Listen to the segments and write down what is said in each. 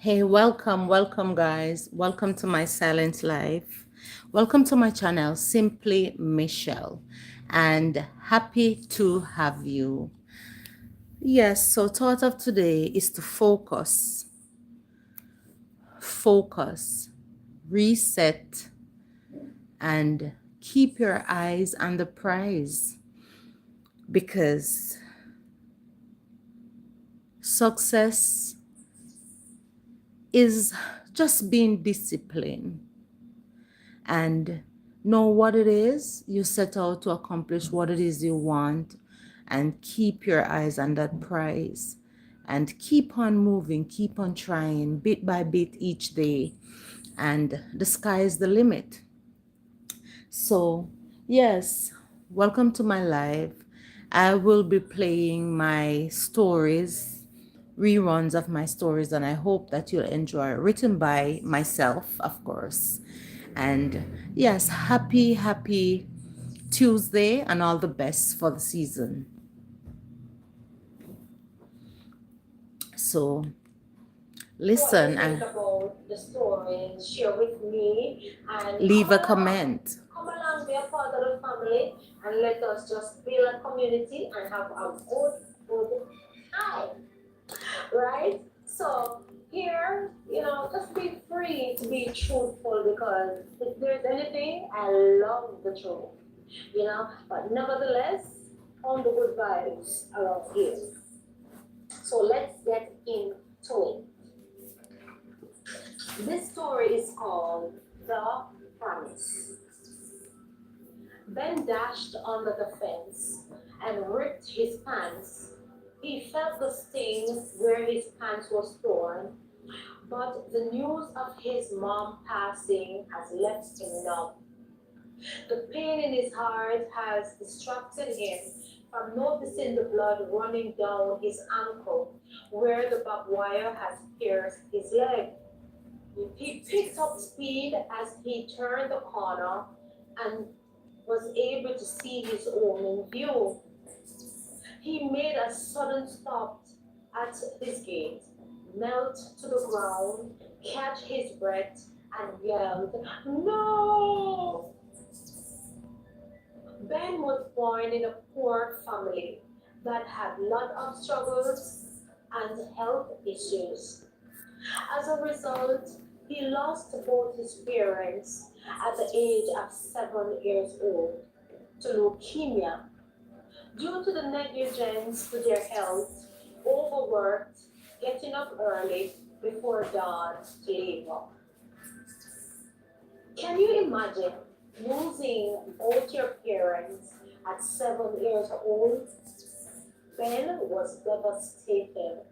Hey, welcome, guys. Welcome to my silent life. Welcome to my channel, Simply Michelle, and happy to have you. Yes, so thought of today is to focus, reset, and keep your eyes on the prize because success is just being disciplined and know what it is you set out to accomplish, what it is you want, and keep your eyes on that prize and keep on moving, keep on trying bit by bit each day, and the sky is the limit. So yes, welcome to my live. I will be playing my stories, reruns of my stories, and I hope that you'll enjoy, written by myself, of course. And yes, happy Tuesday and all the best for the season. So What you listen think and about the story, share with me and leave a comment. come along, be a part of the family, and let us just build a community and have a good time, right? So here, just be free to be truthful because if there's anything, I love the truth, but nevertheless, on the good vibes around here. So let's get into it. This story is called The Promise. Ben dashed under the fence and ripped his pants. He felt the sting where his pants was torn, but the news of his mom passing has left him numb. The pain in his heart has distracted him from noticing the blood running down his ankle where the barbed wire has pierced his leg. He picked up speed as he turned the corner and was able to see his own in view. He made a sudden stop at his gate, knelt to the ground, catch his breath, and yelled, "No!" Ben was born in a poor family that had lots of struggles and health issues. As a result, he lost both his parents at the age of 7 years old to leukemia due to the negligence to their health, overworked, getting up early before dawn to labor. Can you imagine losing both your parents at 7 years old? Ben was devastated.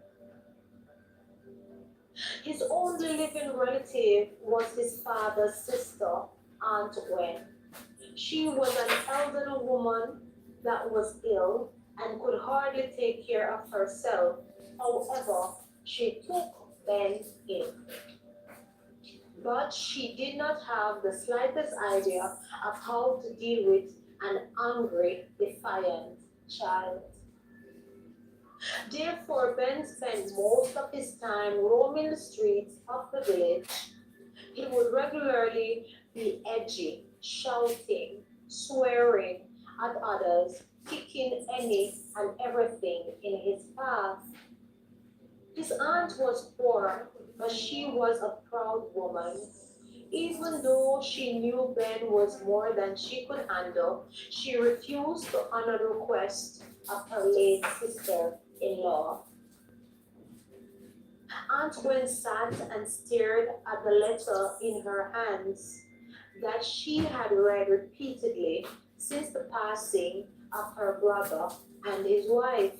His only living relative was his father's sister, Aunt Gwen. She was an elderly woman that was ill and could hardly take care of herself. However, she took Ben in. But she did not have the slightest idea of how to deal with an angry, defiant child. Therefore, Ben spent most of his time roaming the streets of the village. He would regularly be edgy, shouting, swearing at others, kicking any and everything in his path. His aunt was poor, but she was a proud woman. Even though she knew Ben was more than she could handle, she refused to honor the request of her late sister in law. Aunt Gwen sat and stared at the letter in her hands that she had read repeatedly since the passing of her brother and his wife.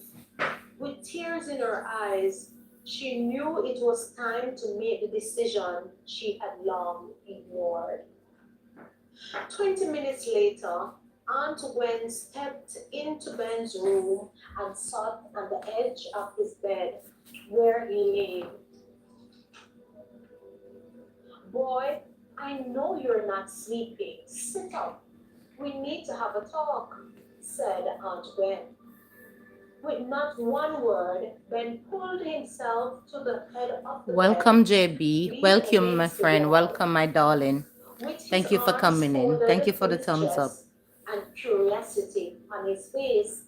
With tears in her eyes, she knew it was time to make the decision she had long ignored. 20 minutes later, Aunt Gwen stepped into Ben's room and sat on the edge of his bed where he lay. "Boy, I know you're not sleeping. Sit up. We need to have a talk," said Aunt Gwen. With not one word, Ben pulled himself to the head of the bed, Welcome, JB. leaned Welcome, my against the friend. wall, Welcome, my darling. with his Thank you for arms coming in. Thank you folded for in the his thumbs up. chest and curiosity on his face.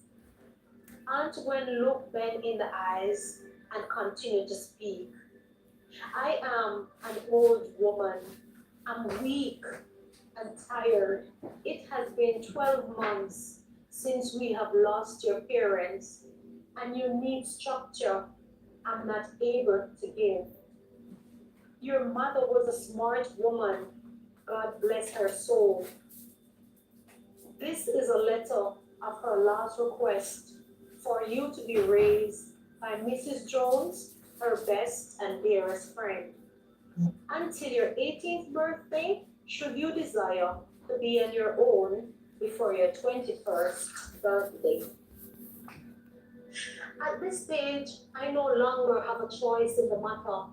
Aunt Gwen looked Ben in the eyes and continued to speak. I am an old woman. I'm weak and tired. It has been 12 months since we have lost your parents, and you need structure I'm not able to give. Your mother was a smart woman. God bless her soul. This is a letter of her last request for you to be raised by Mrs. Jones, her best and dearest friend. Until your 18th birthday, should you desire to be on your own before your 21st birthday. At this stage, I no longer have a choice in the matter.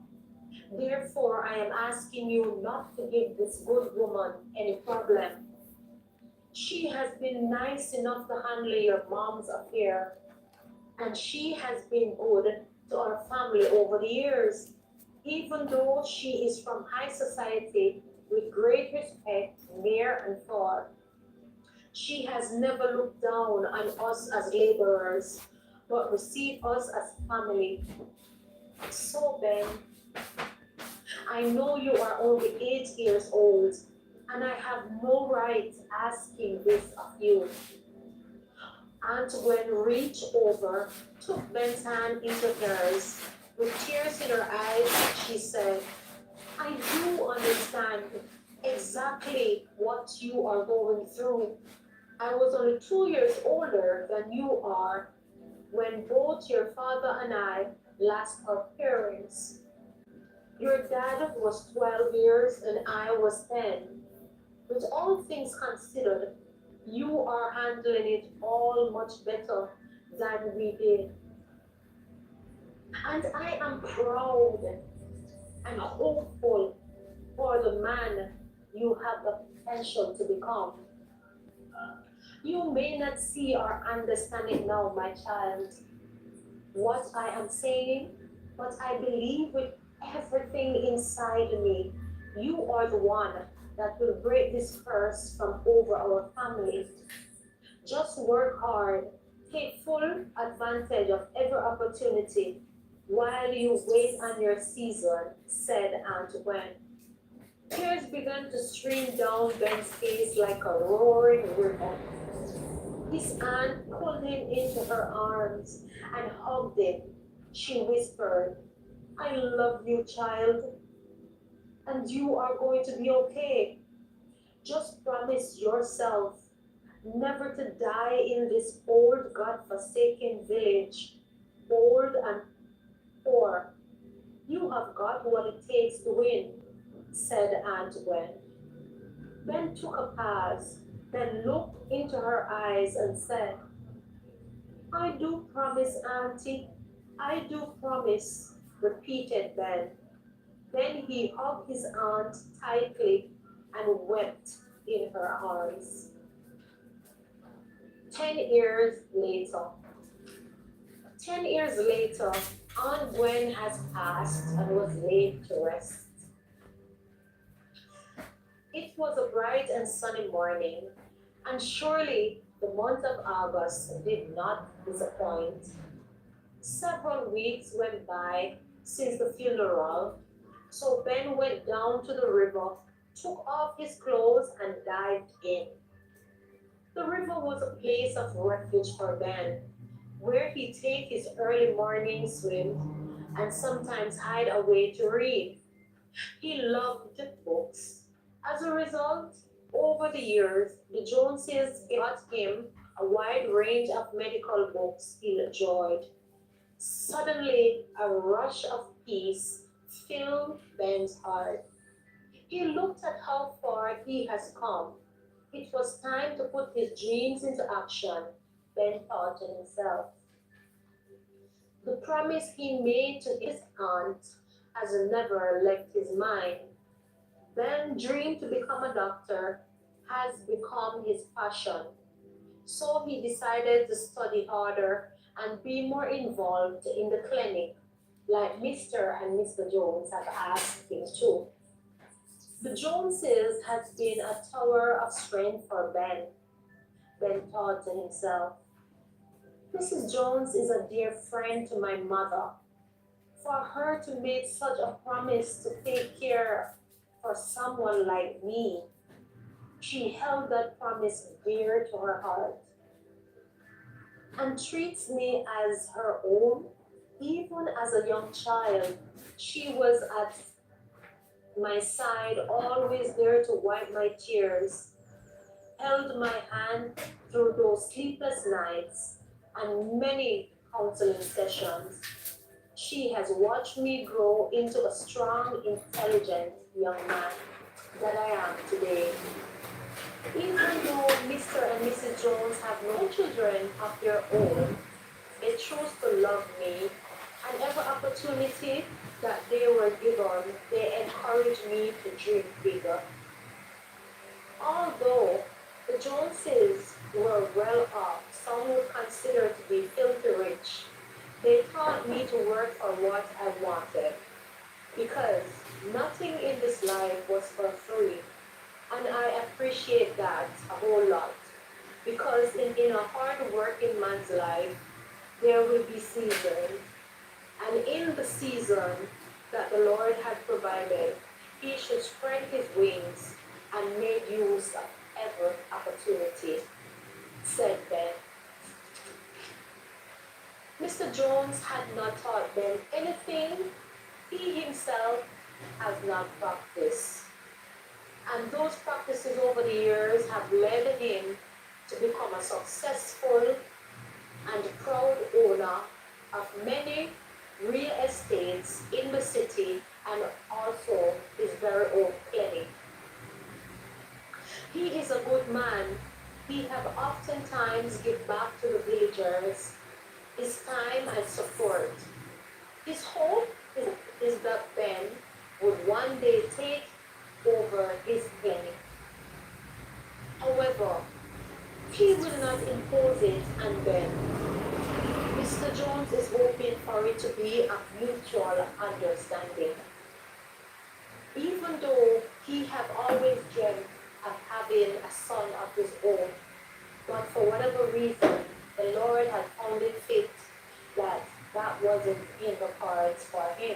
Therefore, I am asking you not to give this good woman any problem. She has been nice enough to handle your mom's affair, and she has been good to our family over the years. Even though she is from high society with great respect near and far, she has never looked down on us as laborers, but received us as family. So, Ben, I know you are only 8 years old, and I have no right asking this of you. Aunt Gwen reached over, took Ben's hand into hers. With tears in her eyes, she said, I do understand exactly what you are going through. I was only 2 years older than you are when both your father and I lost our parents. Your dad was 12 years and I was 10. With all things considered, you are handling it all much better than we did. And I am proud and hopeful for the man you have the potential to become. You may not see or understand it now, my child, what I am saying, but I believe with everything inside me, you are the one that will break this curse from over our family. Just work hard, take full advantage of every opportunity while you wait on your season, said Aunt Gwen. Tears began to stream down Ben's face like a roaring river. His aunt pulled him into her arms and hugged him. She whispered, I love you, child, and you are going to be okay. Just promise yourself never to die in this old, God-forsaken village, old and poor. You have got what it takes to win, said Aunt Gwen. Ben took a pause, then looked into her eyes and said, I do promise, Auntie. I do promise, repeated Ben. Then he hugged his aunt tightly and wept in her arms. 10 years later. 10 years later, Aunt Gwen has passed and was laid to rest. It was a bright and sunny morning, and surely the month of August did not disappoint. Several weeks went by since the funeral, so Ben went down to the river, took off his clothes, and dived in. The river was a place of refuge for Ben, where he'd take his early morning swim and sometimes hide away to read. He loved books. As a result, over the years, the Joneses got him a wide range of medical books he enjoyed. Suddenly, a rush of peace filled Ben's heart. He looked at how far he has come. It was time to put his dreams into action, Ben thought to himself. The promise he made to his aunt has never left his mind. Ben dreamed to become a doctor, has become his passion. So he decided to study harder and be more involved in the clinic, like Mr. and Mr. Jones have asked him to. The Joneses has been a tower of strength for Ben. Ben thought to himself, Mrs. Jones is a dear friend to my mother. For her to make such a promise to take care for someone like me, she held that promise dear to her heart and treats me as her own. Even as a young child, she was at my side, always there to wipe my tears, held my hand through those sleepless nights and many counseling sessions. She has watched me grow into a strong, intelligent young man that I am today. Even though Mr. and Mrs. Jones have no children of their own, they chose to love me, and every opportunity that they were given, they encouraged me to dream bigger. Although the Joneses were well off, some would consider to be filthy rich, they taught me to work for what I wanted, because nothing in this life was for free. And I appreciate that a whole lot. Because in a hard working man's life, there will be seasons. And in the season that the Lord had provided, he should spread his wings and make use of every opportunity, said Ben. Mr. Jones had not taught Ben anything he himself has not practiced. And those practices over the years have led him to become a successful and proud owner of many real estates in the city and also his very own clinic. He is a good man. He have oftentimes give back to the villagers his time and support. His hope is that Ben would one day take over his clinic. However, he will not impose it on Ben. Mr. Jones is hoping for it to be a mutual understanding. Even though he have always dreamt of having a son of his own, but for whatever reason, the Lord had found it fit that that wasn't in the cards for him.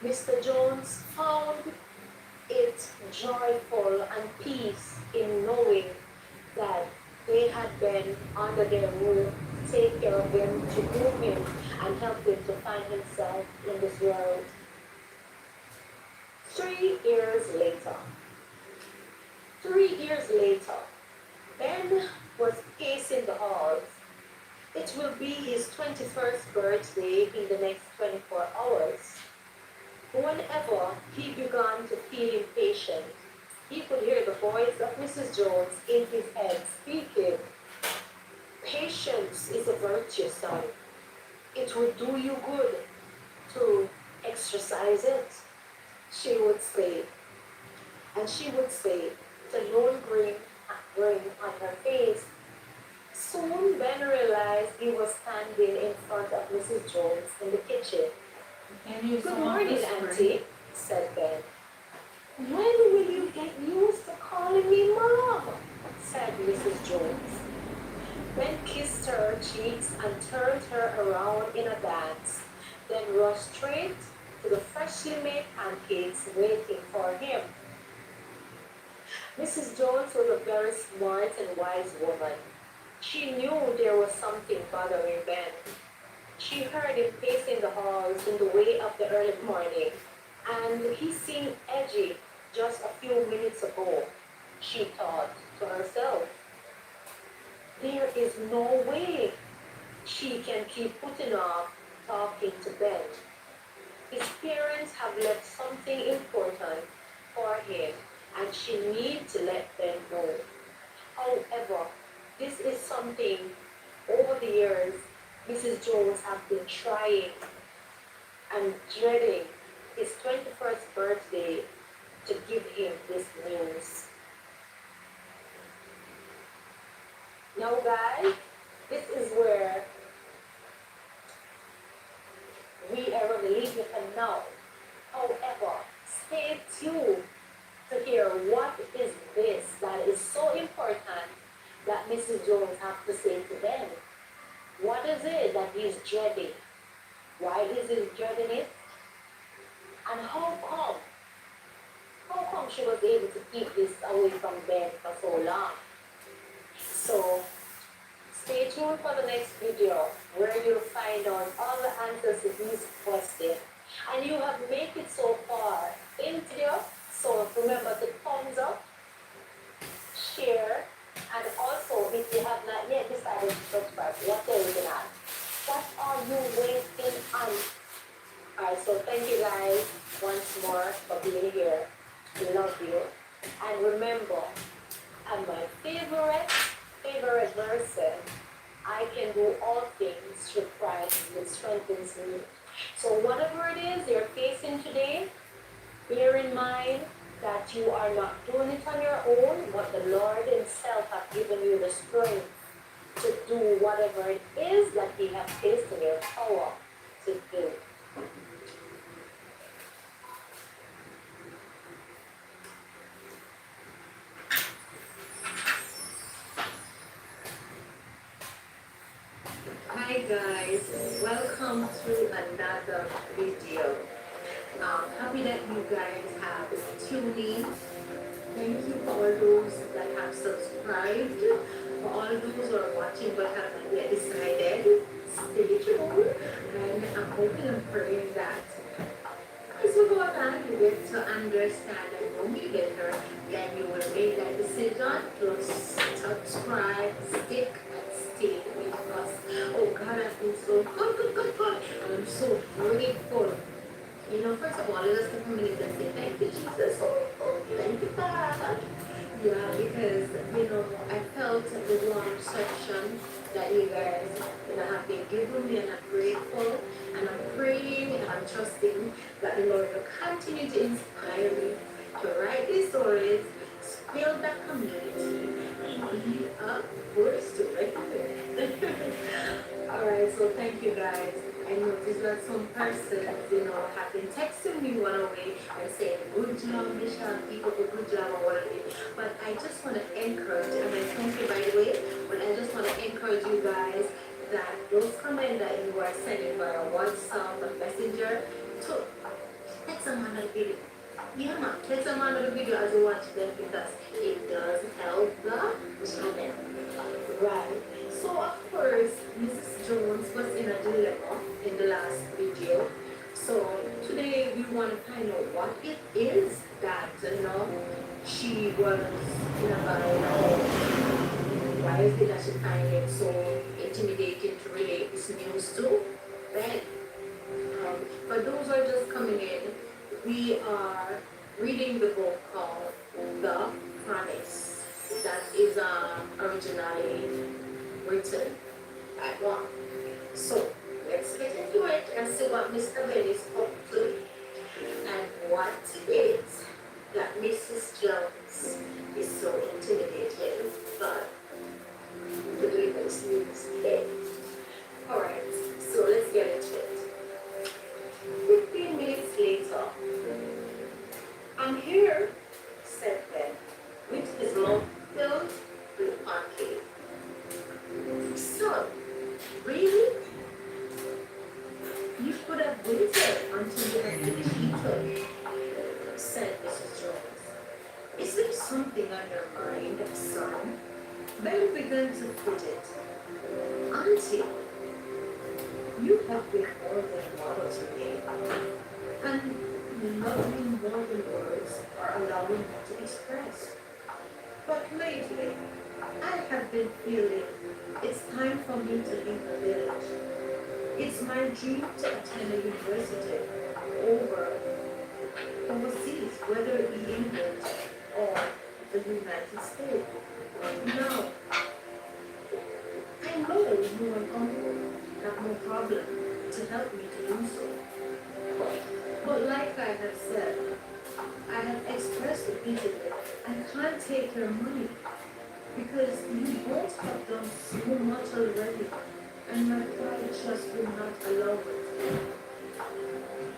Mr. Jones found it joyful and peace in knowing that they had been under their roof, take care of him, to groom him, and help him to find himself in this world. 3 years later, 3 years later, Ben was pacing the halls. It will be his 21st birthday in the next 24 hours. Whenever he began to feel impatient, he could hear the voice of Mrs. Jones in his head speaking, "Patience is a virtue, son. It would do you good to exercise it," she would say. And she would say, the lone grin on her face. Soon Ben realized he was standing in front of Mrs. Jones in the kitchen. "Good morning, Auntie," said Ben. "When will you get used to calling me Mom?" said Mrs. Jones. Ben kissed her cheeks and turned her around in a dance, then rushed straight to the freshly made pancakes waiting for him. Mrs. Jones was a very smart and wise woman. She knew there was something bothering Ben. She heard him pacing the halls in the way of the early morning, and he seemed edgy just a few minutes ago. She thought to herself, there is no way she can keep putting off talking to Ben. His parents have left something important for him, and she needs to let them know. However, this is something over the years Mrs. Jones have been trying and dreading his 21st birthday to give him this news. Now, guys, This is where we are going to leave you for now. However, stay tuned to hear what is this that is so important that Mrs. Jones has to say to them. What is it that he's dreading? Why is he dreading it? And how come? How come she was able to keep this away from Ben for so long? So stay tuned for the next video where you'll find out all the answers to these questions. And you have made it so far in video. So remember to thumbs up, share, and also if you have not yet decided to subscribe, what are you looking at? What are you waiting on? Alright, so thank you guys once more for being here. Love you. And remember, and my favorite verse, I can do all things through Christ which strengthens me. So whatever it is you're facing today, bear in mind that you are not doing it on your own, but the Lord Himself has given you the strength to do whatever it is that He has placed in your power to do. Hi guys, welcome to another video. Happy that you guys have tuned in. Thank you for all those that have subscribed. For all those who are watching but haven't yet decided, stay tuned. And I'm hoping and praying that as we go on, you get to understand and know me better, then you will make that decision to subscribe, stick, and stay with us. Oh God, I've been so good. And I'm so grateful. You know, first of all, let us take a minute and say thank you, Jesus. Oh, thank you, God. Yeah, because, you know, I felt the warm reception that you guys, have been giving me, and I'm grateful, and I'm praying, and I'm trusting that the Lord will continue to inspire me to write these stories, build that community, and be a voice to record. Alright, so thank you guys. I noticed that some persons, have been texting me one away and saying, good job, Michelle, keep up a good job or whatever. But I just want to encourage, and I thank you by the way, but I just want to encourage you guys that those comments that you are sending via WhatsApp or Messenger, to text them on the video. Yeah, man, text them on the video as you watch them because it does help the channel. Right. So of course, Mrs. Jones was in a dilemma in the last video. So today we want to find out what it is that she was in a dilemma. Why is it that she find it so intimidating to relate this news to? Right. For those who are just coming in, we are reading the book called The Promise. That is originally written by one. So let's get into it and see what Mr. Ben is up to and what it is that Mrs. Jones is so intimidated by the deliverance news today. Alright, so let's get into it. 15 minutes later, I'm here, said Ben, with his mouth filled with pancake. Son, really? You could have waited until you had finished eating, said Mrs. Jones. Is there something on your mind, son? Ben began to put it. Auntie, you have been more than model to me, and loving more than words are allowing me to express. But lately, I have been feeling it's time for me to leave the village. It's my dream to attend a university overseas, whether it be England or the United States. Now, I know you and uncle have no problem to help me to do so. But like I have said, I have expressed repeatedly, I can't take your money. because you both have done so much already, and my pride just will not allow it.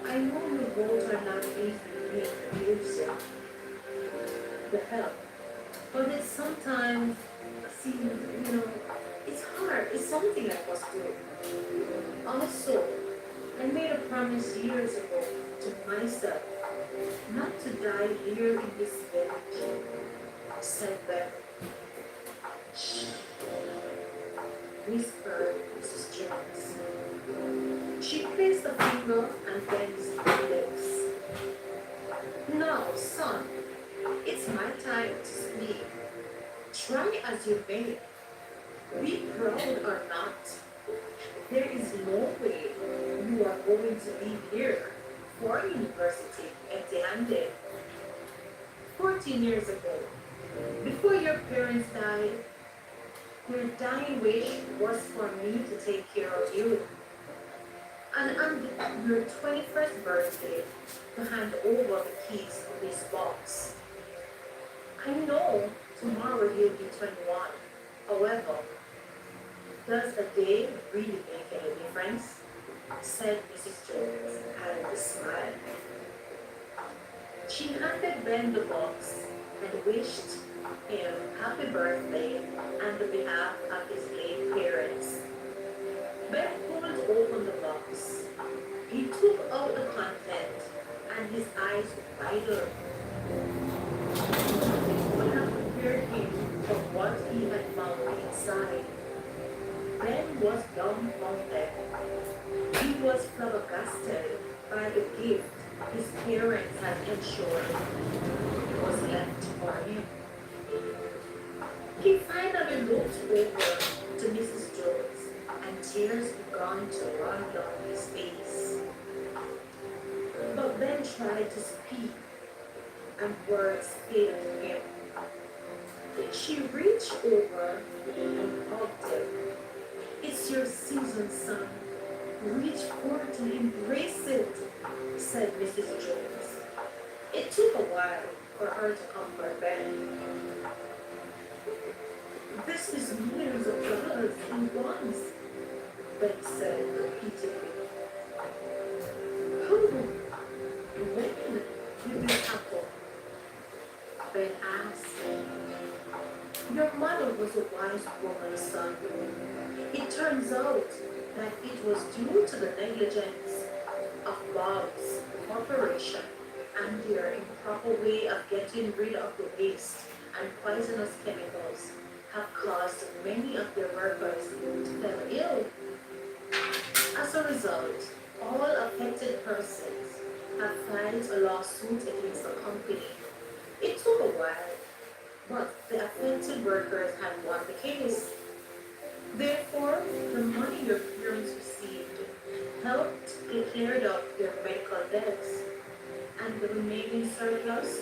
I know you both are not easily abusive, the help, but it sometimes seems, it's hard. It's something I must do. Also, I made a promise years ago to myself not to die here in this village, said Beth. Shh, whispered Mrs. Jones. She placed a finger on Ben's lips. Now, son, it's my time to speak. Try as you may, be proud or not. There is no way you are going to leave here for university empty-handed. 14 years ago, before your parents died, your dying wish was for me to take care of you. And on your 21st birthday, to hand over the keys to this box. I know tomorrow you'll be 21. However, does a day really make any difference? Said Mrs. Jones and smiled. She handed Ben the box and wished him happy birthday on the behalf of his late parents. Ben pulled open the box. He took out the content and his eyes widened. Nothing would have prepared him for what he had found inside. Ben was dumbfounded. He was flabbergasted by the gift his parents had ensured was left for him. He finally looked over to Mrs. Jones, and tears began to run down his face. But Ben tried to speak, and words failed him. She reached over and hugged him. It's your season, son. Reach forth and embrace it, said Mrs. Jones. It took a while for her to comfort Ben. This is millions of dollars in once, Ben said repeatedly. Who? When did this happen? Ben asked. Your mother was a wise woman, son. It turns out that it was due to the negligence of Bob's corporation and their improper way of getting rid of the waste and poisonous chemicals have caused many of their workers to fall ill. As a result, all affected persons have filed a lawsuit against the company. It took a while, but the affected workers had won the case. Therefore, the money your parents received helped they cleared up their medical debts, and the remaining surplus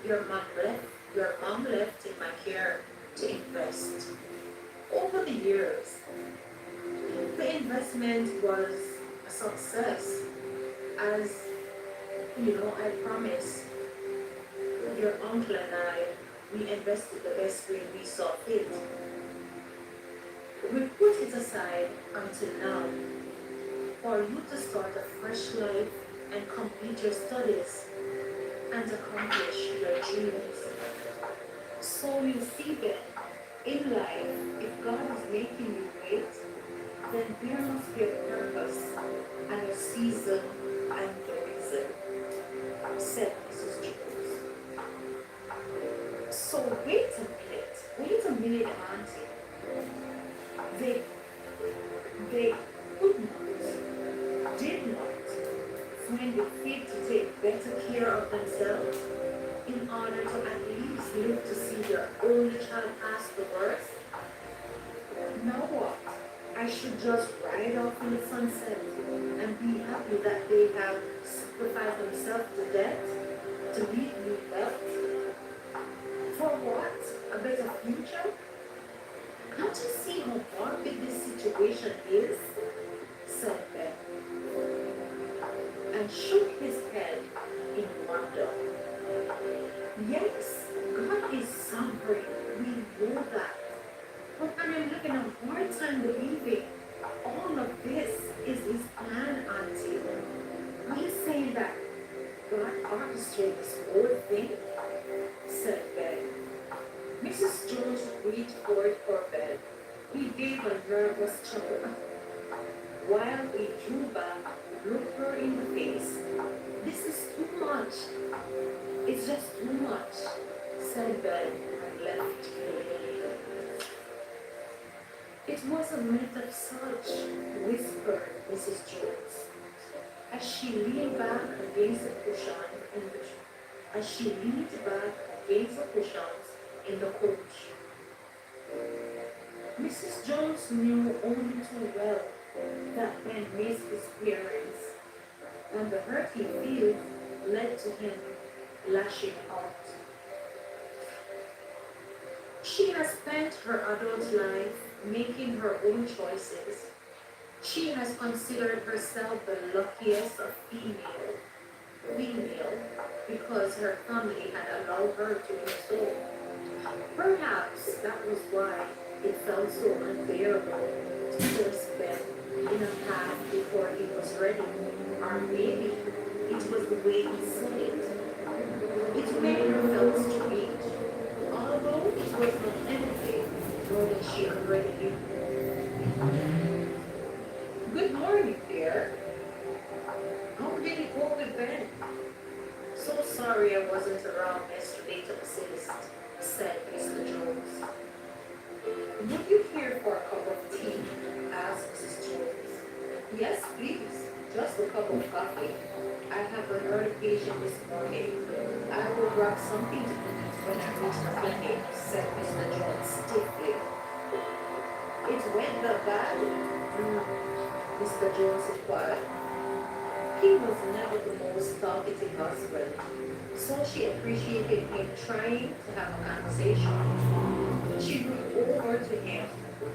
your mom left in my care to invest. Over the years, the investment was a success, as I promised your uncle and I, we invested the best way we saw fit. We put it aside until now for you to start a fresh life and complete your studies and accomplish your dreams. So you see that in life, if God is making you wait, then there must be a purpose and a season and a reason, said Mrs. Jones. So wait a minute, Auntie. They could not, did not find it fit to take better care of themselves in order to at least live to see their only child pass the birth. Now what? I should just ride off in the sunset and be happy that they have sacrificed themselves to death to leave me wealth. For what? A better future? Can't you see how morbid this situation is? Said Ben, and shook his head in wonder. Yes, God is sovereign. We know that. reached for it for Ben. He gave a nervous chuckle. While he drew back, looked her in the face. This is too much. It's just too much, said Ben and left. It wasn't meant of such, whispered Mrs. Jones, as she leaned back against the cushion in the as she leaned back against the cushions in the coach. Mrs. Jones knew only too well that Ben missed his parents, and the hurt he felt led to him lashing out. She has spent her adult life making her own choices. She has considered herself the luckiest of female, because her family had allowed her to do so. Perhaps that was why it felt so unbearable to force Ben in a path before he was ready. Or maybe it was the way he said it. It made her feel strange, although it was not anything more than she already knew. Good morning, dear. How did it go with Ben? So sorry I wasn't around yesterday to assist, said Mr. Jones. Would you care for a cup of tea? Asked Mrs. Jones. Yes, please. Just a cup of coffee. I have an early patient this morning. I will grab something to eat when I reach the clinic, said Mr. Jones stiffly. It went that bad? Mr. Jones inquired. He was never the most talkative husband, so she appreciated him trying to have a conversation. She moved over to him,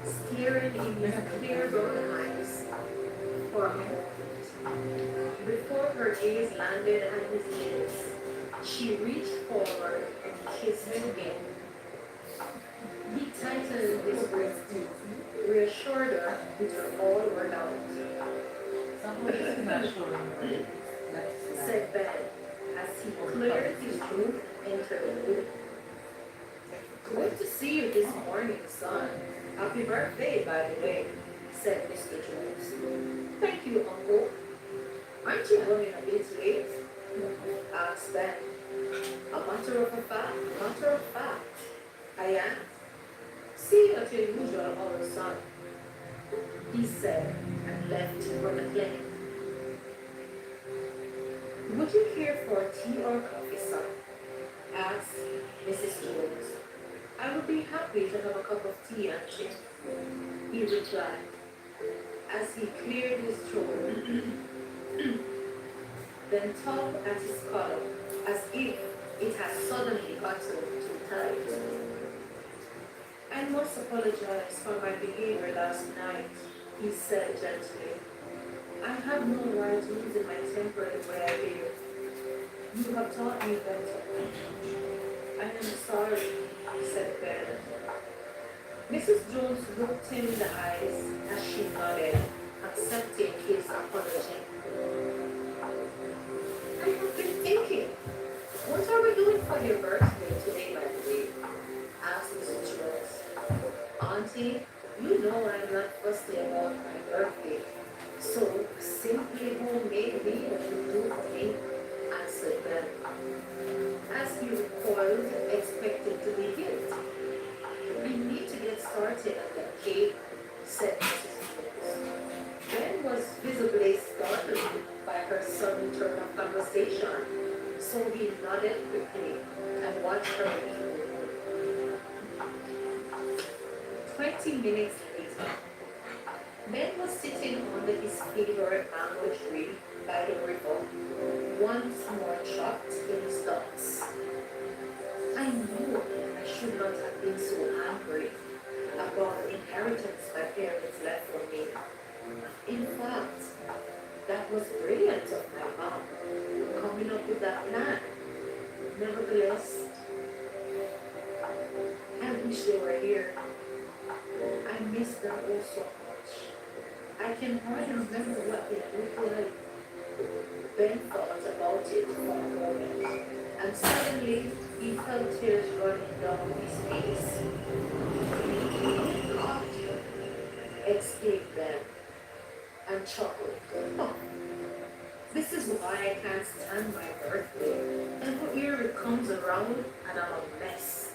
staring in his clear brown eyes for a moment. Before her gaze landed on his lips, she reached forward and kissed him again. He tightened his wrist, reassured her it was all worked out. Said Ben as he cleared his throat and entered the room. Good to see you this morning, son. Happy birthday, by the way, said Mr. Jones. Thank you, Uncle. Aren't you running a bit late? Asked Ben. Matter of fact, I am. See you at your usual hour, son, he said, and left for the clinic. Would you care for tea or coffee, son? Asked Mrs. Jones. I would be happy to have a cup of tea, Auntie, he replied, as he cleared his throat, then tugged at his collar as if it had suddenly gotten too tight. I must apologize for my behavior last night, he said gently. I have no right losing my temper the way I did. You have taught me better. I am sorry, said Ben. Mrs. Jones looked him in the eyes as she nodded, accepting his apology. I have been thinking, what are we doing for your birthday today, by the way? Asked Mrs. Jones. Auntie, you know I'm not fussy about my birthday, so simply homemade meal will do for me, answered Ben. As he recoiled, expecting to be hit. We need to get started on that cake, said Mrs. Jones. Ben was visibly startled by her sudden turn of conversation, so he nodded quickly and watched her leave. 20 minutes later, Ben was sitting under his favorite mango tree by the river, once more trapped in his thoughts. I knew I should not have been so angry about the inheritance my parents left for me. In fact, that was brilliant of my mom, coming up with that plan. Nevertheless, I wish they were here. I miss them all so much. I can hardly remember what they looked like. Ben thought about it for a moment, and suddenly He felt tears running down his face. God, exclaimed Ben and chuckled. "Oh, this is why I can't stand my birthday. Every year it comes around and I'm a mess."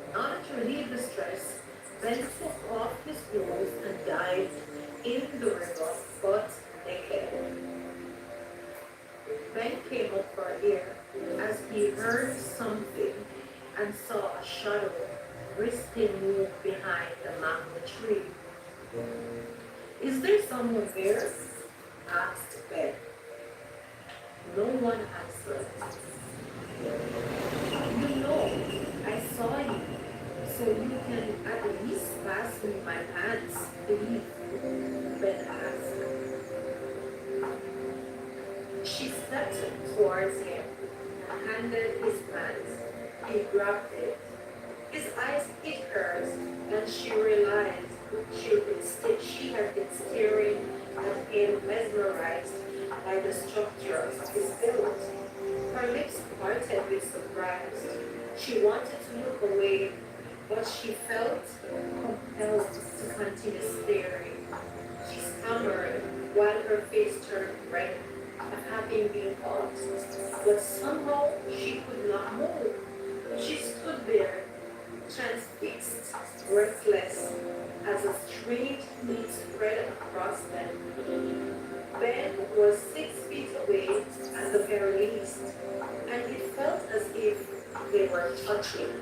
In order to relieve the stress, Ben took off his clothes and dived in the river, butt naked. Ben came up for air as he heard something and saw a shadow briskly move behind the mango tree. "Is there someone there?" asked Ben. No one answered. "You know, I saw you, so you can at least pass me my pants, please?" Ben asked. She stepped towards him and handed his pants. He grabbed it. His eyes hit hers, and she realized she had been staring at him, mesmerized by the structure of his build. Her lips parted with surprise. She wanted to look away, but she felt compelled to continue staring. She stammered while her face turned red at having been caught, but somehow she could not move. She stood there, transfixed, breathless, as a strange heat spread across them. Ben was 6 feet away at the very least, and it felt as if they were touching.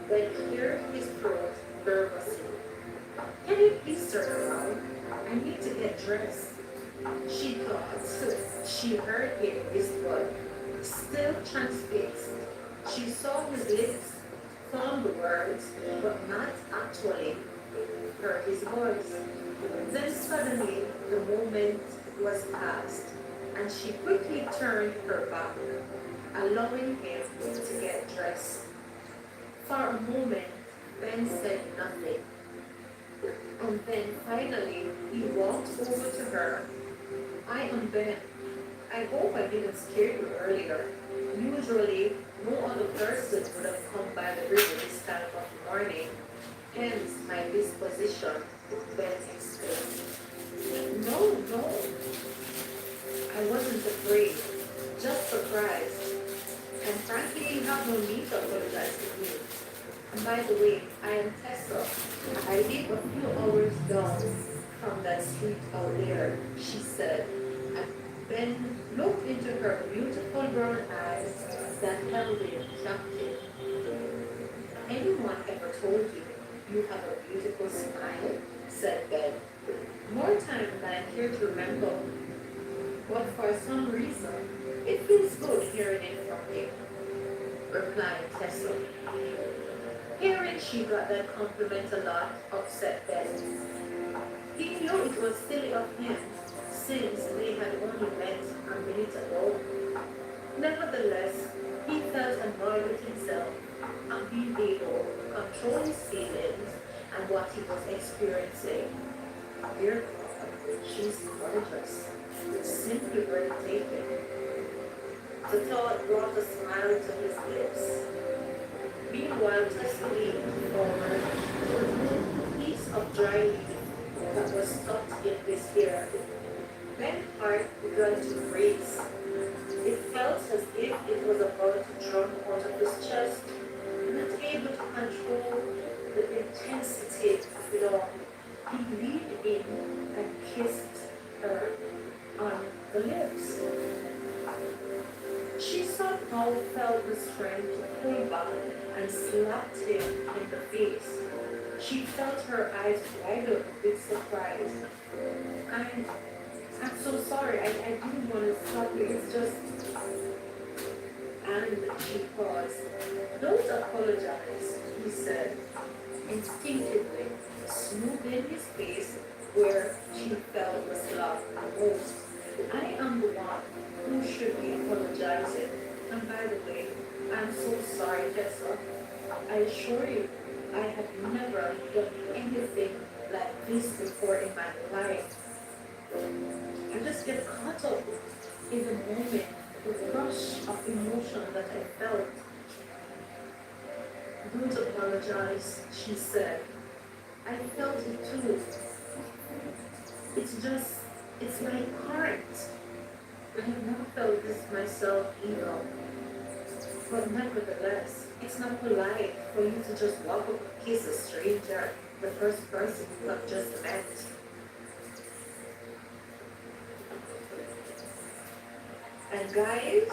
Ben cleared his throat nervously. "Can you please turn around? I need to get dressed." She thought she heard him whisper, still transfixed. She saw his lips form the words, but not actually heard his voice. Then suddenly the moment was past, and she quickly turned her back, allowing him to get dressed. For a moment, Ben said nothing, and then finally he walked over to her. "I am Ben. I hope I didn't scare you earlier. Usually, no other person would have come by the river this time of morning, hence my disposition," Ben explained. "No, no, I wasn't afraid, just surprised. And frankly, you have no need to apologize to me. And by the way, I am Tessa. I live a few hours down from that street out there," she said, and Ben looked into her beautiful brown eyes that held him captive. "Anyone ever told you you have a beautiful smile?" said Ben. "More time than I care to remember, but for some reason, it feels good hearing it from you," replied Tessa. Hearing she got that compliment a lot upset Ben. He knew it was silly of him, since they had only met a minute ago. Nevertheless, he felt annoyed with himself and being able to control his feelings and what he was experiencing. Dear God, she's gorgeous. Simply breathtaking. The thought brought a smile to his lips. Meanwhile, Tessa leaned forward to remove a piece of dry leaf that was stuck in his hair. Ben's heart began to race. It felt as if it was about to jump out of his chest, not able to control the intensity of it all. He leaned in and kissed her on the lips. She somehow felt the strength to pull back and slapped him in the face. She felt her eyes wide open with surprise. I'm so sorry. I didn't want to stop you. It's just. And she paused. "Don't apologize," he said, instinctively, smoothing his face where she felt the slap most. "I am the one who should be apologizing. And by the way, I'm so sorry, Tessa. I assure you, I have never done anything like this before in my life. I just get caught up in the moment the rush of emotion that I felt. Don't apologize, she said. I felt it too. It's just, it's my part. I have never felt this myself either. But nevertheless, it's not polite for you to just walk up and kiss a stranger, the first person you have just met. And guys,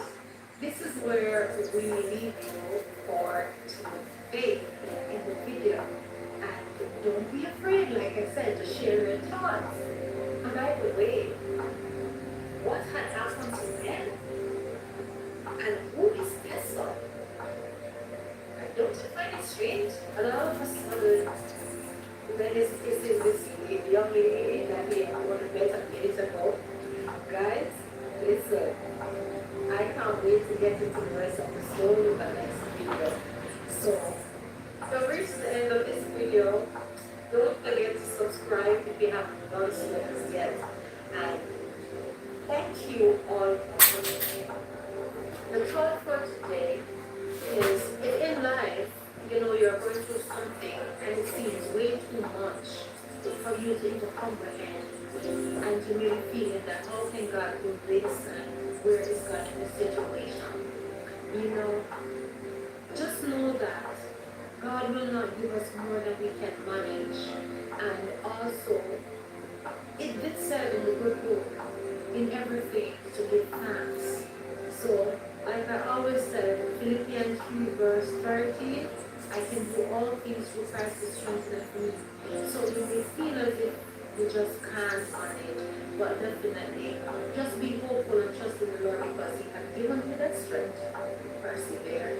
this is where we leave you for today in the video. And don't be afraid, like I said, to share your thoughts. And by the way, what had happened to them? And who is Tessa? And don't you find it strange? And all of a sudden, there is this young lady that we want to met a minute ago. Guys, listen, I can't wait to get into the rest of the story in the next video. So, we've reached the end of this video. Don't forget to subscribe if you haven't done so yet. And thank you all for watching. The thought for today is if in life, you're going through something and it seems way too much for you to comprehend and to really feel that how can God do this and where is God in the situation? Just know that God will not give us more than we can manage. And also, it did said in the good book, in everything to give thanks. So, like I always said, Philippians 3 verse 13, I can do all things through Christ who strengthens me. So you may feel as if you just can't manage, but definitely just be hopeful and trust in the Lord because He has given you that strength to persevere.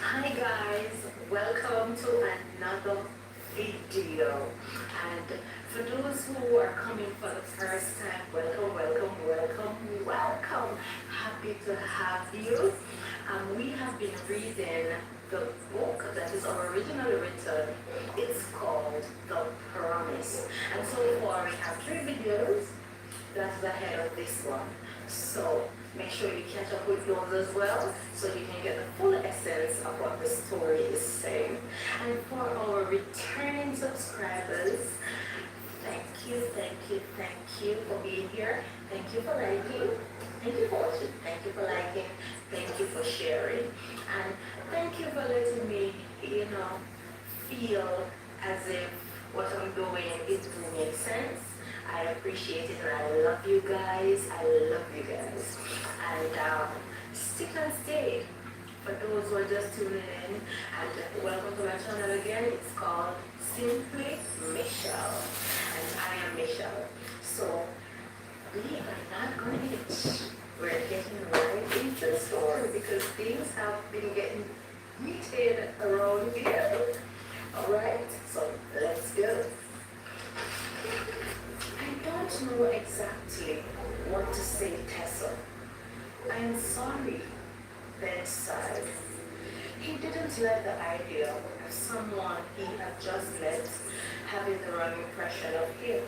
Hi guys, welcome to another video. And for those who are coming for the first time, welcome. Happy to have you. We have been reading the book that is originally written. It's called The Promise. And so far we have 3 videos that's ahead of this one. So make sure you catch up with those as well so you can get the full essence of what the story is saying. And for our returning subscribers, thank you for being here. Thank you for liking. Thank you for watching. Thank you for liking. Thank you for sharing. And thank you for letting me, feel as if what I'm doing is to make sense. I appreciate it and I love you guys. And stick and stay. For those who are just tuning in, and welcome to my channel again. It's called Simply Michelle. And I am Michelle. So we are not going to itch. We're getting right into the story because things have been getting heated around here. Alright, so let's go. I don't know exactly what to say, Tessa. I am sorry, Ben sighed. He didn't let the idea of someone he had just met having the wrong impression of him,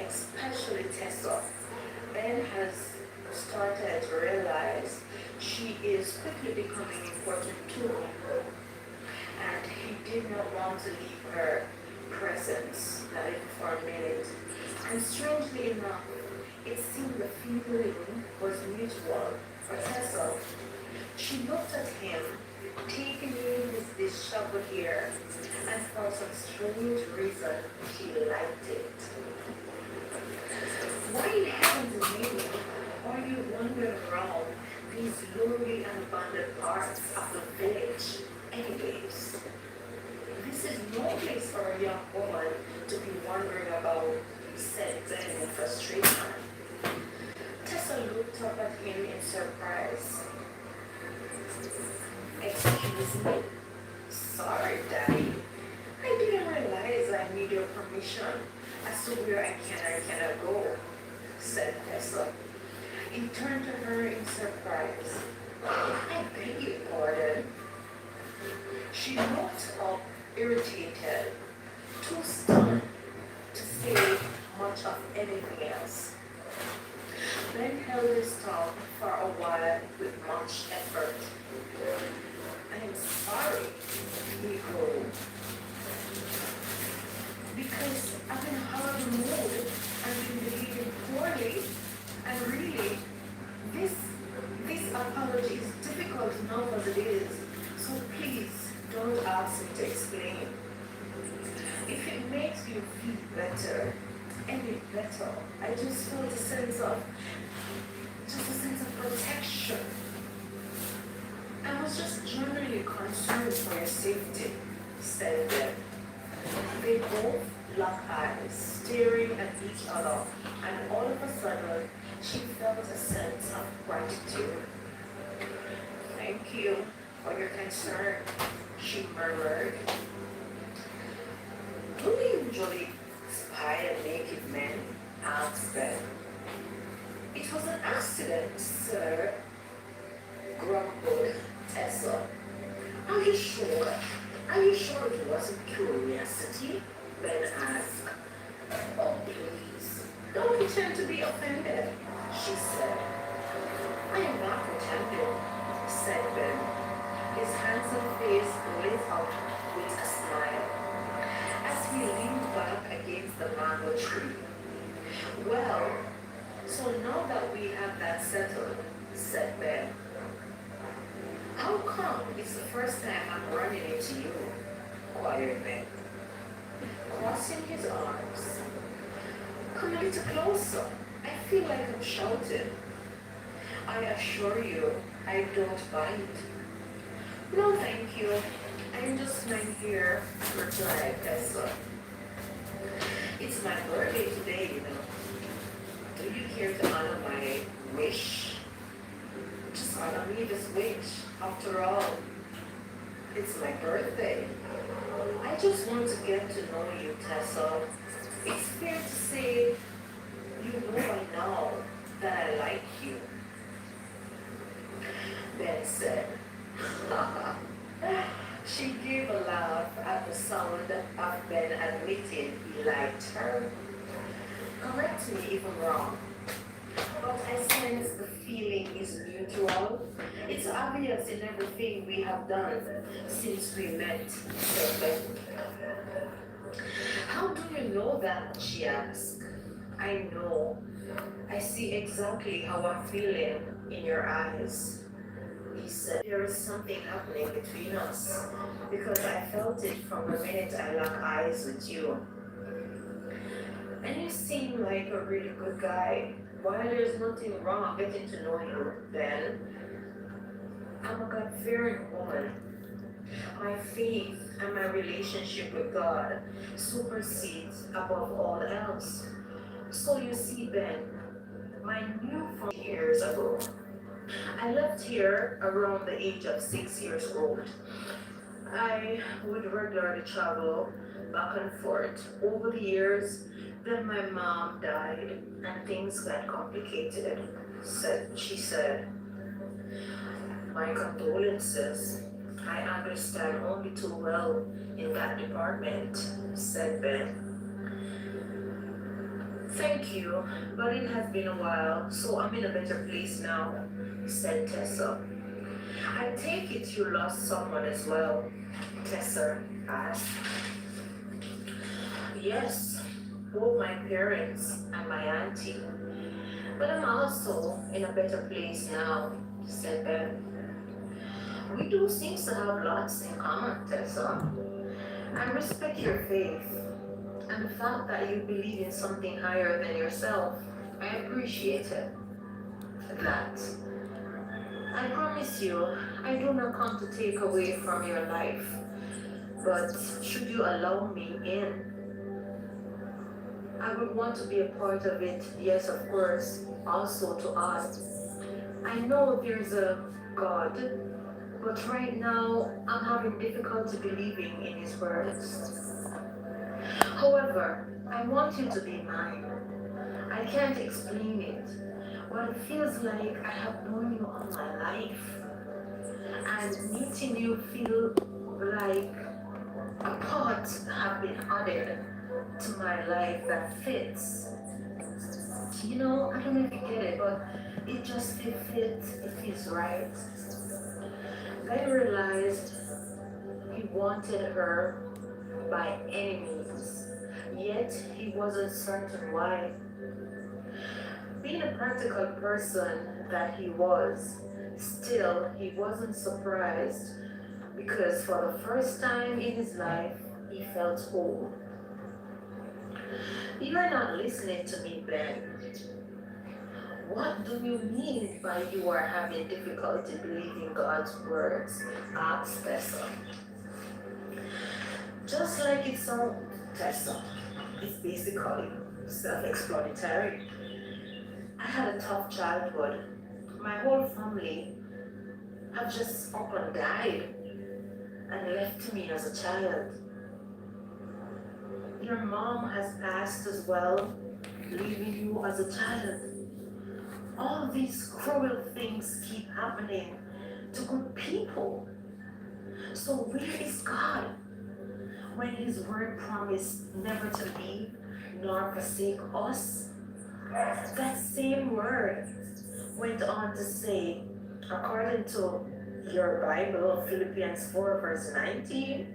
especially Tessa. Ben has started to realize she is quickly becoming important to him, and he did not want to leave her presence, not even for a minute. And strangely enough, it seemed the feeling was mutual for Tessa. She looked at him, taking in this shovel here, and for some strange reason, she liked it. Why in heaven's name are you wandering around these lonely and abandoned parts of the village anyways? This is no place for a young woman to be wondering about, said Ben in frustration. Tessa looked up at him in surprise. Excuse me? Sorry, Daddy. I didn't realize I need your permission as to where I can or cannot go, said Tessa. He turned to her in surprise. I beg your pardon. She looked up, irritated, too stunned to say much of anything else. Ben held his tongue for a while with much effort. I am sorry, he groaned, because I'm in a horrible mood. I've been behaving poorly, and really, this this apology is difficult enough as it is. So please don't ask me to explain. If it makes you feel better, any better, I just felt a sense of protection. I was just genuinely concerned for your safety, said Ben. They both locked eyes, staring at each other, and all of a sudden, she felt a sense of gratitude. Thank you for your concern, she murmured. Do you usually spy on naked men? Asked Ben. It was an accident, sir, grumbled Tessa. Are you sure? Are you sure it wasn't curiosity? Ben asked. Oh, please, don't pretend to be offended, she said. I am not pretending, said Ben. His handsome face lit up with a smile as he leaned back against the mango tree. Well, so now that we have that settled, said Ben, how come it's the first time I'm running into you? Inquired Ben, crossing his arms. Come a little closer. I feel like I'm shouting. I assure you, I don't bite. No, thank you. I'm just lying here, replied Tessa. It's my birthday today, you know. Do you care to honor my wish? Just honor me this wish. After all, it's my birthday. I just want to get to know you, Tessa. It's fair to say you know by now that I like you. Ben said. She gave a laugh at the sound of Ben admitting he liked her. Correct me if I'm wrong, but I sense the feeling is mutual. It's obvious in everything we have done since we met, said Ben. How do you know that? She asked. I know. I see exactly how I'm feeling in your eyes. He said, there is something happening between us because I felt it from the minute I locked eyes with you. And you seem like a really good guy. While there's nothing wrong getting to know you, Ben, I'm a God-fearing woman. My faith and my relationship with God supersedes above all else. So you see, Ben, my new from years ago, I left here around the age of 6 years old. I would regularly travel back and forth. Over the years, then my mom died and things got complicated, she said. My condolences. I understand only too well in that department, said Ben. Thank you, but it has been a while, so I'm in a better place now, said Tessa. I take it you lost someone as well, Tessa asked. Yes, both my parents and my auntie. But I'm also in a better place now, said Ben. We do seem to have lots in common, Tessa. I respect your faith and the fact that you believe in something higher than yourself. I appreciate it. That. I promise you, I do not come to take away from your life. But should you allow me in, I would want to be a part of it, yes, of course, also to ask. I know there's a God, But right now, I'm having difficulty believing in his words. However, I want you to be mine. I can't explain it, but it feels like I have known you all my life. And meeting you feel like a part have been added to my life that fits. You know, I don't know if you get it, but it just fits, it feels right. I realized he wanted her by any means, yet he wasn't certain why. Being a practical person that he was, still he wasn't surprised because for the first time in his life, he felt whole. You're not listening to me, Ben. What do you mean by you are having difficulty believing God's words? Asked Tessa. Just like it sounds, Tessa, it's basically self-explanatory. I had a tough childhood. My whole family have just up and died and left me as a child. Your mom has passed as well, leaving you as a child. All these cruel things keep happening to good people. So where is God when his word promised never to leave nor forsake us? That same word went on to say, according to your Bible, Philippians 4 verse 19,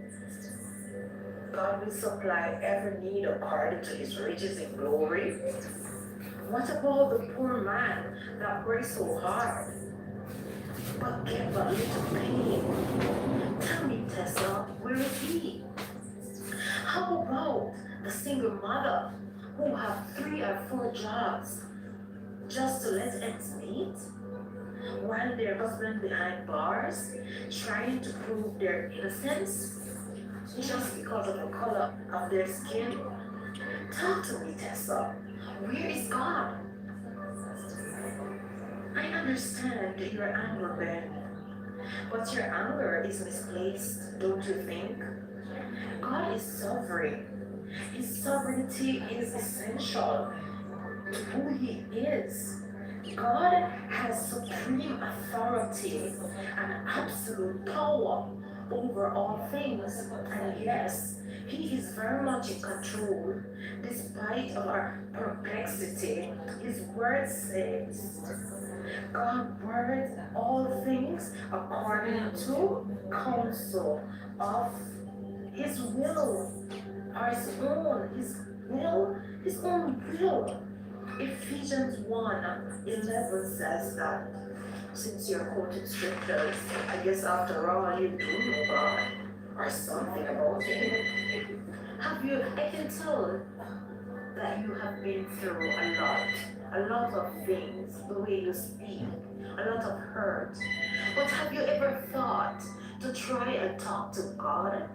God will supply every need according to his riches in glory. What about the poor man that worked so hard but get but little pain? Tell me, Tessa, where is he? How about the single mother who have 3 or 4 jobs just to let ends meet? While their husband behind bars, trying to prove their innocence just because of the color of their skin? Talk to me, Tessa. Where is God? I understand your anger, Ben, but your anger is misplaced, don't you think? God is sovereign. His sovereignty is essential to who he is. God has supreme authority and absolute power over all things. And yes, he is very much in control. Despite of our perplexity, his word says, God words all things according to counsel of his will, or his own will. Ephesians 1:11 says that. Since you're quoting scriptures, I guess after all you do know God or something about him. I can tell that you have been through a lot of things, the way you speak, a lot of hurt. But have you ever thought to try and talk to God?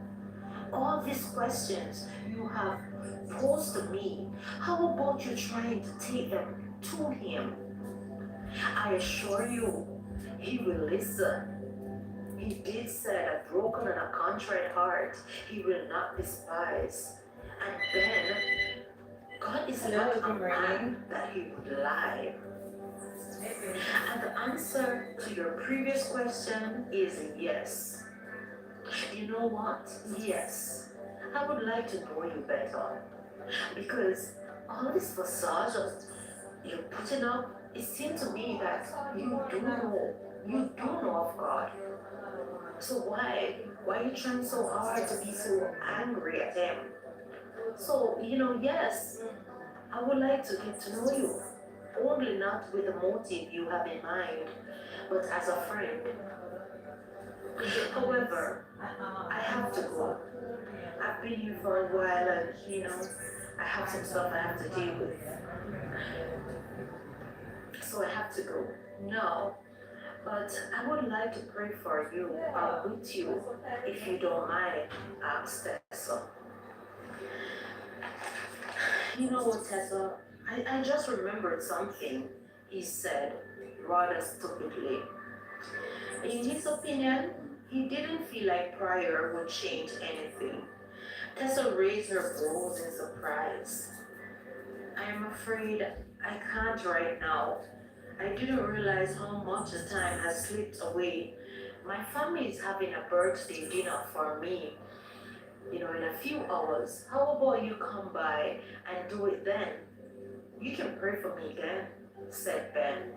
All these questions you have posed to me, how about you trying to take them to him? I assure you, he will listen. He did say a broken and a contrite heart he will not despise. And then, God is not a man that he would lie. And the answer to your previous question is yes. You know what? Yes. I would like to know you better. Because all these massages you're putting up, it seems to me that you do know of God. So why are you trying so hard to be so angry at him? So, yes, I would like to get to know you. Only not with the motive you have in mind, but as a friend. However, I have to go. I've been here for a while and, I have some stuff I have to deal with. So I have to go. No. But I would like to pray for you or with you, if you don't mind, asked Tessa. You know what, Tessa? I just remembered something he said rather stupidly. In his opinion, He didn't feel like prayer would change anything. Tessa raised her brows in surprise. I'm afraid I can't right now. I didn't realize how much the time has slipped away. My family is having a birthday dinner for me, in a few hours. How about you come by and do it then? You can pray for me then, said Ben.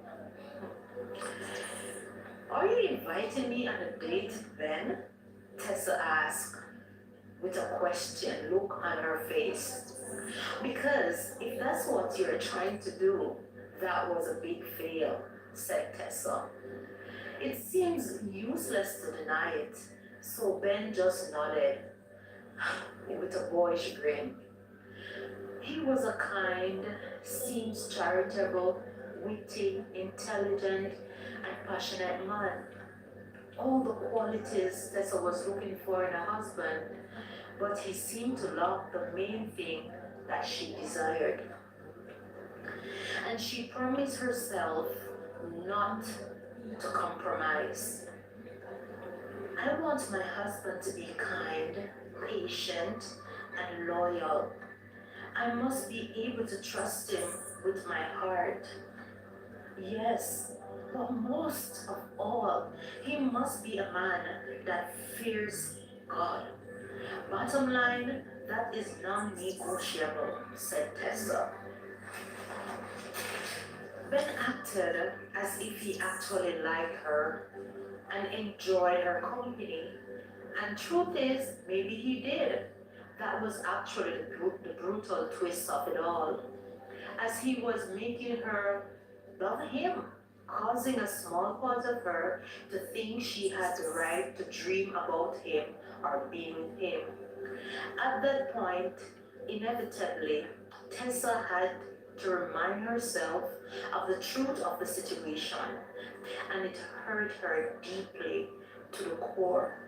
Are you inviting me on a date, Ben? Tessa asked with a question look on her face. Because if that's what you're trying to do, that was a big fail, said Tessa. It seems useless to deny it, so Ben just nodded with a boyish grin. He was a kind, seems charitable, witty, intelligent, and passionate man. All the qualities Tessa was looking for in a husband, but he seemed to lack the main thing that she desired. And she promised herself not to compromise. I want my husband to be kind, patient, and loyal. I must be able to trust him with my heart. Yes, but most of all, he must be a man that fears God. Bottom line, that is non-negotiable, said Tessa. Ben acted as if he actually liked her and enjoyed her company. And truth is, maybe he did. That was actually the brutal twist of it all. As he was making her love him, causing a small part of her to think she had the right to dream about him or be with him. At that point, inevitably, Tessa had to remind herself of the truth of the situation, and it hurt her deeply to the core.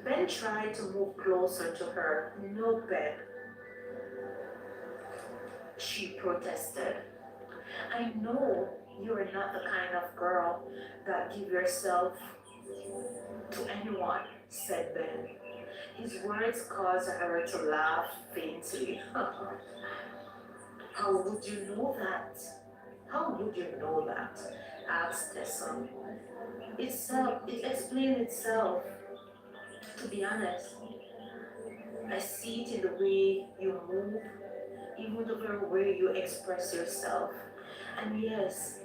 Ben tried to move closer to her. No, Ben, she protested. I know you are not the kind of girl that give yourself to anyone, said Ben. His words caused her to laugh faintly. How would you know that? How would you know that? Asked Tessa. It explained itself. To be honest, I see it in the way you move, even the way you express yourself. And yes,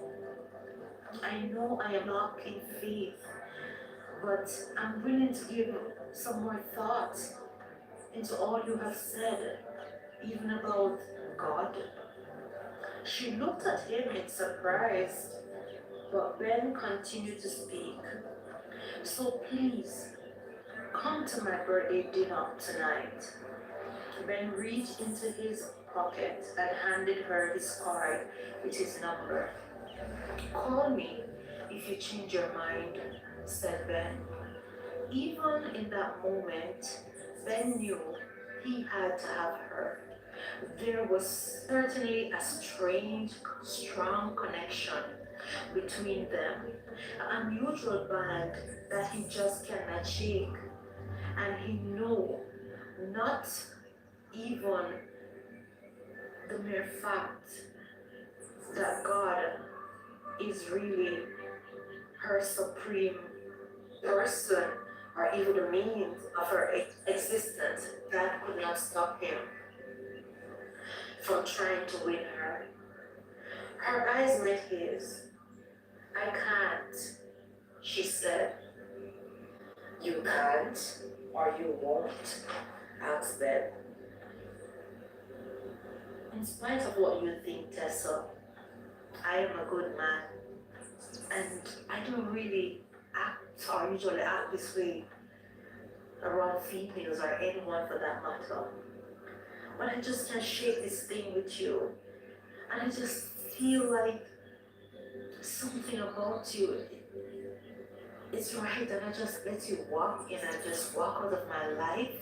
I know I am lacking faith, but I'm willing to give some more thought into all you have said, even about God. She looked at him in surprise, but Ben continued to speak. So please, come to my birthday dinner tonight. Ben reached into his pocket and handed her his card with his number. Call me if you change your mind, said Ben. Even in that moment, Ben knew he had to have her. There was certainly a strange, strong connection between them, an unusual bond that he just cannot shake. And he knew not even the mere fact that God is really her supreme person or even the means of her existence, that could not stop him from trying to win her. Her eyes met his. I can't, she said. You can't or you won't, asked Ben. In spite of what you think, Tessa, I am a good man, and I don't really act or usually act this way around females or anyone for that matter. But I just can't shake this thing with you, and I just feel like something about you, it's right, and I just let you walk in and just walk out of my life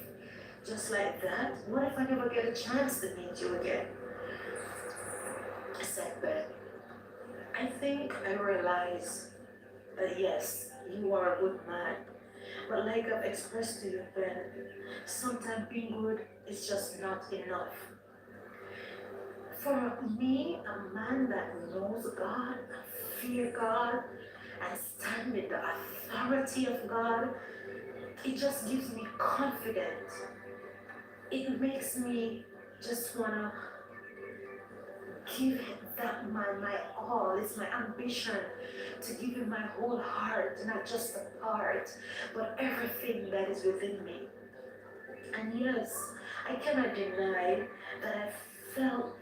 just like that. What if I never get a chance to meet you again? I said, Ben, I think I realize that yes, you are a good man, But like I've expressed to you, Ben, sometimes being good is just not enough. For me, a man that knows God, fear God, and stand with the authority of God, it just gives me confidence. It makes me just wanna give that man my all. It's my ambition to give him my whole heart, not just a part, but everything that is within me. And yes, I cannot deny that I felt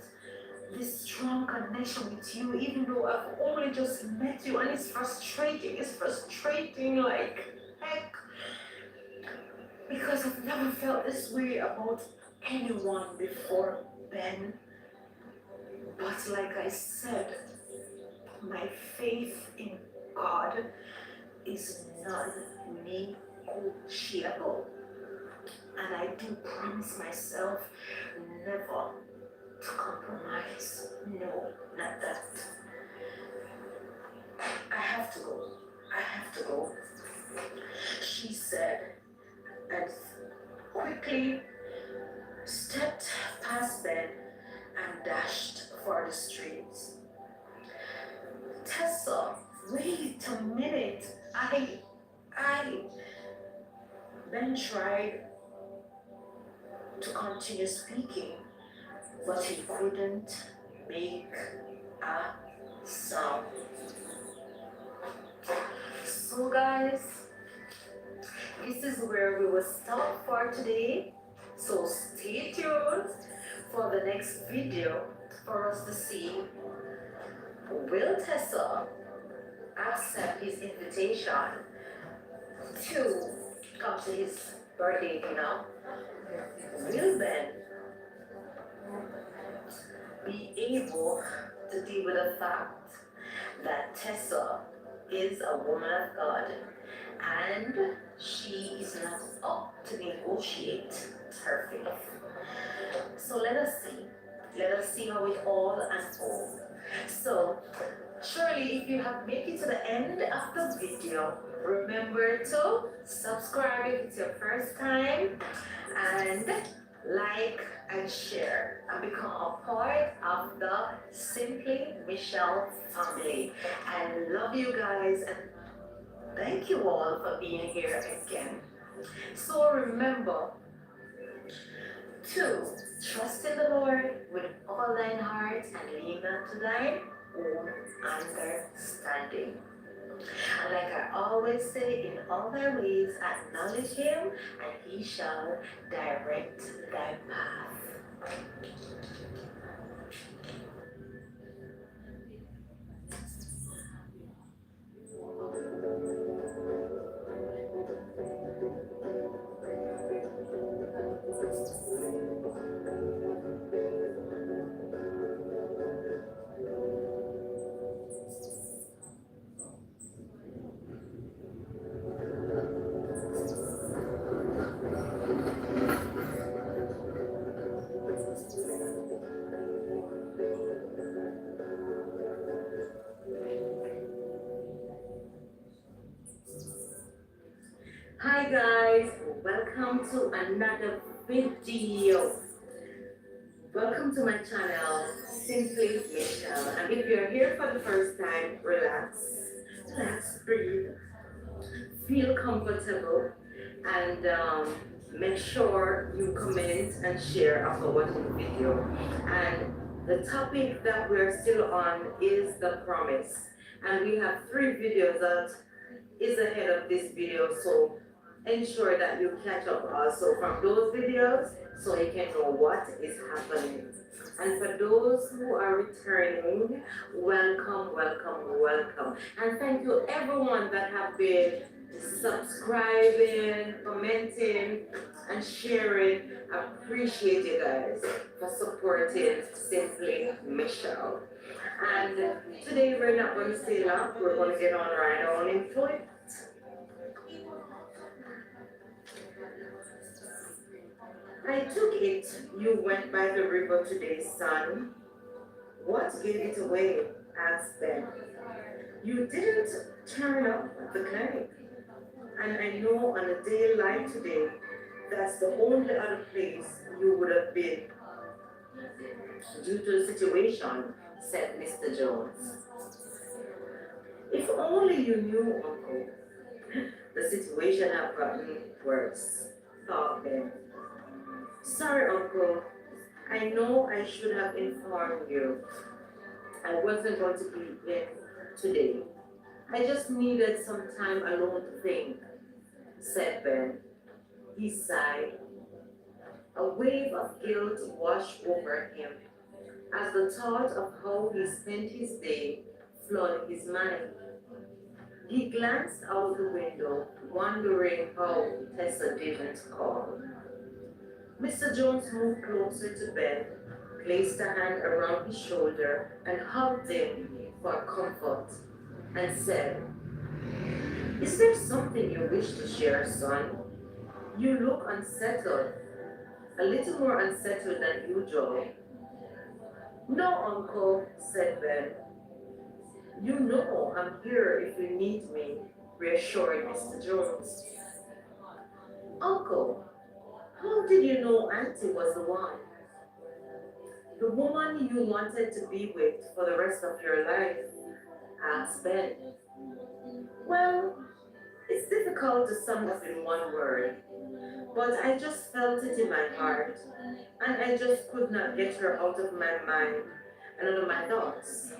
this strong connection with you, even though I've only just met you, and it's frustrating. It's frustrating like heck, because I've never felt this way about anyone before, Ben. But like I said, my faith in God is non-negotiable. And I do promise myself never to compromise. No, not that. I have to go. I have to go. She said, and quickly stepped past Ben and dashed for the streets. Tessa, wait a minute. Ben tried to continue speaking, but he couldn't make a sound. So guys, this is where we will stop for today. So stay tuned for the next video for us to see, will Tessa accept his invitation to come to his birthday dinner? Will Ben be able to deal with the fact that Tessa is a woman of God and she is not up to negotiate her faith? So let us see. Let us see how it all unfolds. So surely if you have made it to the end of the video, remember to subscribe if it's your first time, and like and share and become a part of the Simply Michelle family. I love you guys and thank you all for being here again. So remember to trust in the Lord with all thine heart and lean not to thine own understanding. And like I always say, in all thy ways acknowledge him, and he shall direct thy path. Hi guys, welcome to another video. Welcome to my channel, Simply Michelle. And if you're here for the first time, relax, breathe, feel comfortable, and make sure you comment and share after watching the video. And the topic that we're still on is the promise. And we have 3 videos that is ahead of this video, so ensure that you catch up also from those videos so you can know what is happening. And for those who are returning, welcome, welcome, welcome. And thank you everyone that have been subscribing, commenting, and sharing. I appreciate you guys for supporting Simply Michelle. And today we're not going to stay long, we're going to get on right on into it. I took it you went by the river today, son. What gave it away? Asked Ben. You didn't turn up at the clinic. And I know on a day like today, that's the only other place you would have been due to the situation, said Mr. Jones. If only you knew, Uncle. The situation had gotten worse, thought Ben. Sorry, Uncle. I know I should have informed you. I wasn't going to be in today. I just needed some time alone to think, said Ben. He sighed. A wave of guilt washed over him as the thought of how he spent his day flooded his mind. He glanced out the window, wondering how Tessa didn't call. Mr. Jones moved closer to Ben, placed a hand around his shoulder, and hugged him for comfort, and said, Is there something you wish to share, son? You look unsettled, a little more unsettled than usual. No, Uncle, said Ben. You know I'm here if you need me, reassured Mr. Jones. Uncle, how did you know Auntie was the one? The woman you wanted to be with for the rest of your life? Asked Ben. Well, it's difficult to sum up in one word, but I just felt it in my heart, and I just could not get her out of my mind and out of my thoughts.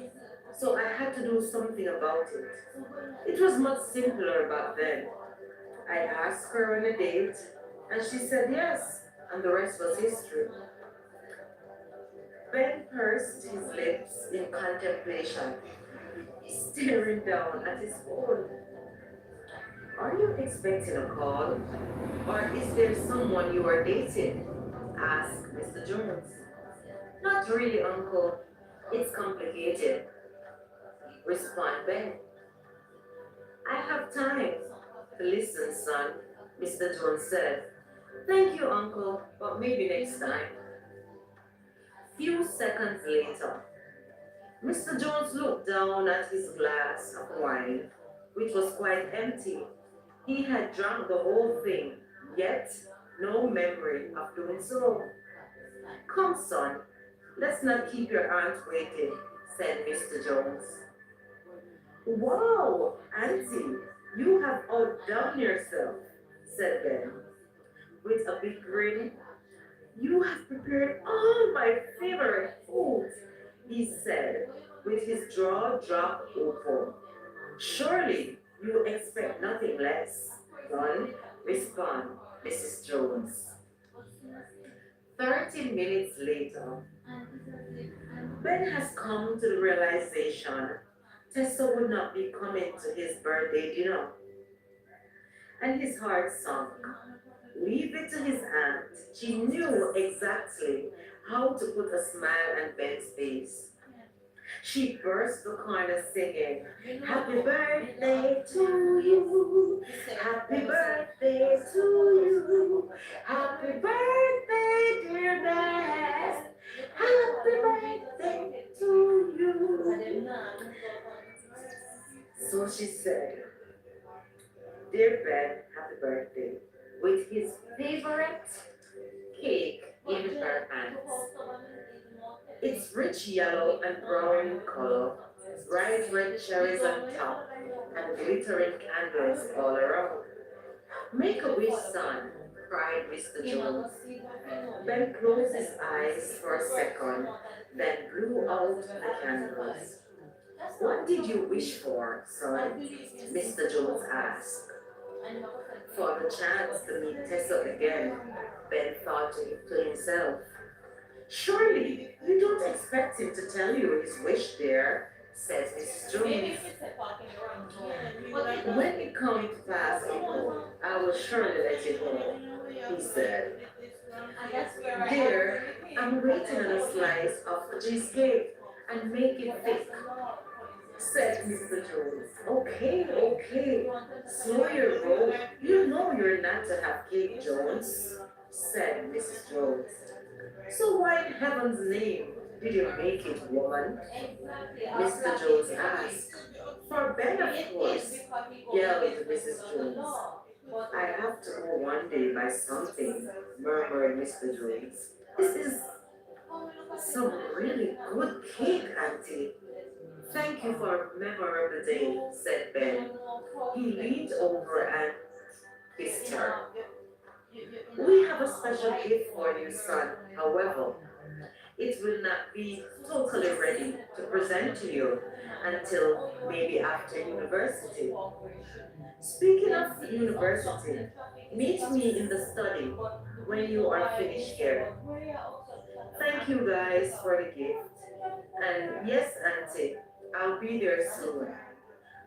So I had to do something about it. It was much simpler back then. I asked her on a date, and she said yes, and the rest was history. Ben pursed his lips in contemplation, staring down at his phone. Are you expecting a call? Or is there someone you are dating? Asked Mr. Jones. Not really, Uncle. It's complicated. Respond Ben. I have time to listen, son, Mr. Jones said. Thank you, Uncle, but maybe next time. Few seconds later, Mr. Jones looked down at his glass of wine, which was quite empty. He had drunk the whole thing, yet no memory of doing so. Come, son, let's not keep your aunt waiting, said Mr. Jones. Wow, Auntie, you have outdone yourself, said Ben, with a big grin. You have prepared all my favorite foods, he said, with his jaw dropped open. Surely you expect nothing less, son, respond, Mrs. Jones. 30 minutes later, Ben has come to the realization Tessa would not be coming to his birthday dinner, and his heart sunk. Leave it to his aunt. She knew exactly how to put a smile on Ben's face. She burst the corner singing, Happy birthday to you, happy birthday to you, happy birthday dear Ben, happy birthday to you. So she said, Dear Ben, happy birthday, with his favorite cake in her hands. It's rich yellow and brown in color, bright red cherries on top, and glittering candles all around. Make a wish, son, cried Mr. Jones. Ben closed his eyes for a second, then blew out the candles. What did you wish for, son? Mr. Jones asked. For the chance to meet Tessa again, Ben thought to himself. Surely, you don't expect him to tell you his wish there, said Mrs. Jones. When it comes to pass, Uncle, I will surely let you know, he said. Dear, I'm waiting on a slice of cheesecake and make it thick, said Mr. Jones. Okay, slow your roll. You know you're not to have cake, Jones, said Mrs. Jones. So why in heaven's name did you make it, woman? Mr. Jones asked. For Ben, of course, yelled Mrs. Jones. I have to go one day by something, murmured Mr. Jones. This is some really good cake, Auntie. Thank you for a memorable day, said Ben. He leaned over and kissed her. We have a special gift for you, son. However, it will not be totally ready to present to you until maybe after university. Speaking of university, meet me in the study when you are finished here. Thank you guys for the gift. And yes, Auntie, I'll be there soon.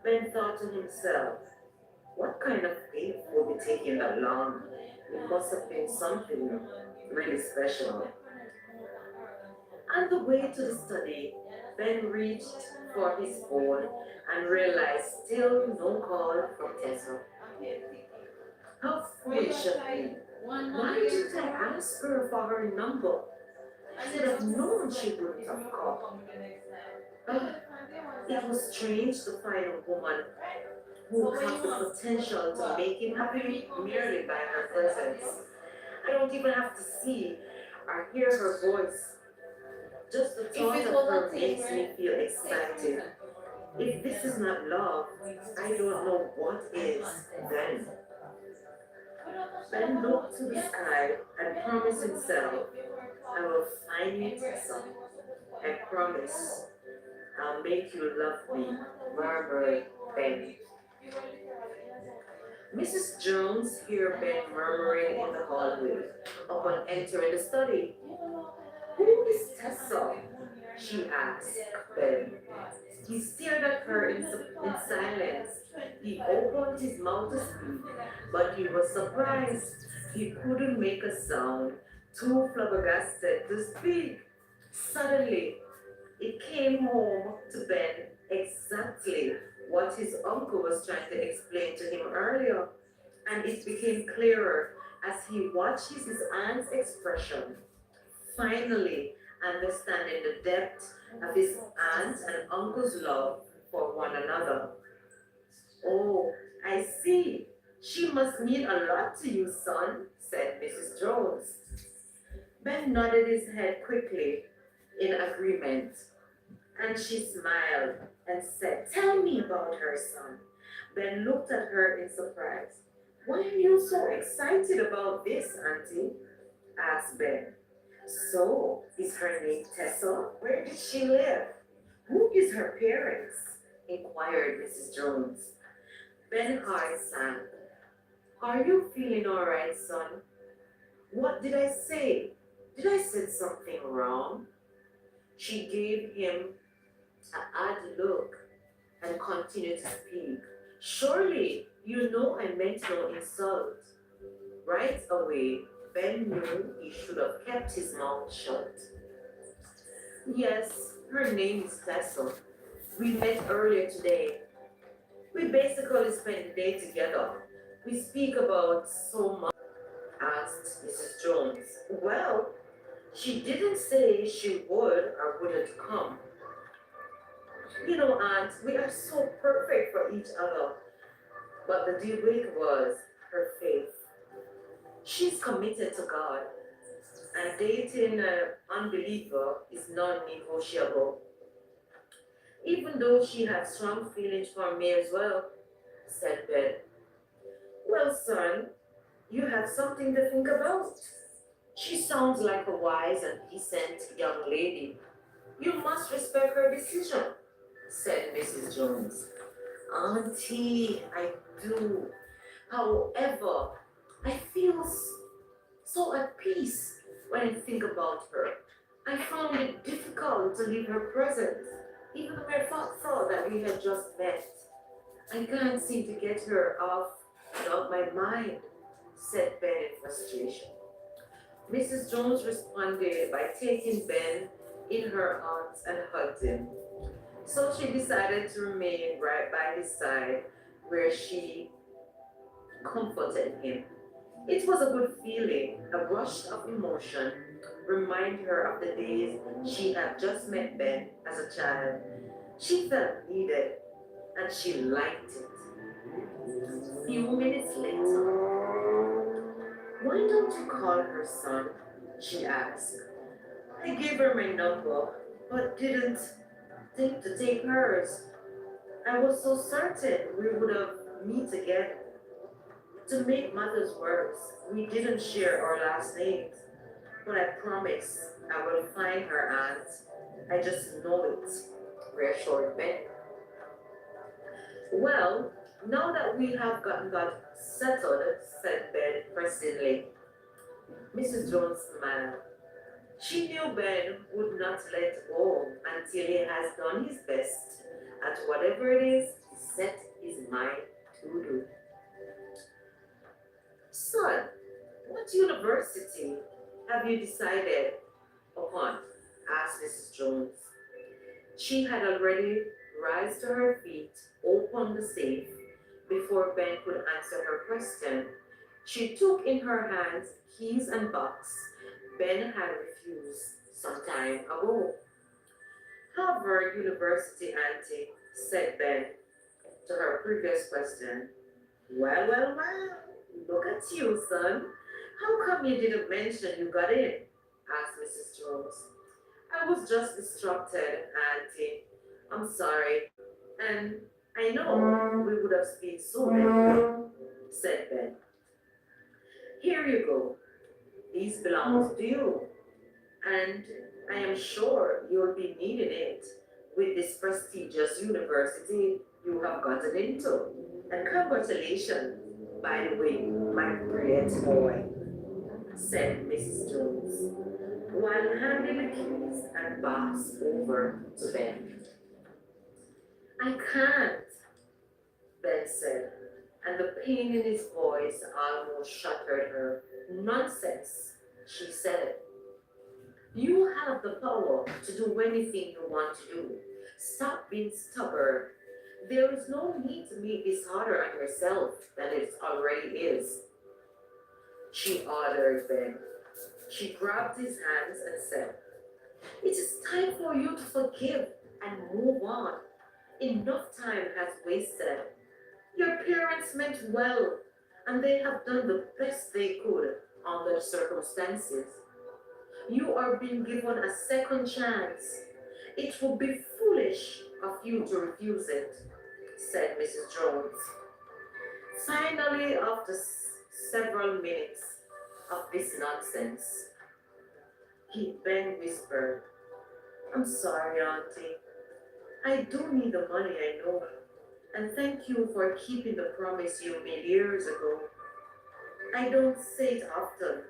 Ben thought to himself, what kind of gift will be taking that long? It must have been something really special. On the way to the study, Ben reached for his phone and realized still no call from Tessa. How foolish of me. Why didn't I ask her for her number? I should have known she wouldn't have called. It was strange to find a woman who had the potential to make him happy merely by her presence. I don't even have to see or hear her voice. Just the thought of her makes me feel excited. If this is not love, I don't know what is then. Ben looked to the sky and promised himself, I will find you, Tessa. I promise I'll make you love me, murmured Ben. Mrs. Jones heard Ben murmuring in the hallway upon entering the study. Who is Tessa? She asked Ben. He stared at her in silence. He opened his mouth to speak, but he was surprised. He couldn't make a sound, too flabbergasted to speak. Suddenly, it came home to Ben exactly what his uncle was trying to explain to him earlier, and it became clearer as he watched his aunt's expression. Finally, understanding the depth of his aunt and uncle's love for one another. Oh, I see. She must mean a lot to you, son, said Mrs. Jones. Ben nodded his head quickly in agreement, and she smiled and said, tell me about her, son. Ben looked at her in surprise. Why are you so excited about this, Auntie? Asked Ben. So, is her name Tessa? Where did she live? Who is her parents? Inquired Mrs. Jones. Ben heart sank. Are you feeling all right, son? What did I say? Did I say something wrong? She gave him an odd look and continued to speak. Surely you know I meant no insult. Right away, Ben knew he should have kept his mouth shut. Yes, her name is Tessa. We met earlier today. We basically spent the day together. We speak about so much, asked Mrs. Jones. Well, she didn't say she would or wouldn't come. You know, Aunt, we are so perfect for each other. But the deal breaker was her faith. She's committed to God, and dating an unbeliever is non-negotiable. Even though she had strong feelings for me as well, said Ben. Well, son, you have something to think about. She sounds like a wise and decent young lady. You must respect her decision, said Mrs. Jones. Auntie, I do. However, I feel so at peace when I think about her. I found it difficult to leave her presence, even though I thought that we had just met. I can't seem to get her out my mind, said Ben in frustration. Mrs. Jones responded by taking Ben in her arms and hugged him. So she decided to remain right by his side where she comforted him. It was a good feeling, a rush of emotion, remind her of the days she had just met Ben as a child. She felt needed and she liked it. Few minutes later, why don't you call her, son? She asked. I gave her my number, but didn't think to take hers. I was so certain we would have meet again. To make matters worse, we didn't share our last names, but I promise I will find her aunt. I just know it, reassured Ben. Well, now that we have gotten that settled, said Ben pressingly. Mrs. Jones smiled. She knew Ben would not let go until he has done his best at whatever it is he set his mind to do. Son, what university have you decided upon? Asked Mrs. Jones. She had already risen to her feet, opened the safe, before Ben could answer her question. She took in her hands keys and box Ben had refused some time ago. Harvard University, Auntie, said Ben to her previous question. Well, well, well, look at you, son. How come you didn't mention you got in? Asked Mrs. Jones. I was just distracted, Auntie. I'm sorry. And I know we would have speak soon anyway, said Ben. Here you go. These belong to you. And I am sure you'll be needing it with this prestigious university you have gotten into. And congratulations, by the way, my brilliant boy, said Mrs. Jones, while handing the keys and box over to Ben. I can't, Ben said, and the pain in his voice almost shattered her. Nonsense, she said. You have the power to do anything you want to do. Stop being stubborn. There is no need to make this harder on yourself than it already is. She ordered Ben. She grabbed his hands and said, it is time for you to forgive and move on. Enough time has wasted. Your parents meant well, and they have done the best they could under the circumstances. You are being given a second chance. It would be foolish of you to refuse it, said Mrs. Jones. Finally, after several minutes of this nonsense, Ben whispered, I'm sorry, Auntie. I do need the money, I know. And thank you for keeping the promise you made years ago. I don't say it often,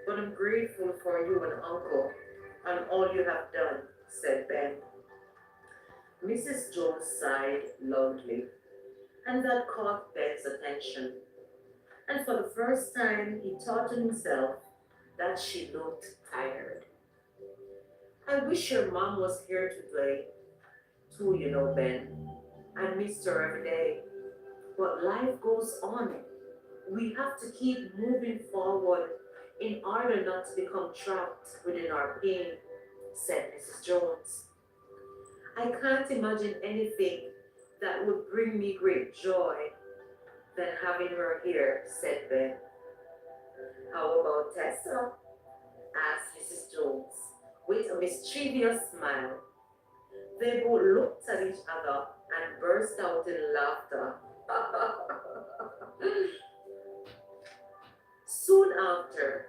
but I'm grateful for you and Uncle and all you have done, said Ben. Mrs. Jones sighed loudly, and that caught Ben's attention. And for the first time, he thought to himself that she looked tired. I wish your mom was here today, too, you know, Ben. I missed her every day. But life goes on. We have to keep moving forward in order not to become trapped within our pain, said Mrs. Jones. I can't imagine anything that would bring me great joy than having her here, said Ben. How about Tessa? Asked Mrs. Jones with a mischievous smile. They both looked at each other and burst out in laughter. Soon after,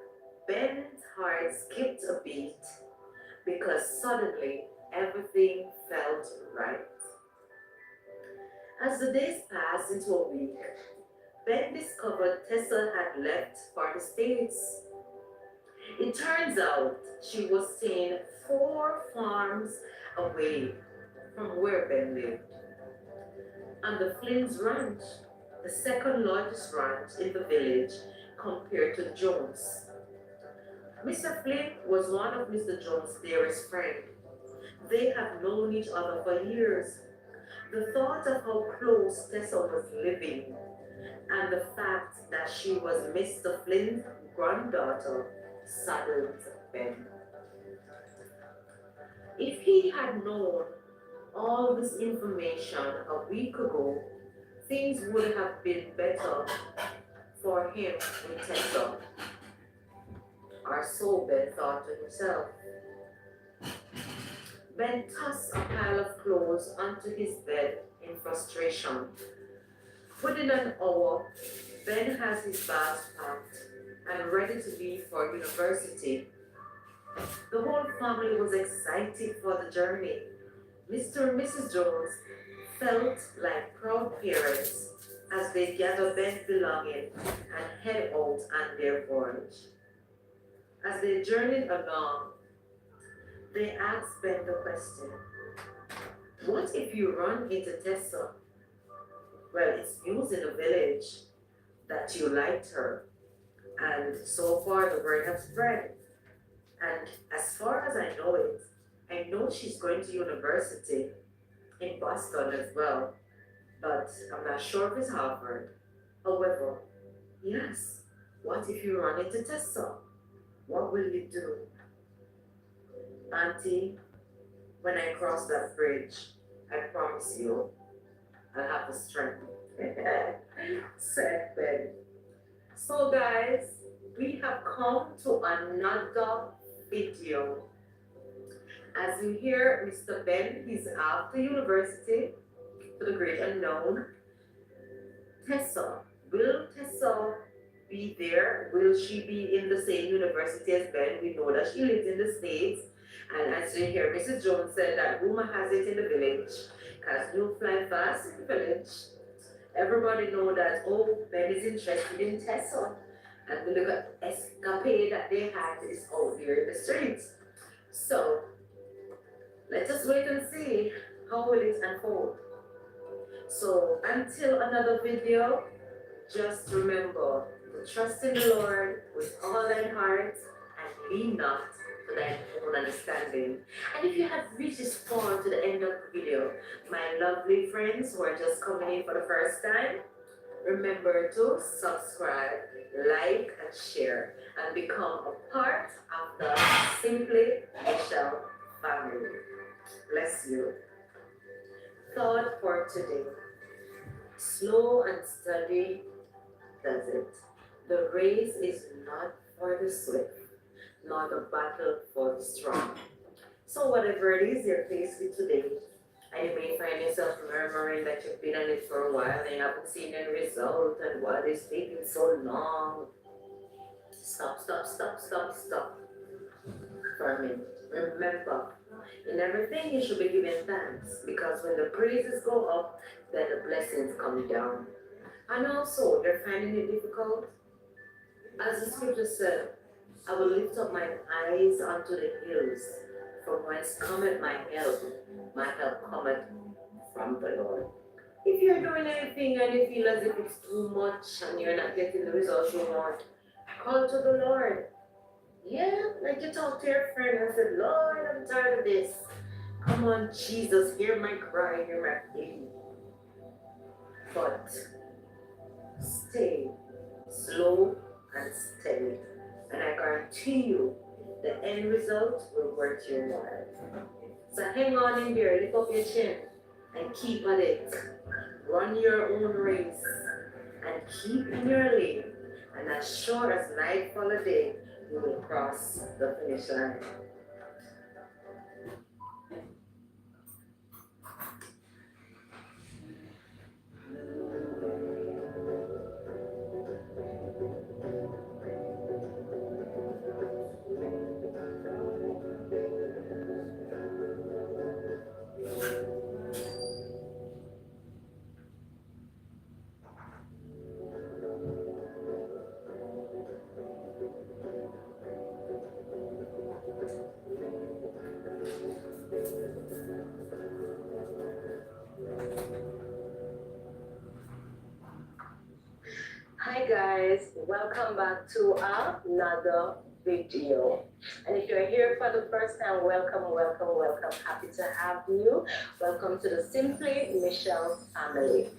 Ben's heart skipped a beat because suddenly everything felt right. As the days passed into a week, Ben discovered Tessa had left for the States. It turns out she was staying 4 farms away from where Ben lived, on the Flynn's Ranch, the second largest ranch in the village compared to Jones. Mr. Flynn was one of Mr. Jones' dearest friends. They have known each other for years. The thought of how close Tessa was living and the fact that she was Mr. Flynn's granddaughter saddened Ben. If he had known all this information a week ago, things would have been better for him with Tessa. Or so Ben thought to himself. Ben tossed a pile of clothes onto his bed in frustration. Within an hour, Ben has his bags packed and ready to leave for university. The whole family was excited for the journey. Mr. and Mrs. Jones felt like proud parents as they gather Ben's belongings and head out on their voyage. As they journeyed along, they asked Ben the question, what if you run into Tessa? Well, it's news in the village that you liked her, and so far the word has spread. And as far as I know she's going to university in Boston as well, but I'm not sure if it's Harvard. However, yes, what if you run into Tessa? What will you do? Auntie, when I cross that bridge, I promise you, I'll have the strength. Said Ben. So guys, we have come to another video. As you hear, Mr. Ben, he's after university to the great unknown. Tessa, will Tessa be there? Will she be in the same university as Ben? We know that she lives in the States. And as you hear, Mrs. Jones said that rumor has it in the village, because you fly fast in the village. Everybody know that, oh, Ben is interested in Tessa. And the little escapade that they had is out there in the streets. So, let us wait and see how will it unfold. So, until another video, just remember to trust in the Lord with all thine heart and lean not to thine own understanding. And if you have reached this far to the end of the video, my lovely friends who are just coming in for the first time, remember to subscribe, like, and share, and become a part of the Simply Michelle family. Bless you. Thought for today. Slow and steady does it. The race is not for the swift, nor the battle for the strong. So whatever it is you're faced with today, and you may find yourself murmuring that you've been on it for a while and you haven't seen any result, and why is taking so long? Stop for a minute. Remember, in everything you should be giving thanks, because when the praises go up, then the blessings come down. And also, you're finding it difficult? As the scripture said, I will lift up my eyes unto the hills, from whence cometh my help. My help cometh from the Lord. If you're doing anything and you feel as if it's too much and you're not getting the results you want, call to the Lord. Yeah, like you talk to your friend and say, Lord, I'm tired of this. Come on, Jesus, hear my cry, hear my plea. But stay slow and steady, and I guarantee you the end result will worth your while. So hang on in there, lift up your chin and keep at it. Run your own race and keep in your lane, and as sure as night fall a day, you will cross the finish line. Hi guys, welcome back to another video. And if you're here for the first time, welcome. Happy to have you. Welcome to the Simply Michelle family.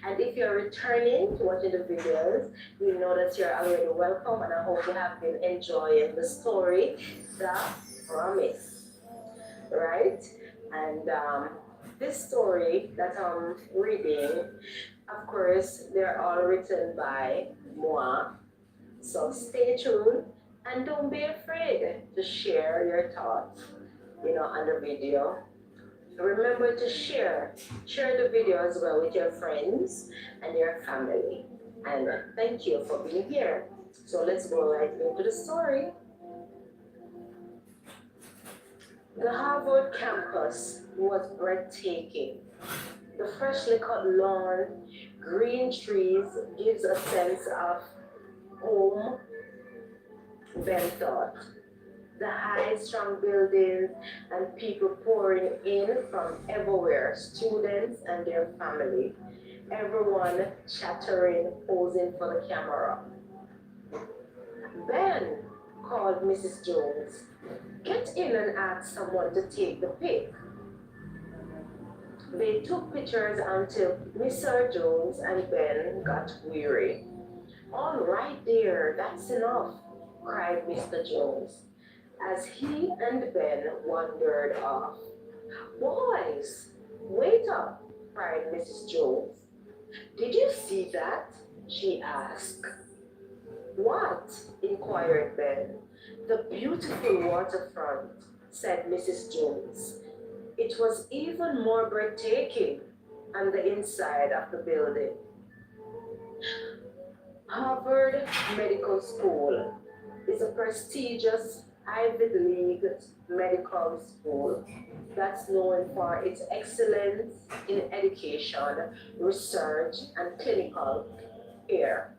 And if you're returning to watching the videos, we know that you're already welcome, and I hope you have been enjoying the story, The Promise. Right? And this story that I'm reading Of course, they're all written by moi. So stay tuned and don't be afraid to share your thoughts, on the video. Remember to share the video as well with your friends and your family. And thank you for being here. So let's go right into the story. The Harvard campus was breathtaking. The freshly cut lawn, green trees gives a sense of home, Ben thought. The high, strong buildings and people pouring in from everywhere, students and their family. Everyone chattering, posing for the camera. Ben, called Mrs. Jones. Get in and ask someone to take the pic. They took pictures until Mr. Jones and Ben got weary. All right there, that's enough, cried Mr. Jones as he and Ben wandered off. Boys, wait up, cried Mrs. Jones. Did you see that? She asked. What? Inquired Ben. The beautiful waterfront, said Mrs. Jones. It was even more breathtaking on the inside of the building. Harvard Medical School is a prestigious Ivy League medical school that's known for its excellence in education, research, and clinical care.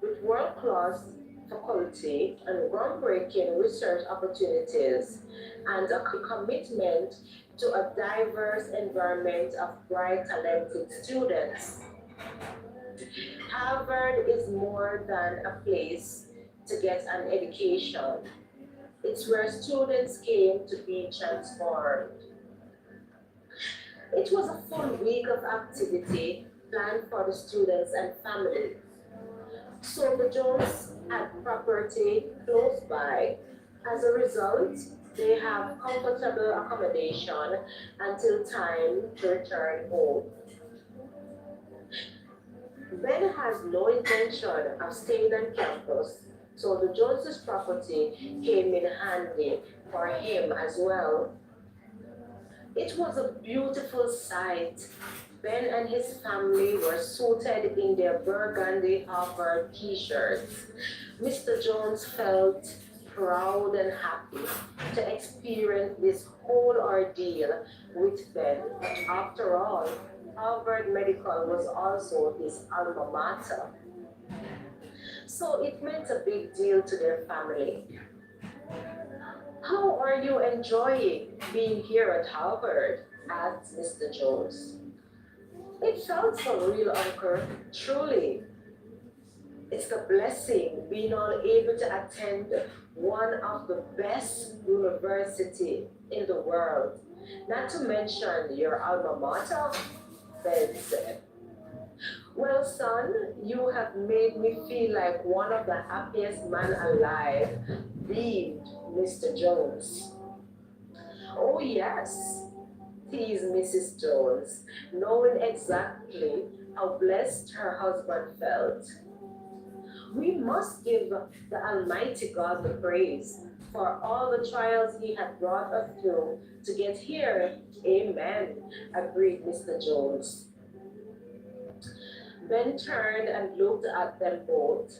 With world-class faculty and groundbreaking research opportunities and a commitment to a diverse environment of bright, talented students. Harvard is more than a place to get an education. It's where students came to be transformed. It was a full week of activity planned for the students and families. So the Jones had property close by. As a result, they have comfortable accommodation until time to return home. Ben has no intention of staying on campus, so the Joneses' property came in handy for him as well. It was a beautiful sight. Ben and his family were suited in their burgundy Harvard t-shirts. Mr. Jones felt proud and happy to experience this whole ordeal with Ben. After all, Harvard Medical was also his alma mater. So it meant a big deal to their family. How are you enjoying being here at Harvard? Asked Mr. Jones. It felt so real, Uncle. Truly. It's a blessing being all able to attend one of the best universities in the world. Not to mention your alma mater, Ben said. Well, son, you have made me feel like one of the happiest men alive, beamed Mr. Jones. Oh, yes, teased Mrs. Jones, knowing exactly how blessed her husband felt. We must give the Almighty God the praise for all the trials He had brought us through to get here. Amen, agreed Mr. Jones. Ben turned and looked at them both.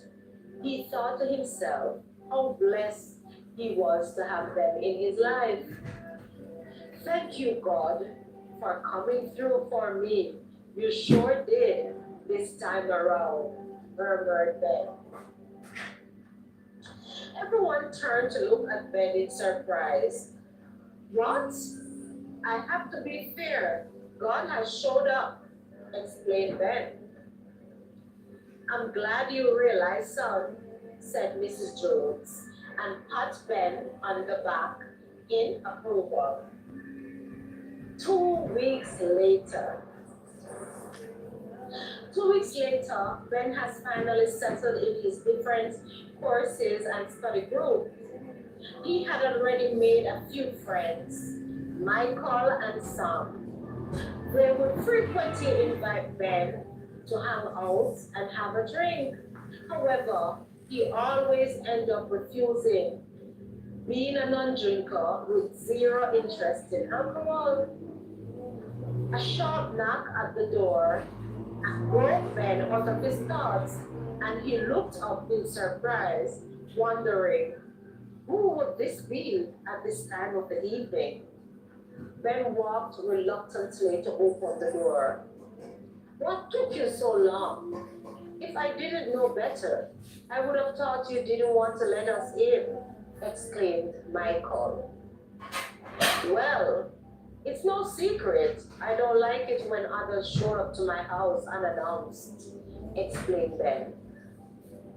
He thought to himself how blessed he was to have them in his life. Thank you, God, for coming through for me. You sure did this time around, murmured Ben. Everyone turned to look at Ben in surprise. What? I have to be fair. God has showed up, explained Ben. I'm glad you realize, son, said Mrs. Jones, and pat Ben on the back in approval. 2 weeks later. 2 weeks later, Ben has finally settled in his different courses and study groups. He had already made a few friends, Michael and Sam. They would frequently invite Ben to hang out and have a drink. However, he always ended up refusing, being a non-drinker with zero interest in alcohol. A sharp knock at the door broke Ben out of his thoughts, and he looked up in surprise, wondering who would this be at this time of the evening. Ben walked reluctantly to open the door. What took you so long? If I didn't know better, I would have thought you didn't want to let us in, exclaimed Michael. Well, it's no secret. I don't like it when others show up to my house unannounced, explained Ben.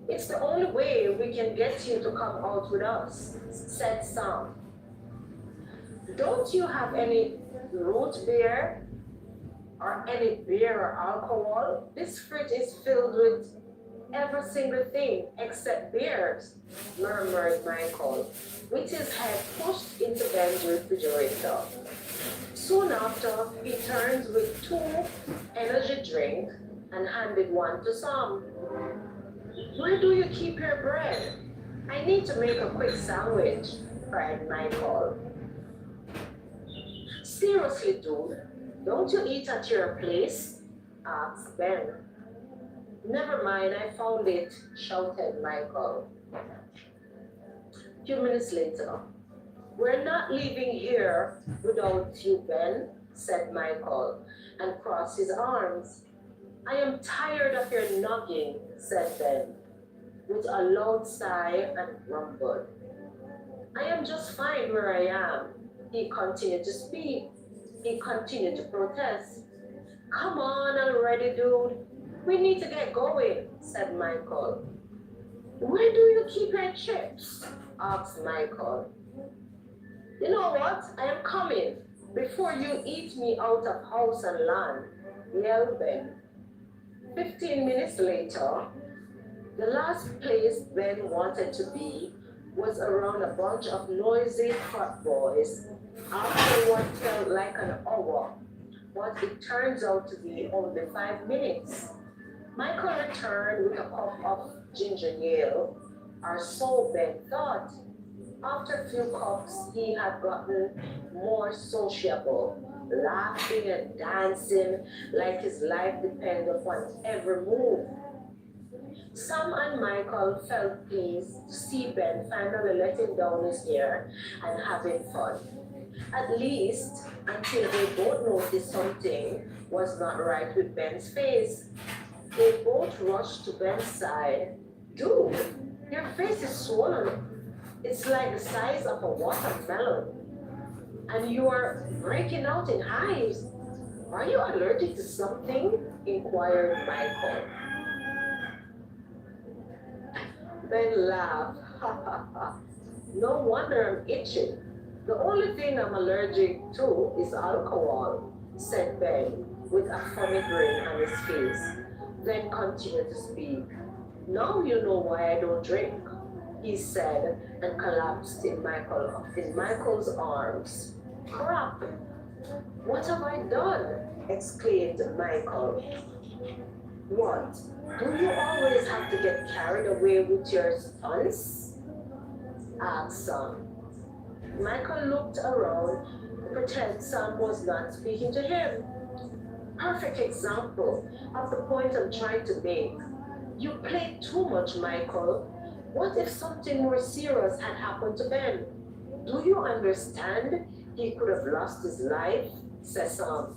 It's the only way we can get you to come out with us, said Sam. Don't you have any root beer or any beer or alcohol? This fridge is filled with every single thing except beers, murmured Michael, with his head pushed into Ben's refrigerator. Soon after, he turned with 2 energy drinks and handed one to Sam. Where do you keep your bread? I need to make a quick sandwich, cried Michael. Seriously, dude, don't you eat at your place? Asked Ben. Never mind, I found it, shouted Michael. A few minutes later, we're not leaving here without you, Ben, said Michael, and crossed his arms. I am tired of your nagging, said Ben, with a loud sigh and grumbled. I am just fine where I am. He continued to speak. He continued to protest. Come on already, dude. We need to get going, said Michael. Where do you keep your chips? Asked Michael. You know what? I am coming before you eat me out of house and land, yelled Ben. 15 minutes later, the last place Ben wanted to be was around a bunch of noisy fat boys after what felt like an hour, but it turns out to be only 5 minutes. Michael returned with a cup of ginger ale, or so Ben thought. After a few cups, he had gotten more sociable, laughing and dancing like his life depended upon every move. Sam and Michael felt pleased to see Ben finally letting down his hair and having fun. At least until they both noticed something was not right with Ben's face. They both rushed to Ben's side. Dude, your face is swollen. It's like the size of a watermelon. And you are breaking out in hives. Are you allergic to something? Inquired Michael. Ben laughed. Ha ha ha. No wonder I'm itching. The only thing I'm allergic to is alcohol, said Ben with a funny grin on his face. Then continued to speak. Now you know why I don't drink, he said and collapsed in Michael's arms. Crap! What have I done? Exclaimed Michael. What? Do you always have to get carried away with your stunts? Asked Sam. Michael looked around to pretend Sam was not speaking to him. Perfect example of the point I'm trying to make. You played too much, Michael. What if something more serious had happened to Ben? Do you understand? He could have lost his life, said Sam.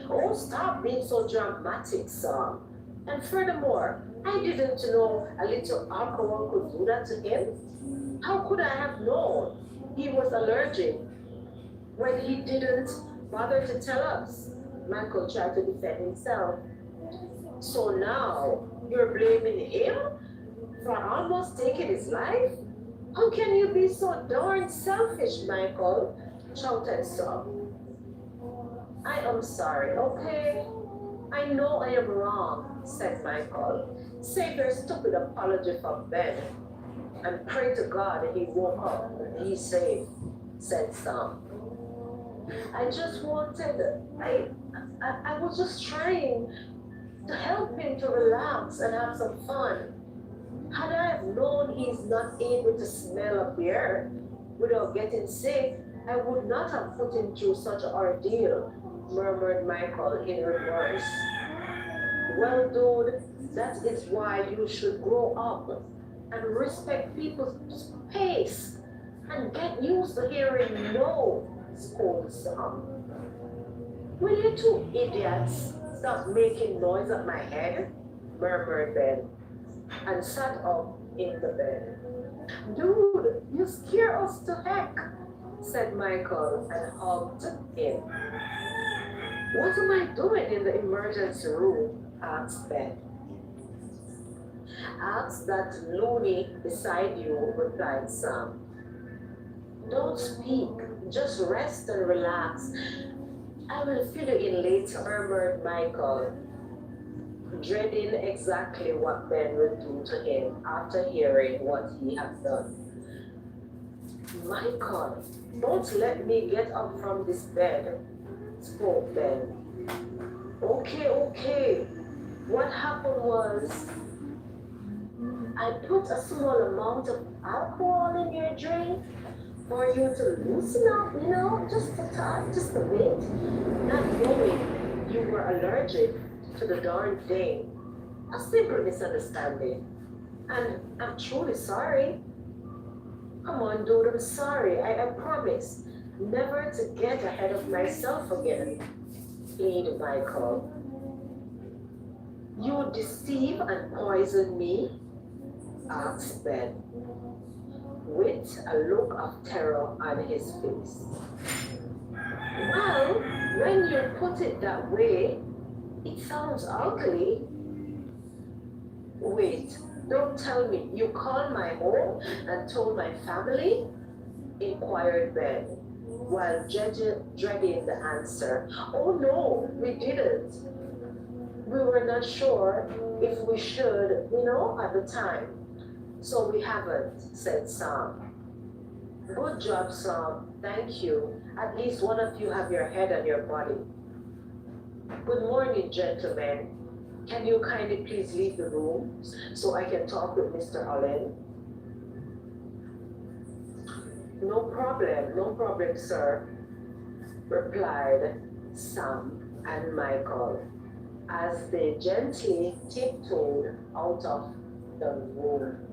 Oh, stop being so dramatic, Sam. And furthermore, I didn't know a little alcohol could do that to him. How could I have known he was allergic when he didn't bother to tell us? Michael tried to defend himself. So now you're blaming him for almost taking his life? How can you be so darn selfish, Michael? Shouted Sam. I am sorry, okay? I know I am wrong, said Michael. Save your stupid apology from Ben and pray to God that he woke up and he's safe, said Sam. I just wanted, I was just trying to help him to relax and have some fun. Had I have known he's not able to smell a beer without getting sick, I would not have put him through such an ordeal, murmured Michael in reverse. Well, dude, that is why you should grow up and respect people's pace and get used to hearing no, scolded Sam. Will you two idiots stop making noise at my head? Murmured Ben and sat up in the bed. Dude, you scare us to heck, said Michael and hugged him. What am I doing in the emergency room? Asked Ben. Ask that loony beside you, replied Sam. Don't speak, just rest and relax. I will fill you in later, murmured Michael, dreading exactly what Ben would do to him after hearing what he had done. Michael, don't let me get up from this bed, spoke Ben. Okay. What happened was I put a small amount of alcohol in your drink for you to loosen up, just a touch, just a bit, not knowing you were allergic to the darn thing. A simple misunderstanding. And I'm truly sorry. Come on, dude, I'm sorry. I promise never to get ahead of myself again, pleaded Michael. You deceive and poison me? Asked Ben, with a look of terror on his face. Well, when you put it that way, it sounds ugly. Wait, don't tell me you called my home and told my family? Inquired Ben, while dreading the answer. Oh no, we didn't. We were not sure if we should, at the time. So we haven't, said Sam. Good job, Sam. Thank you. At least one of you have your head on your body. Good morning, gentlemen. Can you kindly please leave the room so I can talk with Mr. Allen? No problem, sir, replied Sam and Michael as they gently tiptoed out of the room.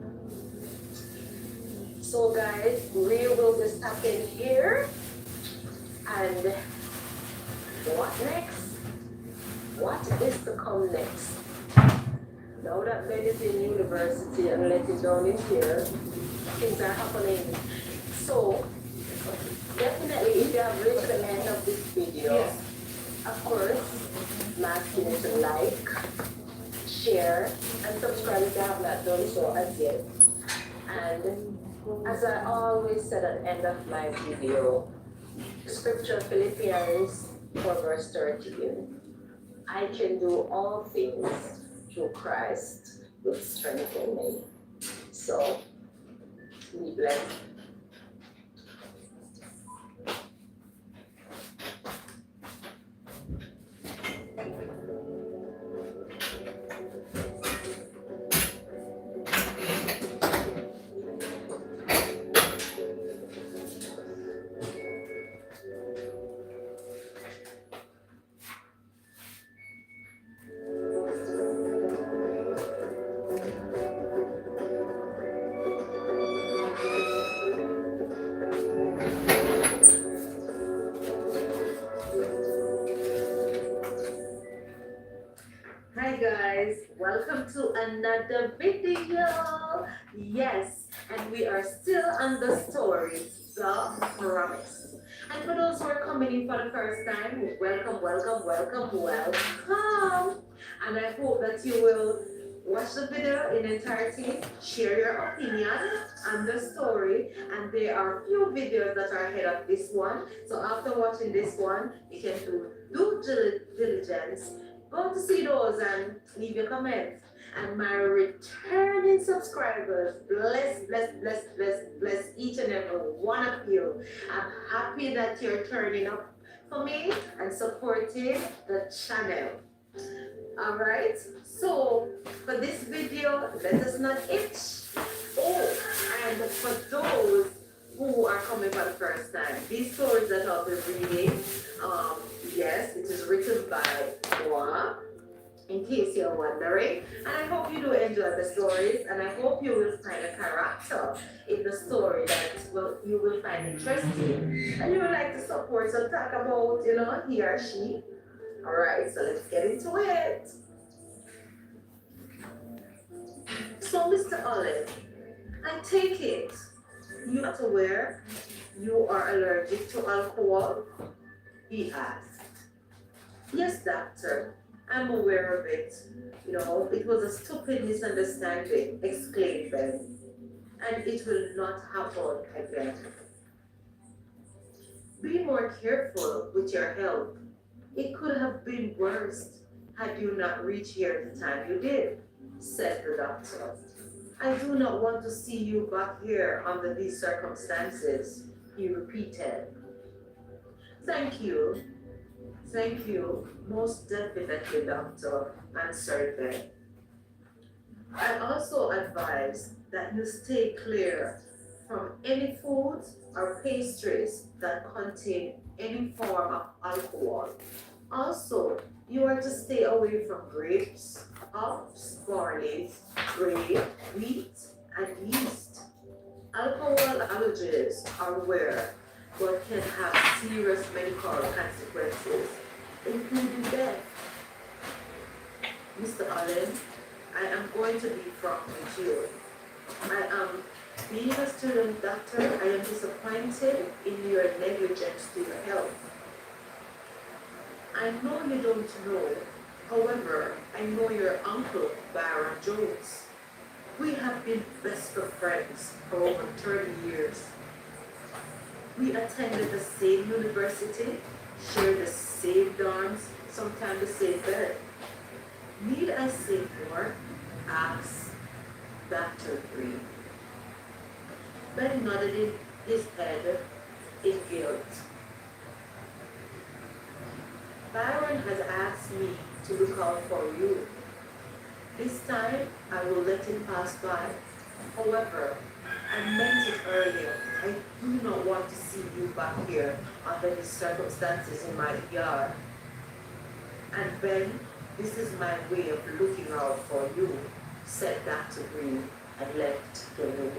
So guys, we will be stopping here. And what next? What is to come next? Now that Ben is in university and letting down his here, things are happening. So definitely if you have reached the end of this video, of course, I'm asking you to like, share, and subscribe if you have not done so as yet. And as I always said at the end of my video, scripture Philippians 4 verse 13, I can do all things through Christ who strengthens me. So, be blessed. Hi guys, welcome to another video. Yes, and we are still on the story, The Promise. And for those who are coming in for the first time, welcome. And I hope that you will watch the video in entirety, share your opinion on the story, and there are few videos that are ahead of this one. So after watching this one, you can do due diligence. Go to see those and leave your comments. And my returning subscribers, bless each and every one of you. I'm happy that you're turning up for me and supporting the channel. Alright, so for this video, let us not itch. Oh, and for those who are coming for the first time, these stories that I'll be reading, yes, it is written by moi, in case you're wondering. And I hope you do enjoy the stories, and I hope you will find a character in the story that you will find interesting, and you would like to support, so talk about, he or she. Alright, so let's get into it. So, Mr. Olive, I take it you're not aware you are allergic to alcohol? He asked. Yes, doctor, I'm aware of it. It was a stupid misunderstanding, exclaimed Ben, and it will not happen again. Be more careful with your health. It could have been worse had you not reached here at the time you did, said the doctor. I do not want to see you back here under these circumstances, he repeated. Thank you. Thank you, most definitely, doctor, answered Ben. I also advise that you stay clear from any foods or pastries that contain any form of alcohol. Also, you are to stay away from grapes, hops, barley, grain, wheat, and yeast. Alcohol allergies are rare but can have serious medical consequences, including death. Mr. Allen, I am going to be frank with you. Being a student doctor, I am disappointed in your negligence to your health. I know you don't know, however, I know your uncle, Byron Jones. We have been best of friends for over 30 years. We attended the same university, shared the same dorms, sometimes the same bed. Need I say more? Asked Dr. Green. Ben nodded his head in guilt. Byron has asked me to look out for you. This time, I will let it pass by. However, I meant it earlier. I do not want to see you back here under these circumstances in my yard. And Ben, this is my way of looking out for you, said Dr. Green and left the room.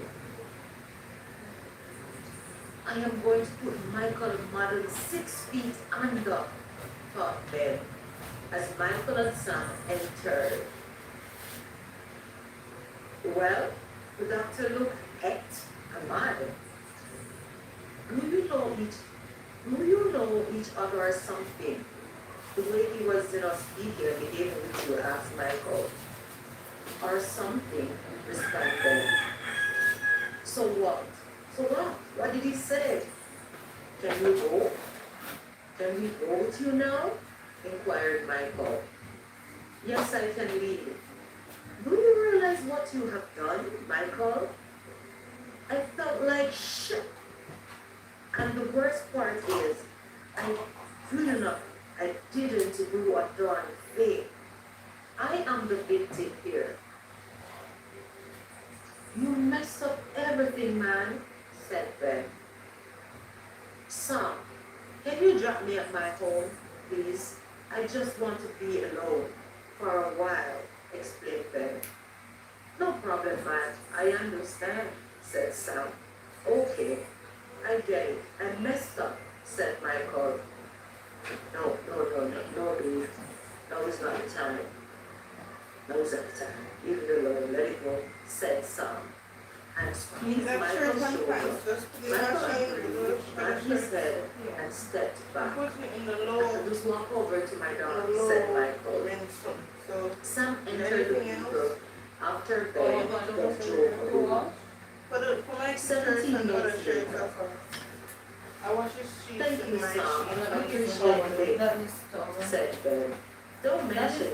I am going to put Michael and Madeline 6 feet under, thought Ben, as Michael and Sam entered. Well, the doctor looked at Amanda. Do you know each other or something? The way he was, speaking and behaving with you, asked Michael. Or something, responded. So what? What did he say? Can we go? Can we go with you now? Inquired Michael. Yes, I can leave. Do you realize what you have done, Michael? I felt like shit. And the worst part is, I didn't do a darn thing. I am the victim here. You messed up everything, man, said Ben. Sam, can you drop me at my home, please? I just want to be alone for a while, explained Ben. No problem, man. I understand, said Sam. Okay, I get it. I messed up, said Michael. No, Dave. Now is not the time. Now is not the time. Leave it alone, let it go, said Sam. And squeezed Michael's shoulder. Michael agreed, grabbed his head, and stepped back. I just walk over to my dog, said Michael. Sam entered the vehicle after Ben drove home. 17 minutes later. Thank you, Sam. I appreciate it, said Ben. Don't mention it.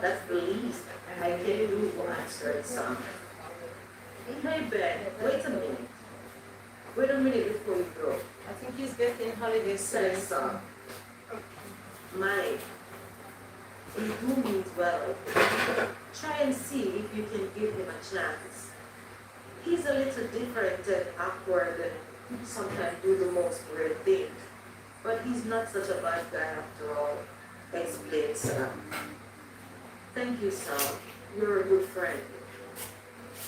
That's the least I can do, answered Sam. Hey Ben, wait a minute. Wait a minute before you go. I think he's getting holiday Said sense. Sam. Mike, he do means well. Try and see if you can give him a chance. He's a little different and awkward and sometimes do the most weird things. But he's not such a bad guy after all, explained Sam. Thank you, Sam. You're a good friend.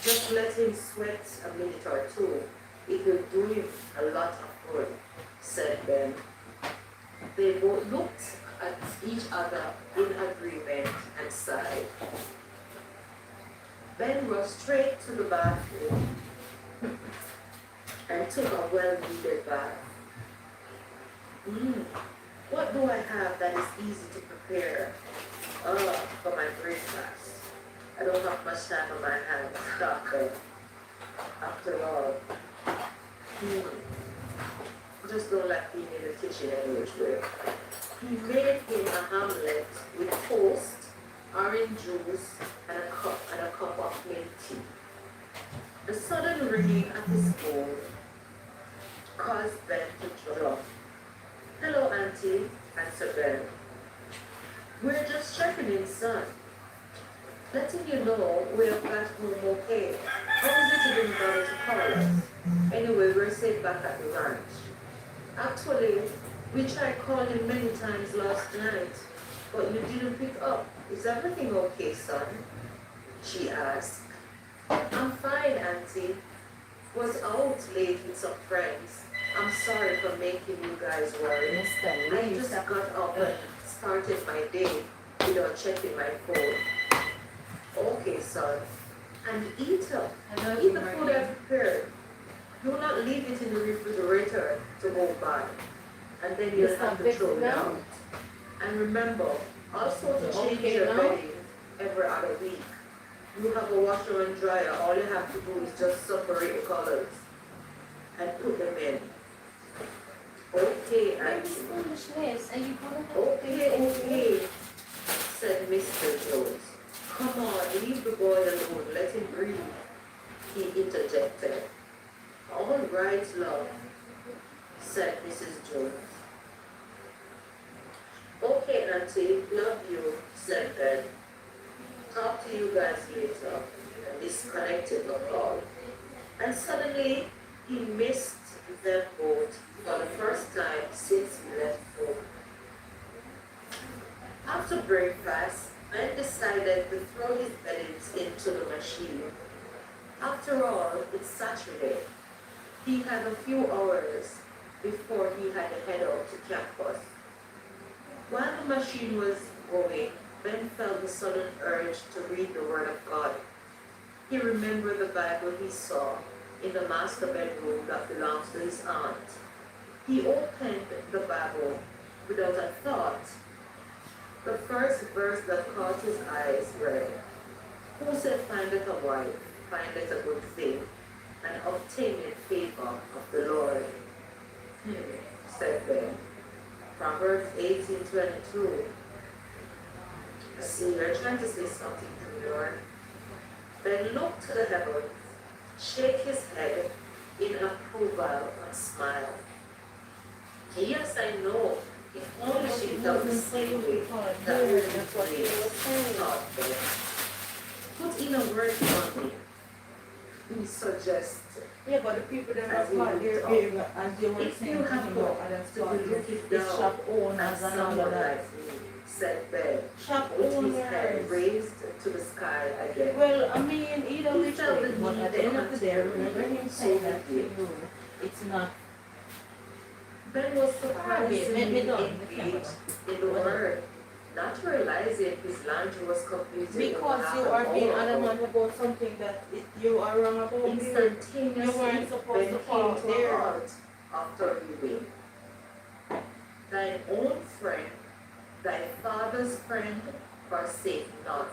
Just let him sweat a minute or two. It will do him a lot of good, said Ben. They both looked at each other in agreement and sighed. Ben rushed straight to the bathroom and took a well-needed bath. What do I have that is easy to prepare? For my breakfast. I don't have much time on my hands, thought Ben. After all, just don't like being in the kitchen any which way. He made him a omelette with toast, orange juice, and a cup of milk tea. The sudden ringing at his phone caused Ben to jump. Hello, Auntie, answered Ben. We're just checking in, son. Letting you know we have got home okay. How is it you didn't bother to call us? Anyway, we're safe back at the ranch. Actually, we tried calling many times last night, but you didn't pick up. Is everything okay, son? She asked. I'm fine, Auntie. Was out late with some friends. I'm sorry for making you guys worry. I just got up and started my day without checking my phone. Okay, son. And eat up. Eat the food I prepared. Do not leave it in the refrigerator to go bad. And then you'll have to throw it out. And remember, also to change your bedding every other week. You have a washer and dryer. All you have to do is just separate the colors and put them in. Okay, Auntie. Okay, said Mr. Jones. Come on, leave the boy alone. Let him breathe, he interjected. All right, love, said Mrs. Jones. Okay, Auntie, love you, said Ben. Talk to you guys later, and disconnected the call. And suddenly, he missed them both for the first time since he left home. After breakfast, Ben decided to throw his beddings into the machine. After all, it's Saturday. He had a few hours before he had to head out to campus. While the machine was going, Ben felt the sudden urge to read the Word of God. He remembered the Bible he saw in the master bedroom that belongs to his aunt. He opened the Bible without a thought. The first verse that caught his eyes read, Who said findeth a wife, findeth a good thing, and obtaineth favor of the Lord? Said Ben. Proverbs 18:22. See, you're trying to say something to me, Lord. Ben looked to the heavens, shake his head in approval, and smile. Yes, I know. If only she felt the same way, that would be great, thought Ben. Put in a word for me, he suggested. Yeah, but the people that As have got we their talk. baby, as they were If saying you to have him, got and to be looking the down shop at owners and all someone of that. like me, said Ben, Shop with his head owners. raised to the sky again. Well, I mean, either He which felt way, the but need at the to end of the day, continue remember him reading. saying So that he to did. you, it's not. Ben was Let me surprisingly done. engaged in the word, not realizing his laundry was completed. Because you are being adamant about something that you are wrong about. You Instantaneously, weren't supposed Ben to fall came to there. a halt after reading. Thine own friend, thy father's friend, forsake not.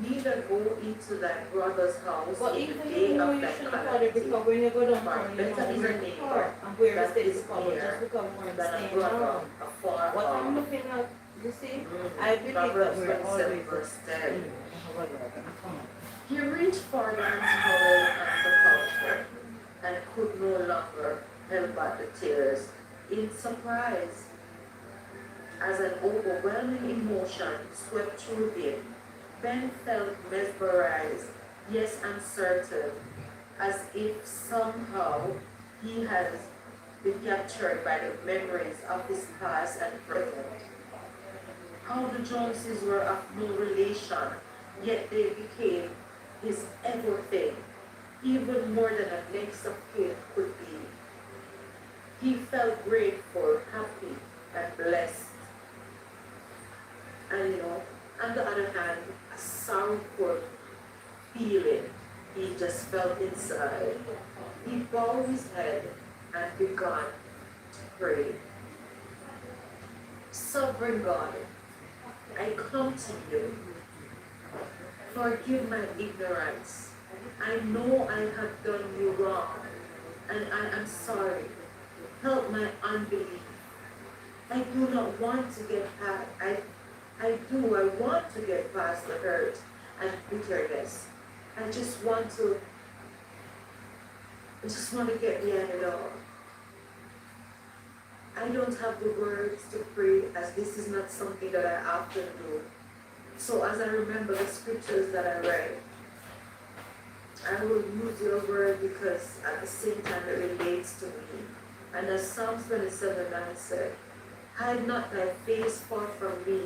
Neither go into thy brother's house But in even the you day know of you thy shouldn't have it calamity. because when you go down For there, you better know is a where to neighbor park and where to that stay is because near just because we're than a staying brother around. afar What I'm off. looking at, you see, I believe that Proverbs we're 27 always. verse 10. Come on. He reached for the towel and the couch and could no longer help but the tears in surprise. As an overwhelming emotion swept through him, Ben felt mesmerized, yes uncertain, as if somehow he had been captured by the memories of his past and present. How the Joneses were of no relation, yet they became his everything, even more than a next of kin could be. He felt grateful, happy, and blessed. And on the other hand, a sorrowful feeling he just felt inside. He bowed his head and began to pray. Sovereign God, I come to you. Forgive my ignorance. I know I have done you wrong, and I am sorry. Help my unbelief. I do not want to get past. I want to get past the hurt and bitterness. I just want to get beyond it all. I don't have the words to pray, as this is not something that I often do. So as I remember the scriptures that I read, I will use your word because at the same time it relates to me. And as Psalms 27:9 said, hide not thy face far from me.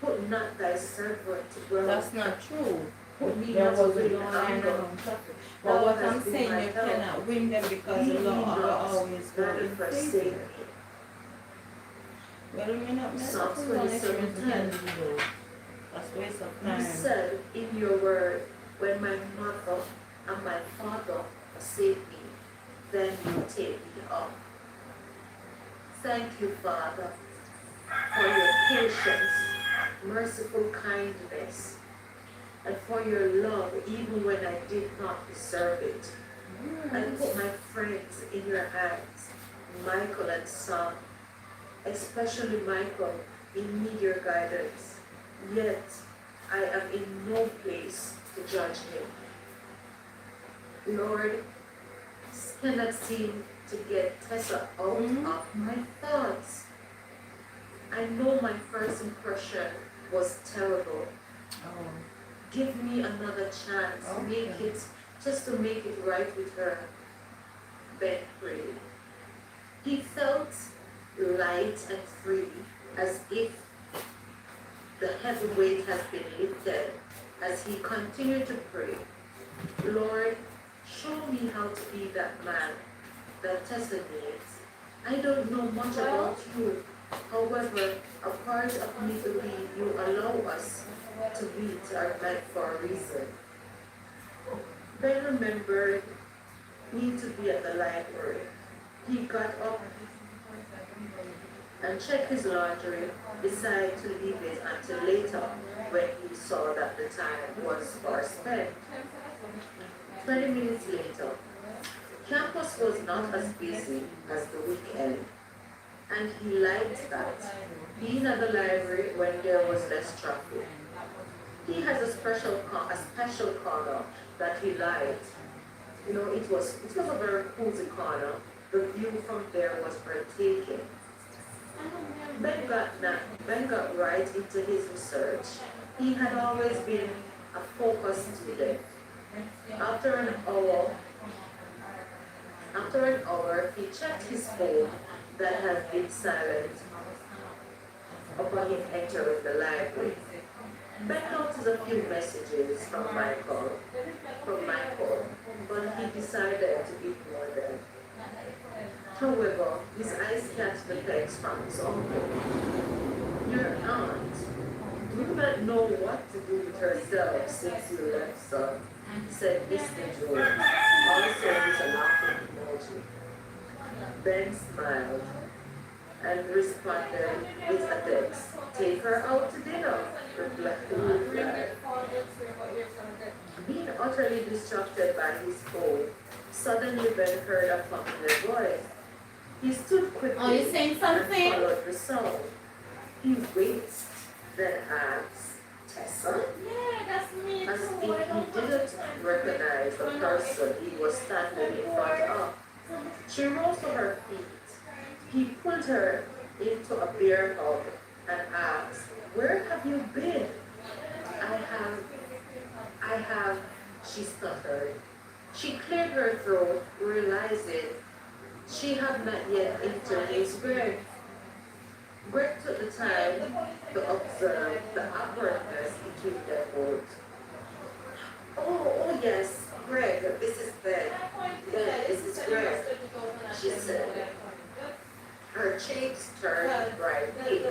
Put not thy servant to ground. That's not true. Put me There not was a away in long line anger. of traffic. But what I'm saying, you cannot win them because the law are always Neither going in forsake favor. me. Well, we not Psalms necessarily want to 27:10. do. That's waste of You time. said in your word, when my mother and my father forsake me, then you take me up. Thank you, Father, for your patience, merciful kindness, and for your love even when I did not deserve it. I put my friends in your hands, Michael and Sam, especially Michael, in need your guidance. Yet I am in no place to judge him. Lord, cannot seem to get Tessa out of my thoughts. I know my first impression was terrible. Oh. Give me another chance, Okay. just to make it right with her. Ben prayed. He felt light and free, as if the heavy weight has been lifted as he continued to pray. Lord, show me how to be that man that Tessa needs. I don't know much about you. However, a part of me believes you allow us to meet our meant for a reason. Ben remembered me to be at the library. He got up and checked his laundry, decided to leave it until later when he saw that the time was far spent. 20 minutes later, campus was not as busy as the weekend, and he liked that, being at the library when there was less traffic. He has a special corner that he liked. It was a very cozy corner. The view from there was breathtaking. Ben got right into his research. He had always been a focused student. After an hour, he checked his phone that had been silent upon him entering the library. Ben noticed a few messages from Michael, but he decided to ignore them. However, his eyes catch the text from his uncle. Your aunt do not know what to do with herself since you left, son, said Mr. Jones, also with a laughing emoji. Ben smiled and responded with a text. Take her out to dinner, replied. Being utterly distracted by his phone, suddenly Ben heard a familiar voice. He stood quickly Oh, you saying something? and followed the sound. He winced, then asked, Tessa? Yeah, that's me As too. if he didn't recognize the person he was standing in front of. She rose to her feet. He pulled her into a bear hug and asked, "Where have you been?" I have, she stuttered. She cleared her throat, realizing she had not yet introduced Greg. Greg took the time to observe the awkwardness between their both. Oh yes, Greg, this is Ben. Ben, this is Greg, she said. Her cheeks turned bright pink.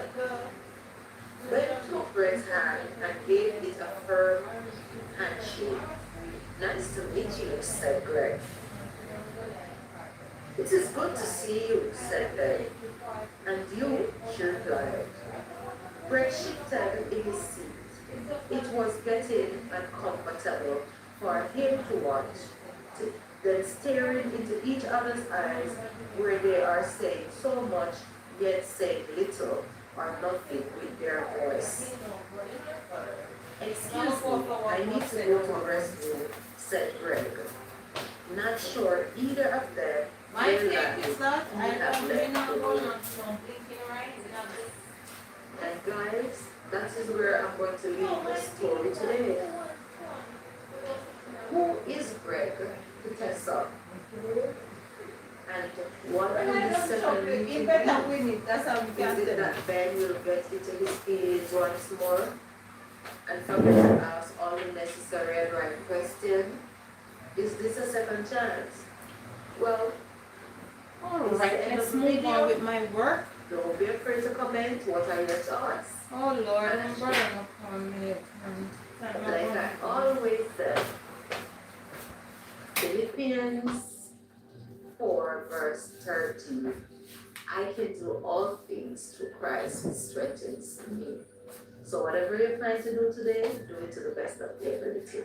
Ben took Greg's hand and gave it a firm handshake. "Nice to meet you," said Greg. "It is good to see you," said Ben. "And you," she replied. Greg shifted in his seat. It was getting uncomfortable for him to watch, then staring into each other's eyes where they are saying so much yet saying little or nothing with their voice. "Excuse me, I need to go to the restroom," said Greg. Not sure either of them My realized cake is not, he I had don't left know the room. Blinking right, is not this. And guys, that is where I'm going to leave the story today. Who is Greg to Tessa? And what will the second meeting be? win it, that's how we Is it that Ben will get into his feelings once more and forget to ask all the necessary and right questions? Is this a second chance? Well, Alright, let's move on with my work. don't be afraid to comment. What are your thoughts? Oh Lord, I'm burning upon me. Like I always said, Philippians 4 verse 13, I can do all things through Christ who strengthens me. So whatever you're trying to do today, do it to the best of your ability.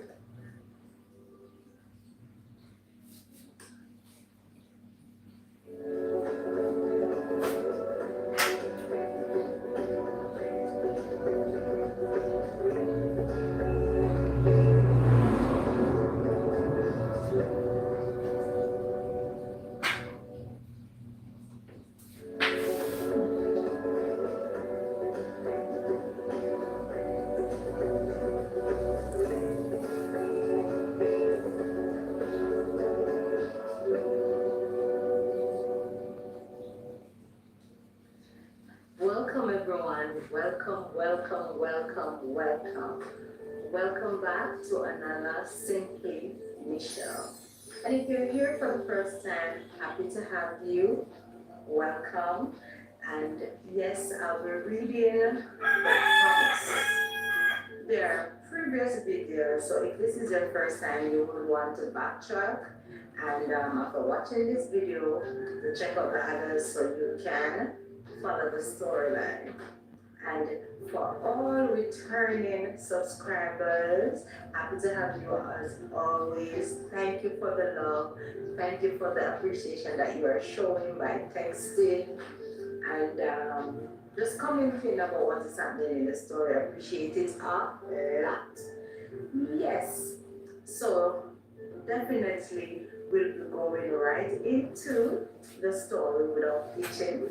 Welcome everyone, welcome. Welcome back to another Simply Michelle. And if you're here for the first time, happy to have you. Welcome. And yes, I'll be reading the prompts. There are previous videos, so if this is your first time, you will want to backtrack. And after watching this video, to check out the others so you can follow the storyline. And for all returning subscribers, happy to have you as always. Thank you for the love. Thank you for the appreciation that you are showing by texting and just commenting about what is happening in the story. I appreciate it a lot. Yes. So definitely we'll be going right into the story without teaching.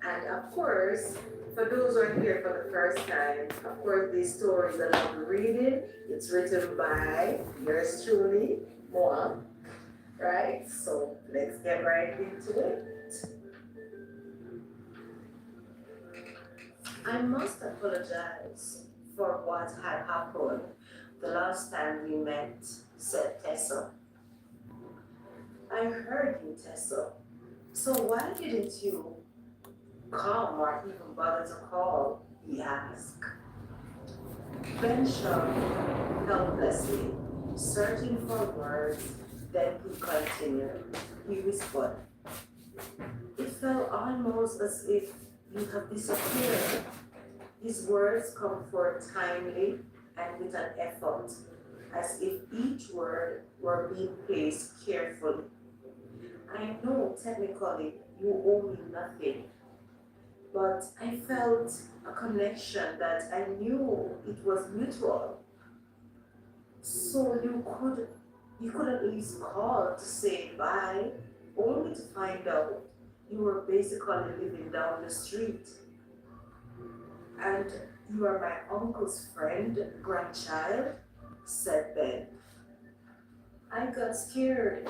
And of course, for those who are here for the first time, of course, this story that I'll be reading, it's written by yours truly, Moa, right? So let's get right into it. I must apologize for what had happened the last time we met, said Tessa. I heard you, Tessa. So why didn't you come or even bother to call? He asked. Ben shrugged helplessly, searching for words, then he continued. He whispered. It felt almost as if you have disappeared. His words come forth timely and with an effort, as if each word were being placed carefully. I know technically you owe me nothing, but I felt a connection that I knew it was mutual. So you could at least call to say bye, only to find out you were basically living down the street. And you are my uncle's friend, grandchild, said Ben. I got scared.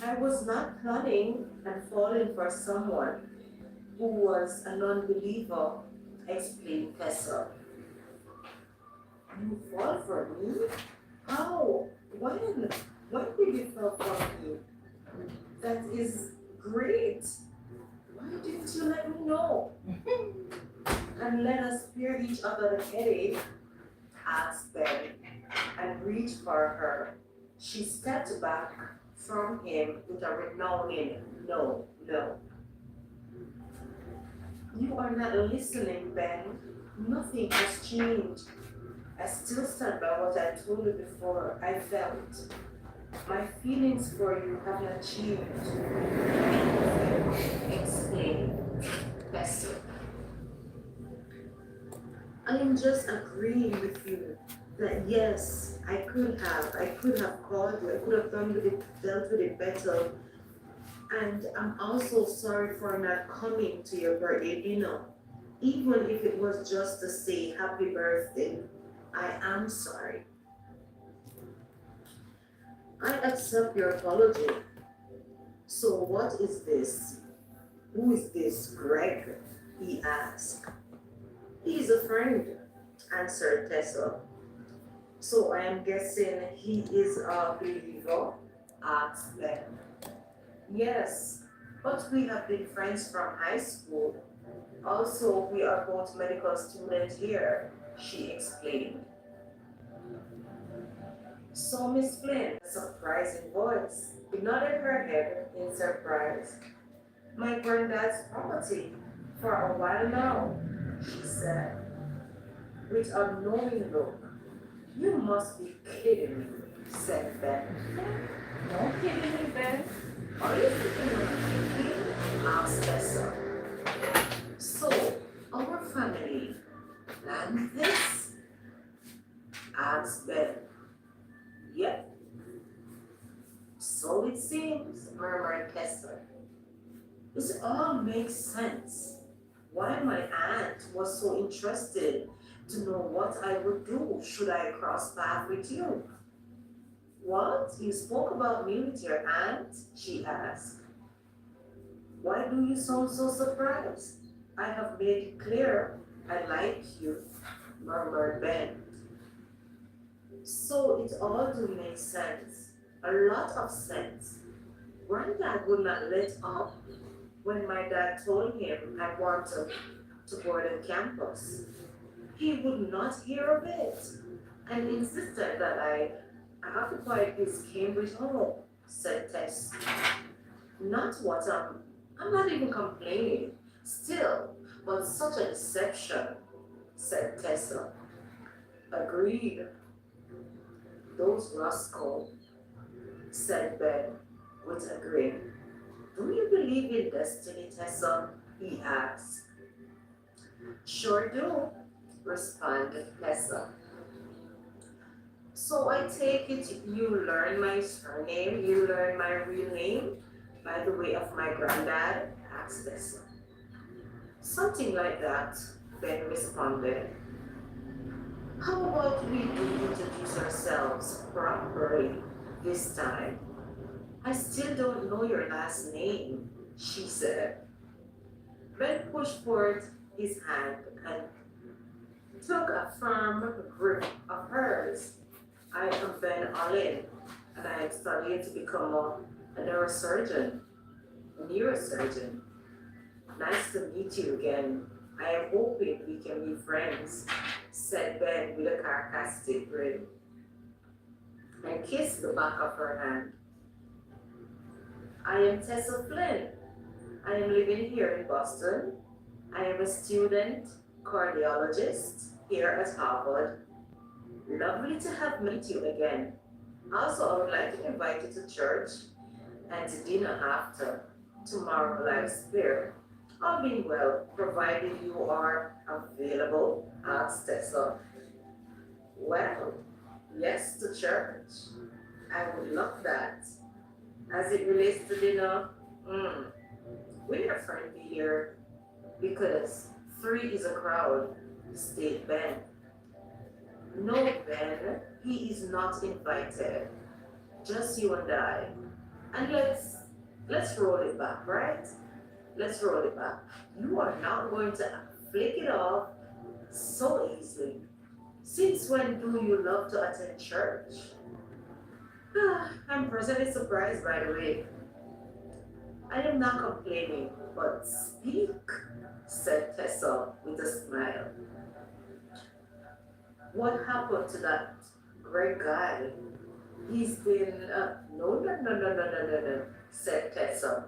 I was not planning on falling for someone who was a non-believer, explained Tessa. You fall for me? How? When? When did you fall for me? That is great. Why didn't you let me know? And let us spare each other the headache, asked Ben, and reached for her. She stepped back from him with a renouncing no, no. You are not listening, Ben. Nothing has changed. I still stand by what I told you before. I felt. My feelings for you have not changed. Explain, Pastor. I am just agreeing with you that yes, I could have called you, I could have dealt with it better. And I'm also sorry for not coming to your birthday dinner. Even if it was just to say happy birthday, I am sorry. I accept your apology. So what is this? Who is this Greg? He asked. He's a friend, answered Tessa. So I am guessing he is a believer? Asked Ben. Yes, but we have been friends from high school. Also, we are both medical students here, she explained. So Miss Flynn, a surprising voice, nodded her head in surprise. My granddad's property for a while now, she said, with a knowing look. You must be kidding me, said Ben. No kidding me, Ben. Are you thinking of kidding? Asked Tessa. So, our family planned this? Asked Ben. Yep. So it seems, murmured Tessa. This all makes sense. Why my aunt was so interested to know what I would do should I cross paths with you. What? You spoke about me with your aunt? She asked. Why do you sound so surprised? I have made it clear I like you, murmured Ben. So it all do make sense. A lot of sense. Granddad would not let up when my dad told him I wanted to board on campus. He would not hear of it and insisted that I occupied his Cambridge home, said Tess. Not what I'm not even complaining. Still, but such a deception, said Tessa. Agreed. Those rascals, said Ben with a grin. Do you believe in destiny, Tessa? He asked. Sure do, responded Tessa. So I take it you learned my surname, you learned my real name by the way of my granddad? Asked Tessa. Something like that, Ben responded. How about we do introduce ourselves properly this time? I still don't know your last name, she said. Ben pushed forward his hand and took a firm grip of hers. I am Ben Allen, and I am studying to become a neurosurgeon. Neurosurgeon. Nice to meet you again. I am hoping we can be friends, said Ben with a sarcastic grin, and kissed the back of her hand. I am Tessa Flynn. I am living here in Boston. I am a student cardiologist here at Harvard. Lovely to have met you again. Also, I would like to invite you to church and to dinner after tomorrow life's fair. All being well, provided you are available, asked Tessa. Well, yes to church. I would love that. As it relates to dinner, we are friendly here because three is a crowd. State Ben. No, Ben, he is not invited. Just you and I. And let's roll it back, right? Let's roll it back. You are not going to flick it off so easily. Since when do you love to attend church? I'm personally surprised, by the way. I am not complaining, but speak, said Tessa with a smile. What happened to that great guy? He's been, no, said Tessa,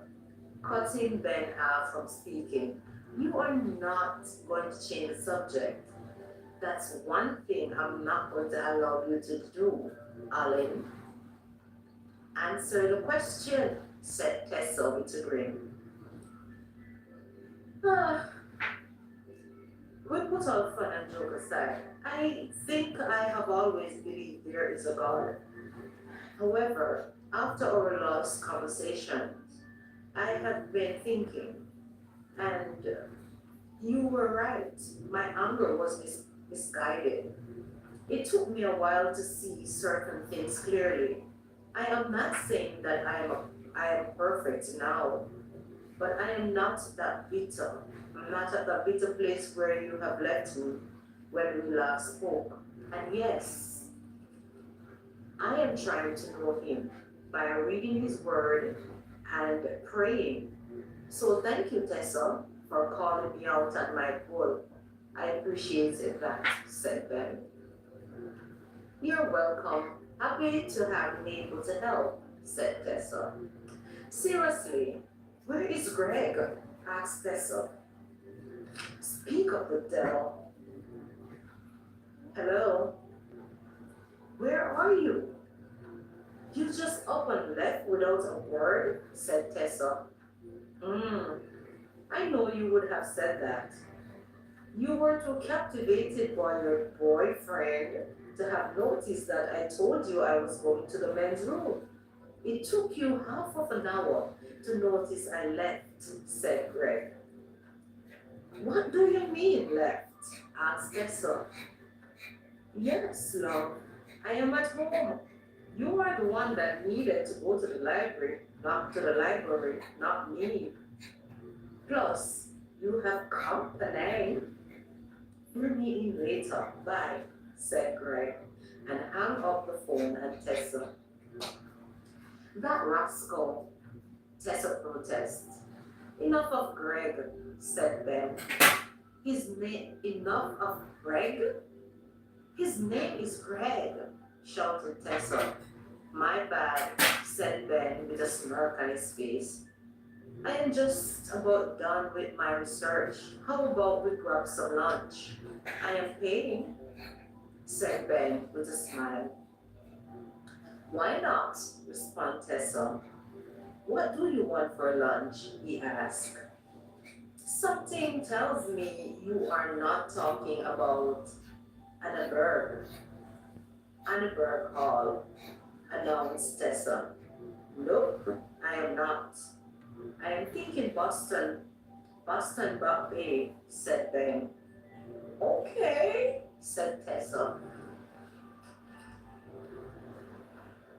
cutting Ben off from speaking. You are not going to change the subject. That's one thing I'm not going to allow you to do, Alan. Answer the question, said Tessa with a grin. We put all fun and joke aside. I think I have always believed there is a God. However, after our last conversations, I have been thinking, and you were right. My anger was misguided. It took me a while to see certain things clearly. I am not saying that I am perfect now, but I am not that bitter. I'm not at that bitter place where you have left me when we last spoke. And yes, I am trying to know him by reading his word and praying. So thank you, Tessa, for calling me out at my bull. I appreciate that, said Ben. You're welcome. Happy to have been able to help, said Tessa. Seriously, where is Greg? Asked Tessa. Speak of the devil. Hello? Where are you? You just up and left without a word, said Tessa. I know you would have said that. You were too captivated by your boyfriend to have noticed that I told you I was going to the men's room. It took you half of an hour to notice I left, said Greg. What do you mean left? Asked Tessa. Yes, love, I am at home. You are the one that needed to go to the library, not me. Plus, you have company. Fill me in later, bye, said Greg, and hung up the phone at Tessa. That rascal, Tessa protested. Enough of Greg, said Ben. Enough of Greg? His name is Greg, shouted Tessa. My bad, said Ben with a smirk on his face. I am just about done with my research. How about we grab some lunch? I am paying, said Ben with a smile. Why not? Responded Tessa. What do you want for lunch? He asked. Something tells me you are not talking about Annaberg. Annaberg Hall, announced Tessa. Nope, I am not. I am thinking Boston Back Bay, said Ben. Okay, said Tessa.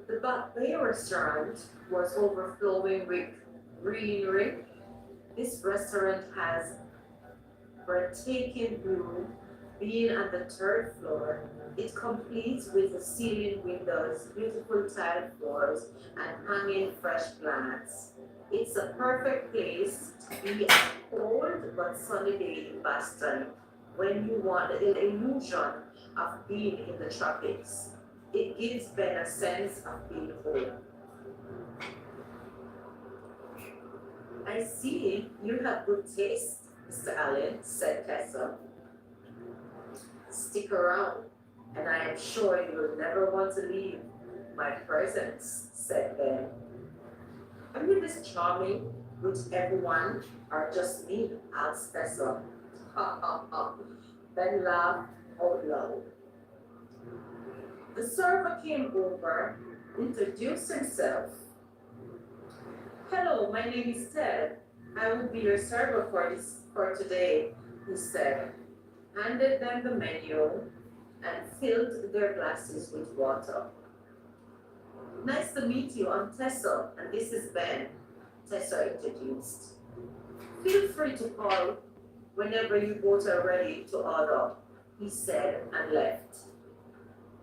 The Back Bay restaurant was overflowing with greenery. This restaurant has breathtaking view. Being on the third floor, it completes with the ceiling windows, beautiful tile floors, and hanging fresh plants. It's a perfect place to be a cold but sunny day in Boston when you want the illusion of being in the tropics. It gives Ben a sense of being home. I see you have good taste, Mr. Allen, said Tessa. Stick around, and I am sure you will never want to leave my presence, said Ben. Are you this charming with everyone, or just me? Asked Tessa. Ha ha ha. Ben laughed out loud. The server came over, introduced himself. Hello, my name is Ted. I will be your server for today, he said. handed them the menu, and filled their glasses with water. Nice to meet you, I'm Tessa, and this is Ben, Tessa introduced. Feel free to call whenever you both are ready to order, he said and left.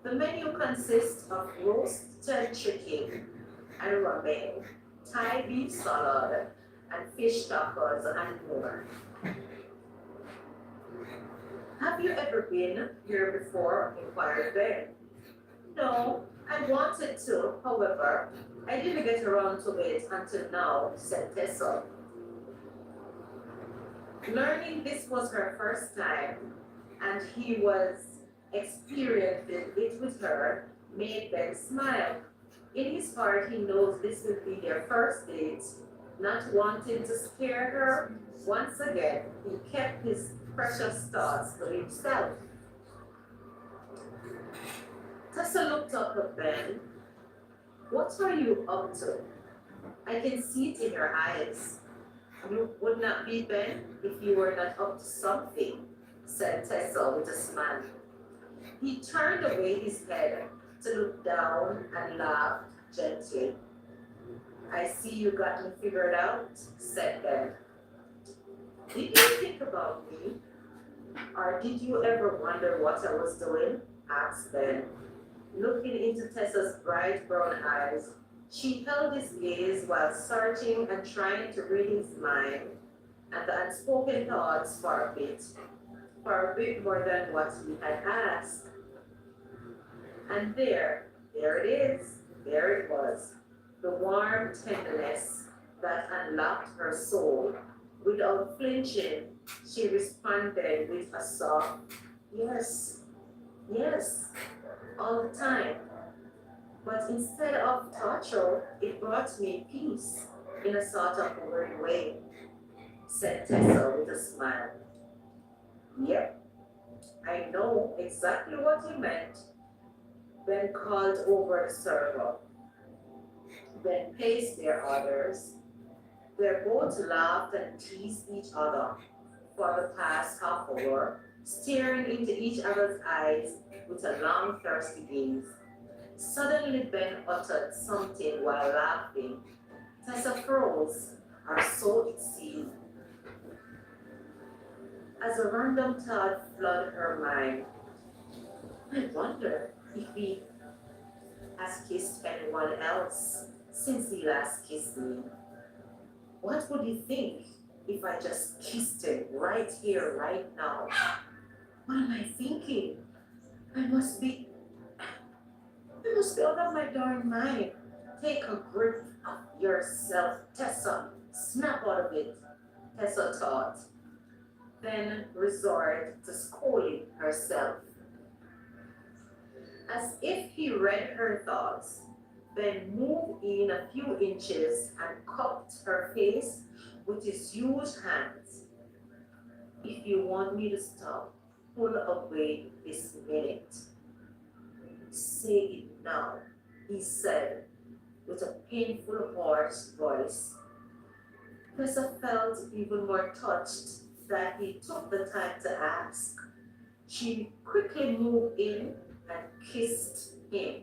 The menu consists of roasted chicken and ramen, Thai beef salad, and fish tacos and more. Have you ever been here before? Inquired Ben. No, I wanted to, however, I didn't get around to it until now, said Tessa. Learning this was her first time, and he was experiencing it with her, made Ben smile. In his heart, he knows this will be their first date. Not wanting to scare her, once again, he kept his precious thoughts to himself. Tessa looked up at Ben. What are you up to? I can see it in your eyes. You would not be Ben if you were not up to something, said Tessa with a smile. He turned away his head to look down and laughed gently. I see you got me figured out, said Ben. Did you think about me? Or did you ever wonder what I was doing? Asked Ben. Looking into Tessa's bright brown eyes, she held his gaze while searching and trying to read his mind and the unspoken thoughts for a bit more than what he had asked. And there it is, there it was, the warm tenderness that unlocked her soul. Without flinching, she responded with a soft, yes, yes, all the time. But instead of torture, it brought me peace in a sort of weird way, said Tessa with a smile. Yep, I know exactly what you meant. Ben called over the server. Ben placed their orders. They both laughed and teased each other for the past half hour, staring into each other's eyes with a long, thirsty gaze. Suddenly, Ben uttered something while laughing. Tessa froze, or so it seemed. As a random thought flooded her mind, I wonder if he has kissed anyone else since he last kissed me. What would he think if I just kissed him right here, right now? What am I thinking? I must be out of my darn mind. Take a grip of yourself, Tessa. Snap out of it, Tessa thought. Then resort to scolding herself. As if he read her thoughts, Ben moved in a few inches and cupped her face with his huge hands. If you want me to stop, pull away this minute. Say it now, he said with a painful, hoarse voice. Tessa felt even more touched that he took the time to ask. She quickly moved in and kissed him.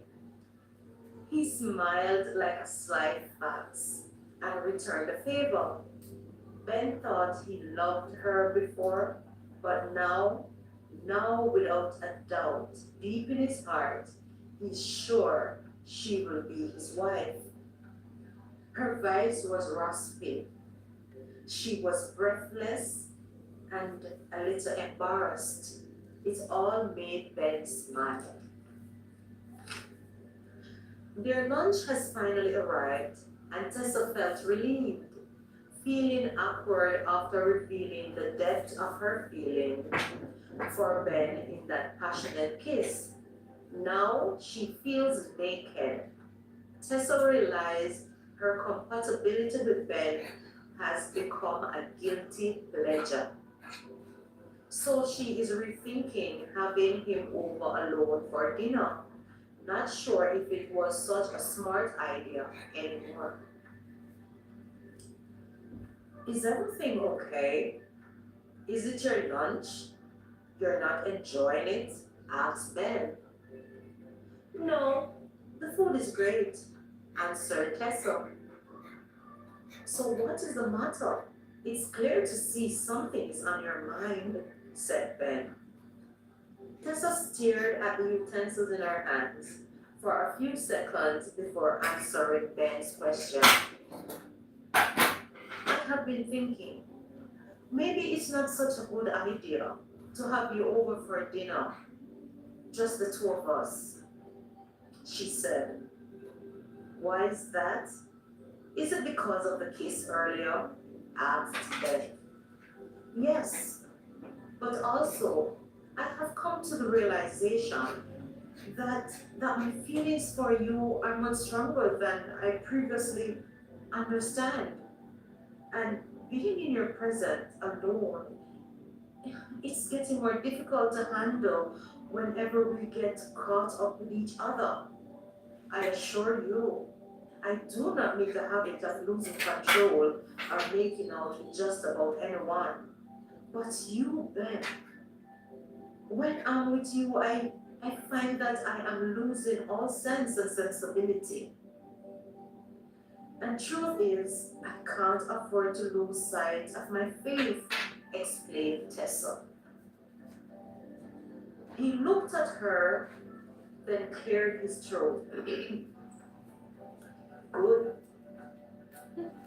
He smiled like a sly fox and returned the favor. Ben thought he loved her before, but now without a doubt, deep in his heart, he's sure she will be his wife. Her voice was raspy. She was breathless and a little embarrassed. It all made Ben smile. Their lunch has finally arrived, and Tessa felt relieved, feeling awkward after revealing the depth of her feeling for Ben in that passionate kiss. Now she feels naked. Tessa realized her compatibility with Ben has become a guilty pleasure. So she is rethinking having him over alone for dinner. Not sure if it was such a smart idea anymore. Is everything okay? Is it your lunch? You're not enjoying it? Asked Ben. No, The food is great, answered Tessa. So what is the matter? It's clear to see something is on your mind, said Ben. Tessa stared at the utensils in her hands for a few seconds before answering Ben's question. I have been thinking, maybe it's not such a good idea to have you over for dinner, just the two of us, she said. Why is that? Is it because of the kiss earlier? Asked Ben. Yes, but also I have come to the realization that my feelings for you are much stronger than I previously understand. And being in your presence alone, it's getting more difficult to handle whenever we get caught up with each other. I assure you, I do not make a habit of losing control or making out with just about anyone. But you, Ben, when I'm with you, I find that I am losing all sense and sensibility. And truth is, I can't afford to lose sight of my faith, explained Tessa. He looked at her, then cleared his throat. Good,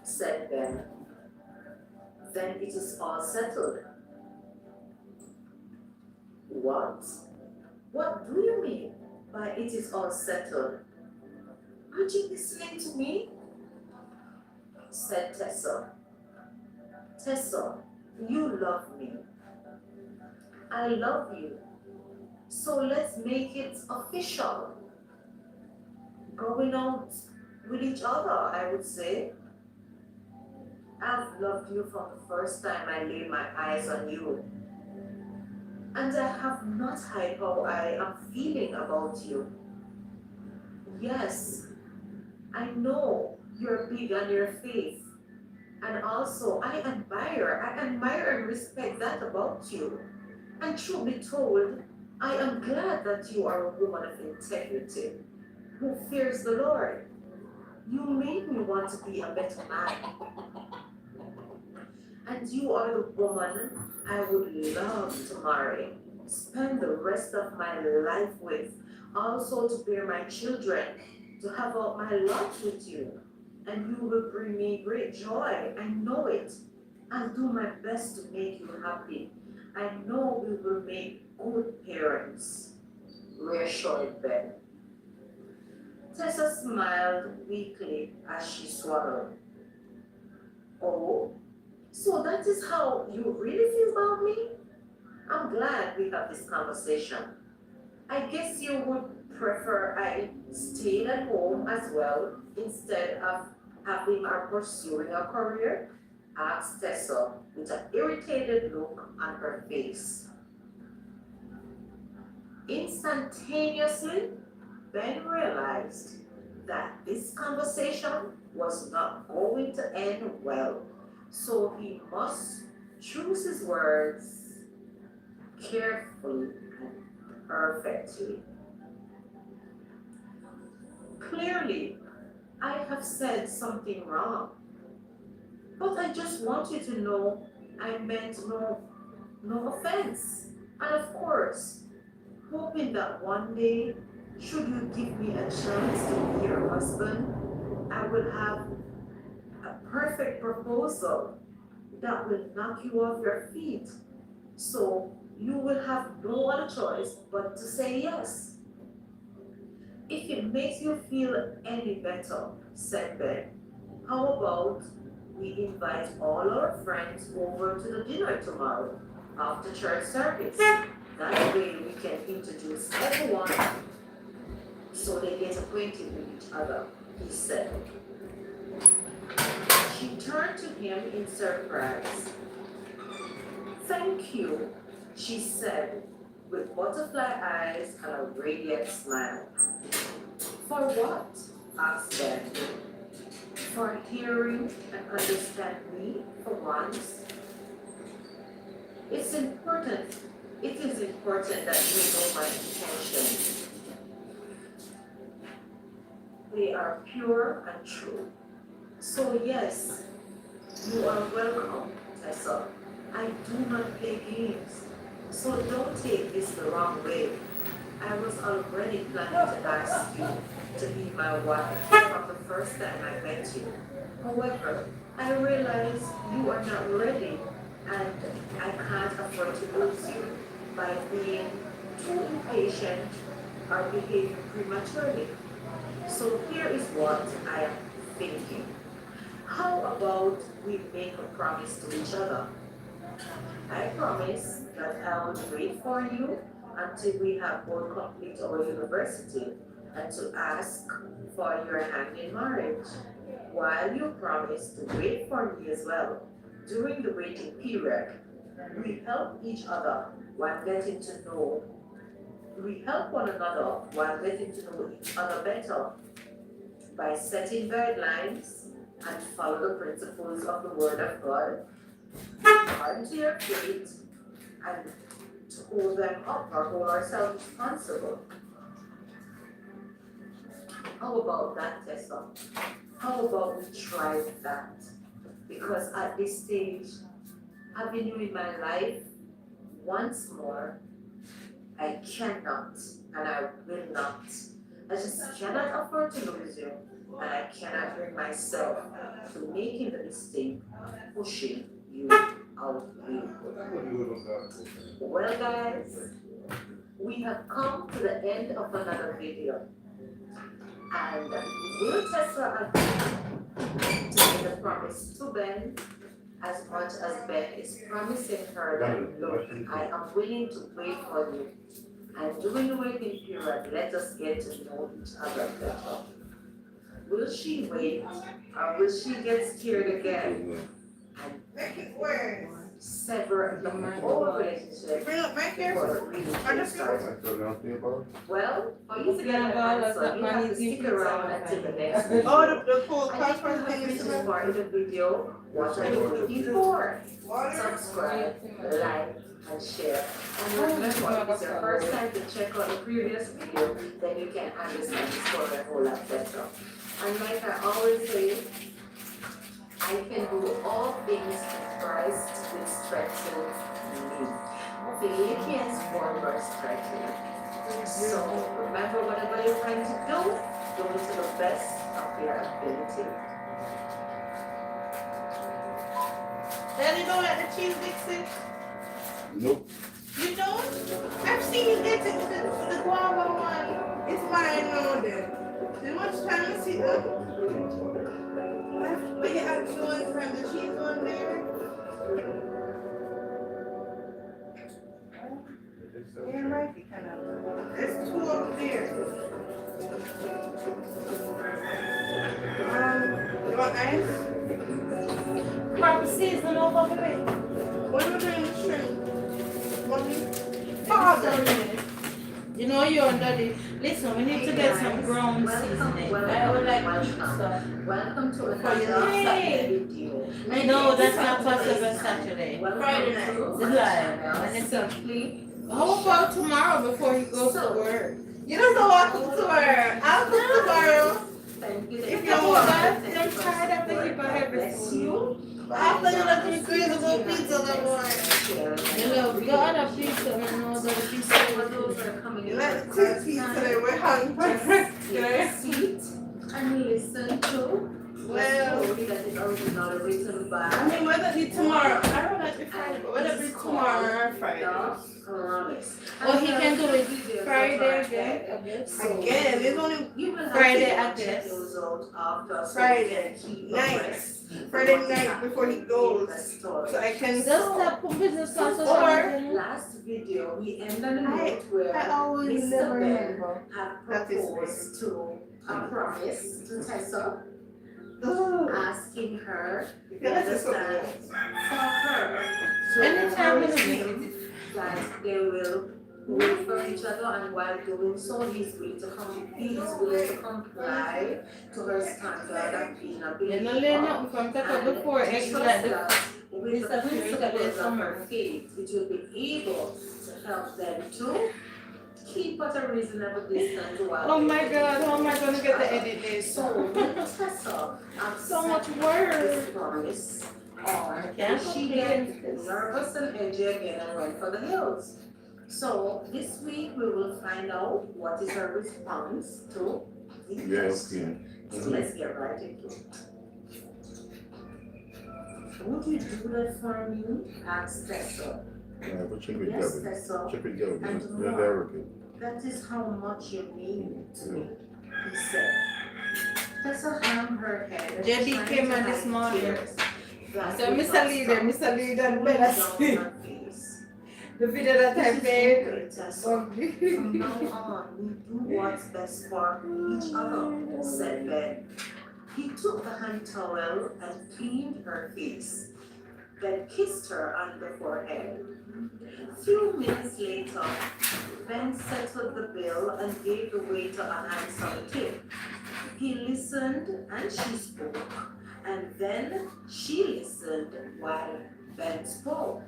said Ben. Then it is all settled. What? What do you mean by it is all settled? Aren't you listening to me? Said Tessa. Tessa, you love me. I love you. So let's make it official. Going out with each other, I would say. I've loved you from the first time I laid my eyes on you. And I have not hid how I am feeling about you. Yes, I know you're big on your faith. And also, I admire and respect that about you. And truth be told, I am glad that you are a woman of integrity who fears the Lord. You made me want to be a better man. And you are the woman I would love to marry, spend the rest of my life with, also to bear my children, to have out my life with you. And you will bring me great joy. I know it. I'll do my best to make you happy. I know we will make good parents, reassured Ben. Tessa smiled weakly as she swallowed. Oh, so that is how you really feel about me? I'm glad we have this conversation. I guess you would prefer I stayed at home as well instead of having or pursuing a career? Asked Tessa with an irritated look on her face. Instantaneously, Ben realized that this conversation was not going to end well, so he must choose his words carefully and perfectly. Clearly, I have said something wrong, but I just want you to know I meant no offense. And of course, hoping that one day, should you give me a chance to be your husband, I will have a perfect proposal that will knock you off your feet. So you will have no other choice but to say yes. If it makes you feel any better, said Ben, how about we invite all our friends over to the dinner tomorrow after church service? That way we can introduce everyone so they get acquainted with each other, he said. She turned to him in surprise. Thank you, she said, with butterfly eyes and a radiant smile. For what? Asked Ben. For hearing and understand me for once. It's important. It is important that you know my intentions. They are pure and true. So yes, you are welcome, Tessa. I do not play games. So don't take this the wrong way. I was already planning to ask you to be my wife from the first time I met you. However, I realize you are not ready and I can't afford to lose you by being too impatient or behaving prematurely. So here is what I am thinking. How about we make a promise to each other? I promise that I will wait for you until we have both complete our university and to ask for your hand in marriage. While you promise to wait for me as well, during the waiting period, we help each other while getting to know, we help one another while getting to know each other better by setting guidelines and follow the principles of the Word of God, according to your faith, and to hold them up or hold ourselves responsible. How about that, Tessa? How about we try that? Because at this stage, having you in my life once more, I cannot and I will not. I just cannot afford to lose you, and I cannot bring myself to making the mistake of pushing you out the Well, guys, we have come to the end of another video, and will Tessa agree to make a promise to Ben as much as Ben is promising her that, look, I am willing to wait for you. And during the waiting period, let us get to know each other better. Will she wait or will she get scared again and sever the whole relationship before it really gets started? Well, for you to get an answer, you have to stick around until the next video. Oh, the full And if you password have thing is written for in the video, what are you waiting for? Subscribe, like, and share. And remember, if it's your first time to check out the previous video, then you can understand the story a whole lot better. And like I always say, I can do all things in Christ which strengthens me. Philippians 1 verse 13. So remember, whatever you're trying to do it to the best of your ability. Daddy don't like the cheese Dixie? Nope. You don't? I've seen you get the guava one. It's mine now then. How much time you see them? But you have the one from the cheese one there. Yeah, right, you kind of. There's two up there. You want ice? Crab season over the way. What are we doing with shrimp? Mommy? Father. You know you're under the. Listen, we need to get some ground seasoning. I would like to some. Welcome to For another you. Saturday video. No, that's not possible Saturday. Friday night. It's live. And it's Simply. How about tomorrow before he goes to work? You don't know what to cook tomorrow. I'll cook tomorrow. Thank you. If you want. I'm tired of the heap of Bless you. After you let me crazy go pizza that morning. You love God of pizza, and know that the pizza For those that are coming You in like for to the cook first pizza time, today, we're hungry. take a seat and listen to the Well, story that is originally written by I mean, whether it be tomorrow, I don't like it Friday, but whether it be tomorrow or Friday. The Promise. Oh, he can do it Videos Friday over again, I guess. So Again, it's only you will have Friday, to I check guess. those out after so Friday you can keep night. abreast Friday of what's night happening before he in goes. the story. So I can. Just stop put business sauce or Or- something. Last video, we ended on a note where I always Mr. never Ben remember. had That is proposed to a promise to Tessa, Oh, asking her, you yeah, that's understand, so for her to Anytime promise you him that they will wait for each other, and while doing so, he is willing to comply to her standard of being a You know, believer. lay nothing from that up before And X trust like the that with the Mr. Purity principles of summer. her faith, it will be able to help them to keep at a reasonable distance while Oh they my get God, how am I to gonna each get the other. edit this? So when Tessa So much accepted work. this promise, or Can't did she complain. get nervous and edgy again and went for the hills? So this week we will find out what is her response to the Yeah, question. okay. So let's get right into it. Would you do that for me? Asked Tessa. Yeah, but check it Yes, out. Tessa. Check it out. And You're more. American. That is how much you mean to me, he said. Tessa hung her head. JB trying came to in this hide morning. tears that So would Mr. not Leader, stop Mr. Leader, rolling better down see her face. the video that I This is made. okay, Tessa. From now on, we do what's best for each other, said Ben. He took the hand towel and cleaned her face, then kissed her on the forehead. A few minutes later, Ben settled the bill and gave the waiter a handsome tip. He listened and she spoke, and then she listened while Ben spoke.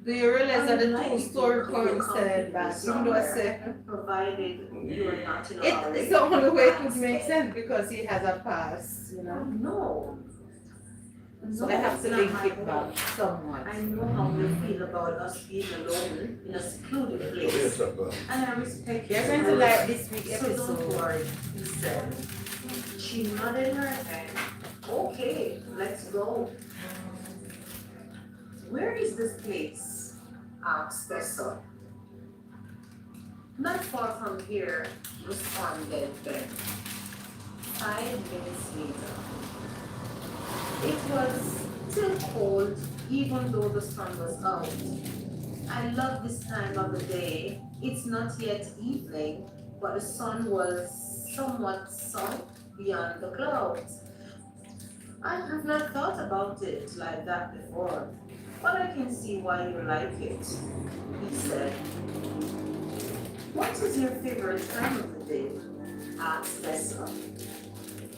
Do you realize that the Unlike two-story the coincided back? Even though I said provided you are not in a hurry. it's the only way it would asked make Ben. sense because he has a pass, you know. No. So I have to it's link not it my back somewhat. I know how you feel about us being alone in a secluded Yes, place, sir. and I respect You're your going to right. like this week's So don't episode. worry, he said. She nodded her head. Okay, let's go. Where is this place? Asked Tessa. Not far from here, responded Ben. 5 minutes later. It was still cold, even though the sun was out. I love this time of the day. It's not yet evening, but the sun was somewhat sunk beyond the clouds. I have not thought about it like that before, but I can see why you like it, he said. What is your favorite time of the day? Asked Tessa.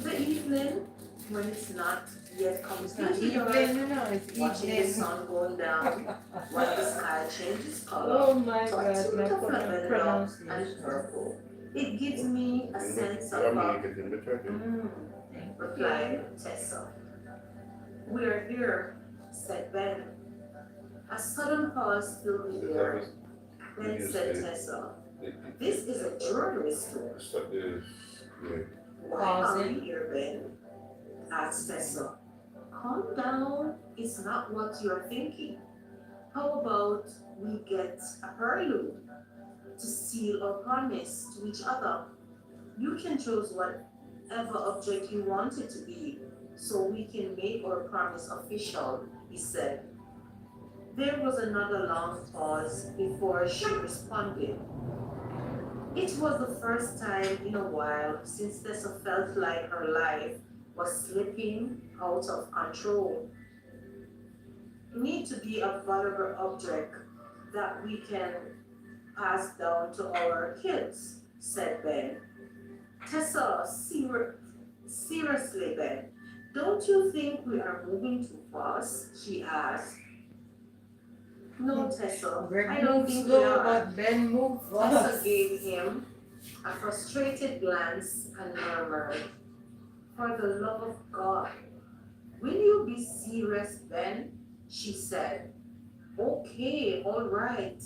The evening, when it's not yet completely dark, Evening, you know, it's watching the evening. sun going down, while the sky changes color Oh my to God, a tint my of lavender and pronunciation. purple. It gives me a sense of American in the turkey. replied Tessa. We're here, said Ben. A sudden pause filled the air. Then said Tessa, this is a jewelry store. Yeah. Why are we here, Ben? Asked Tessa. Calm down, it's not what you're thinking. How about we get a prelude to seal our promise to each other? You can choose whatever object you want it to be, so we can make our promise official, he said. There was another long pause before she responded. It was the first time in a while since Tessa felt like her life was slipping out of control. We need to be a valuable object that we can pass down to our kids, said Ben. Tessa, seriously, Ben, don't you think we are moving too fast? She asked. No, Tessa, Greg I don't moved think we slow, are. but Ben moved Tessa fast. gave him a frustrated glance and murmured, for the love of God, will you be serious, Ben? She said. Okay, all right,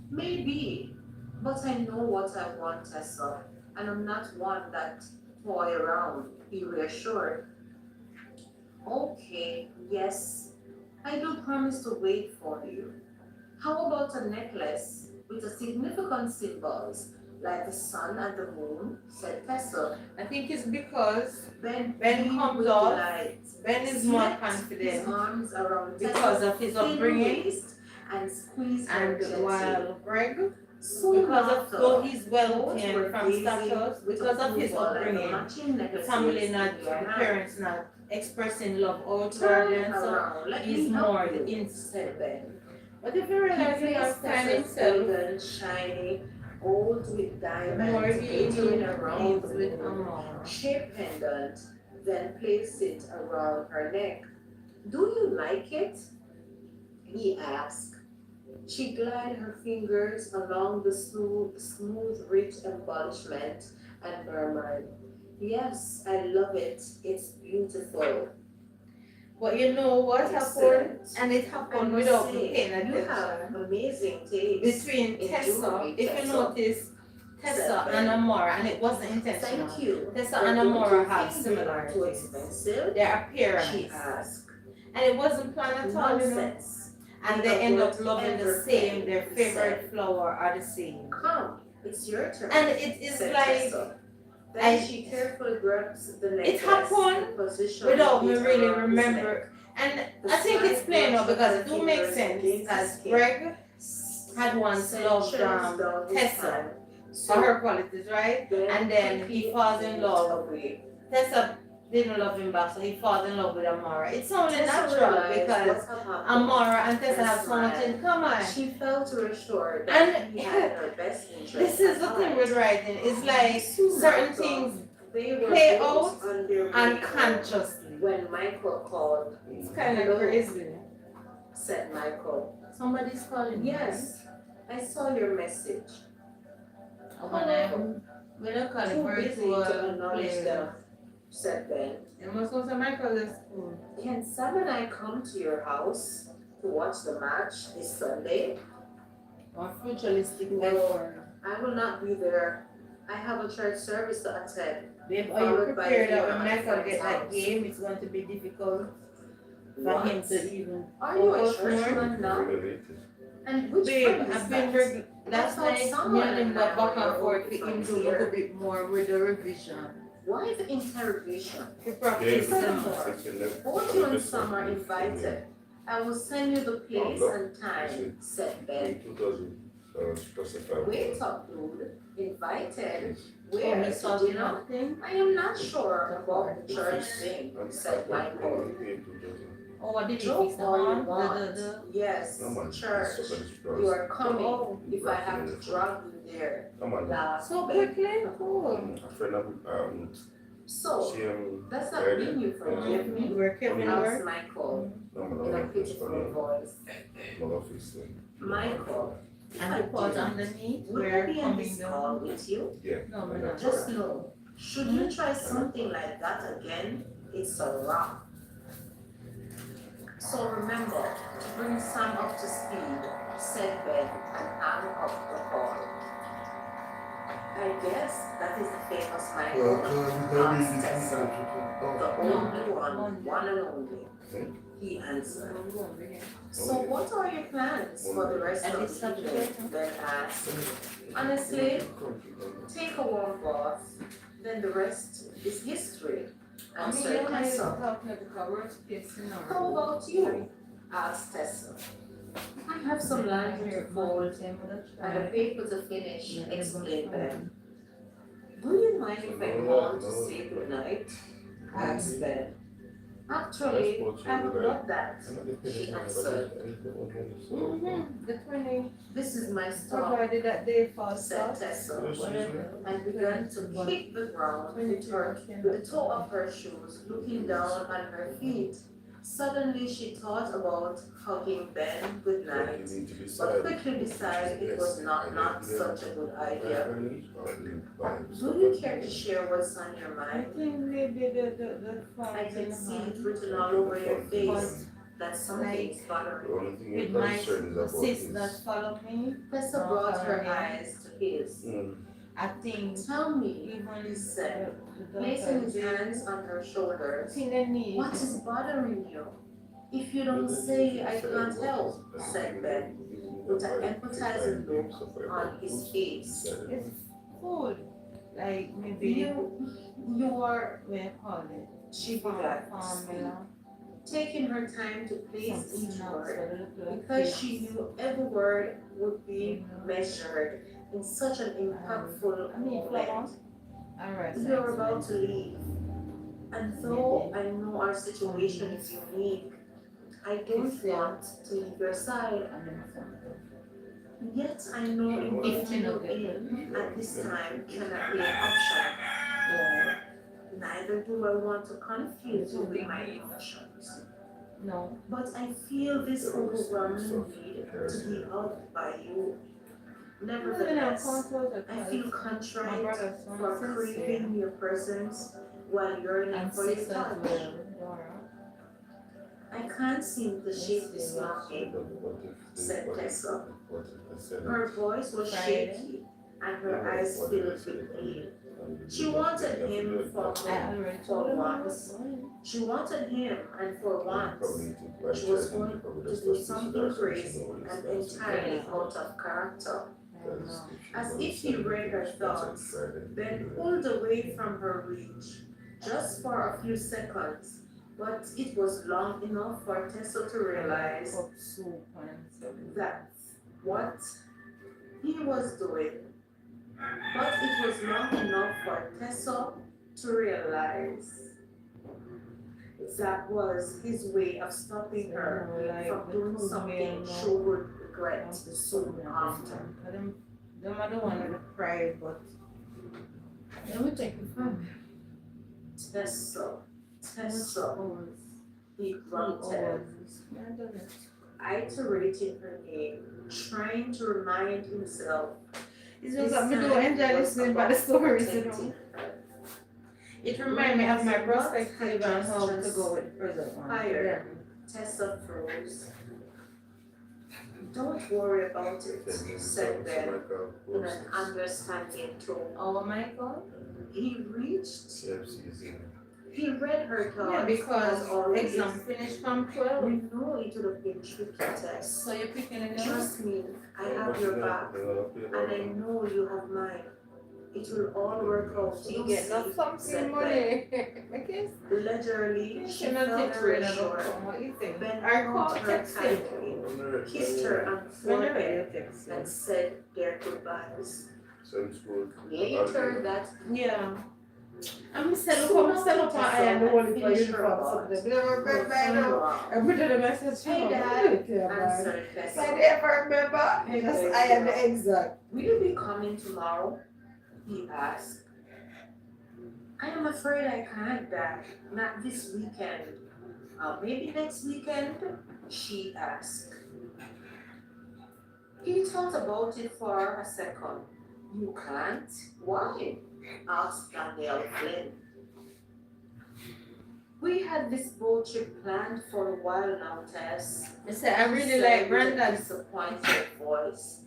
maybe, but I know what I want, Tessa, and I'm not one that toy around, he reassured. Okay, yes, I do promise to wait for you. How about a necklace with a significant symbols like the sun and the moon, said Tessa. I think it's because Ben Ben comes with off, delight, Ben is more slipped his confident arms around because Tessa's of his thin upbringing, waist and squeezed her and gently. while Greg, Soon because of after, though he's both wealthy were and from gazing status, with because of his approval at the upbringing, matching the necklaces family in not, their the hands. parents not expressing love outward, Turn and so around, let he's me help more you, the said instinct. Ben. But if you realize he He has placed time Tessa's himself, golden, shiny, gold with more diamonds he glittering around needs the with moon Amor. shape pendant, then placed it around her neck. Do you like it? He asked. She glided her fingers along the smooth, rich embellishment and murmured, "Yes, I love it. It's beautiful." But you know what happened? Excellent. And it I happened must without me say, paying you attention. have amazing taste. Between in Tessa, jewelry, if you Tessa. notice, Tessa Said and Ben. Amora, and it wasn't intentional. Thank you. Tessa But and don't Amora you have think they are too similarities. expensive? Their appearance. She asked. And it wasn't planned at all, you know. Nonsense. And We they end up avoid loving the ever same, paying, their he favorite said. flower are the same. Come, it's your turn. And it is said like, Tessa. Then I- she carefully grabs the necklace happened and positioned without me it really around his remember. neck. And The I think it's slight plain now brush of because her it do make fingers sense against that his skin Greg had once sent loved chills down his Tessa spine. for her qualities, right? And then he quickly falls in moved love. away. Tessa didn't love him back, so he falls in love with Amara. It's only Tessa natural realized because what had happened. Amara and Tessa and have so much in common. She felt reassured And that he had her best interest This is the at thing heart. with writing. It's like Soon certain after, things they were play both out on their way home unconsciously. when Michael called. It's kind of Hello. crazy. Said Michael. Somebody's calling me. Yes, I saw your message. right? When I we don't call it Too busy virtual to acknowledge players. them, said Ben. It must go to Michael at school. Can Sam and I come to your house to watch the match this Sunday? Or futuristic No. network. I will not be there. I have a church service to attend. Babe, are you Followed by prepared that you when and Michael my get that friends. game, it's going to be difficult for What? him to even Are you a focus churchman more? now? Related. And which Babe, friend is I've been that? very, last thought night, me someone and him got and back I and were forth to him friends do a here. little bit more with the revision. Why the interrogation? To Yeah, practice Furthermore, some more. Both you and Sam are invited. I will send you the place and time, said Ben. 2000, specified. Wait up, dude. Invited? Oh, Where? Miss To Salty dinner? Mountain? I am not sure about the church thing, said Michael. Oh, what did you Joke fix the all you horn? want. The Yes, Come on, church. you You are coming Oh. if I have to drag you there. Come on. Laughed So Ben. quickly? Cool. A friend of So, she does that mean you forgive me? Where Kevin Asked work? Michael no, in a pitiful voice. office. Michael, if And I the part did, underneath, would I where be on coming this down? call with you? Yeah. No, we're not. Just know, should you try something like that again, it's a wrap. So remember to bring Sam up to speed, said Ben and hung up the call. I guess that is the famous Michael, asked Tessa, the only one and only. He answered. So what are your plans for the rest And of it's the such evening? a- Ben asked. Honestly, take a warm bath, then the rest is history, I mean, answered you're not even Tessa. talking about the worst case scenario. How about you? Asked Tessa. I have some laundry to fold and a paper to finish, explained Ben. Do you mind if I call to say goodnight? Asked Ben. Actually, I would love that, she answered. Mm-hmm, the 20, This is my stop, provided that they falls said off. Tessa, Whatever. and began to kick the ground with the toe of her shoes, looking down on her feet. Suddenly she thought about hugging Ben goodnight, but quickly decided it was not such a good idea. Do you care to share what's on your I mind? think maybe the I falls in can the see heart. it written all over your face that something's bothering you. With my sis that follow me, Tessa brought her eyes to his. I think Tell me, even he said, placing his hands on her shoulders. think they need. What is bothering you? If you don't say, I can't help, said Ben, with an empathizing look on his face. It's food, like maybe You are, we call it. she began to speak, Formula. taking her time to place Some each nuts word, that look like because this. she knew every word would be measured in such an impactful I mean, moment. flowers. Alright. You're about to leave, and though I know our situation is unique, I don't want to leave your side. Yet I know inviting you in at this time cannot be an option. Neither do I want to confuse you with my emotions. No. But I feel this overwhelming need to be loved by you. Nevertheless, I feel contrite for craving your presence while yearning And for your sis as touch. well, Dora. I can't seem to shake this But longing, what if said Tessa. what if I said Her voice was shaky and her eyes filled with need. She wanted him for I already told him I was once. going. She wanted him, and for once, she was going to do something crazy and entirely out of character. I don't know. As if he read her thoughts, then pulled away from her reach, just for a few seconds. But it was long enough for Tessa to realize Cup soup and something. that what he was doing, but it was long enough for Tessa to realize that was his way of stopping her from doing something she would regret soon after. Them are the one that cry, but let me take it from Tessa, he grunted, iterating her name, trying to remind himself. It's this just that me do time enjoy was listening by about the stories, you protecting know. her. It reminds me of my Realizing what perspective had and how to just go with the present one. transpired, Tessa froze. Don't worry about it, said Ben in an understanding tone. Oh my God. He reached, CFC's he read her thoughts. Yeah, because as always. exam finished from 12. We know it would have been tricky, Tess. So you're picking it up? Trust me, I have your back, and I know you have mine. It will all work out. You get no said something Ben. money. I guess. Leisurely, she You cannot felt take rid of reassured. what you think. Ben I call hugged her text you. tightly, kissed her on the Whenever forehead, you text and you. said their goodbyes. Sounds good. Later that Yeah. I'm set up I am the one for you for something. Never remember I put in a message. Hey, Dad. answered I Tessa. never remember. Just I am the exact. Will you be coming tomorrow? He asked. I am afraid I can't, Dad. Not this weekend. Maybe next weekend? She asked. He thought about it for a second. You can't? Why? Asked Danielle Flynn. We had this boat trip planned for a while now, Tess. I said I really Said like with a Brandon. disappointed voice.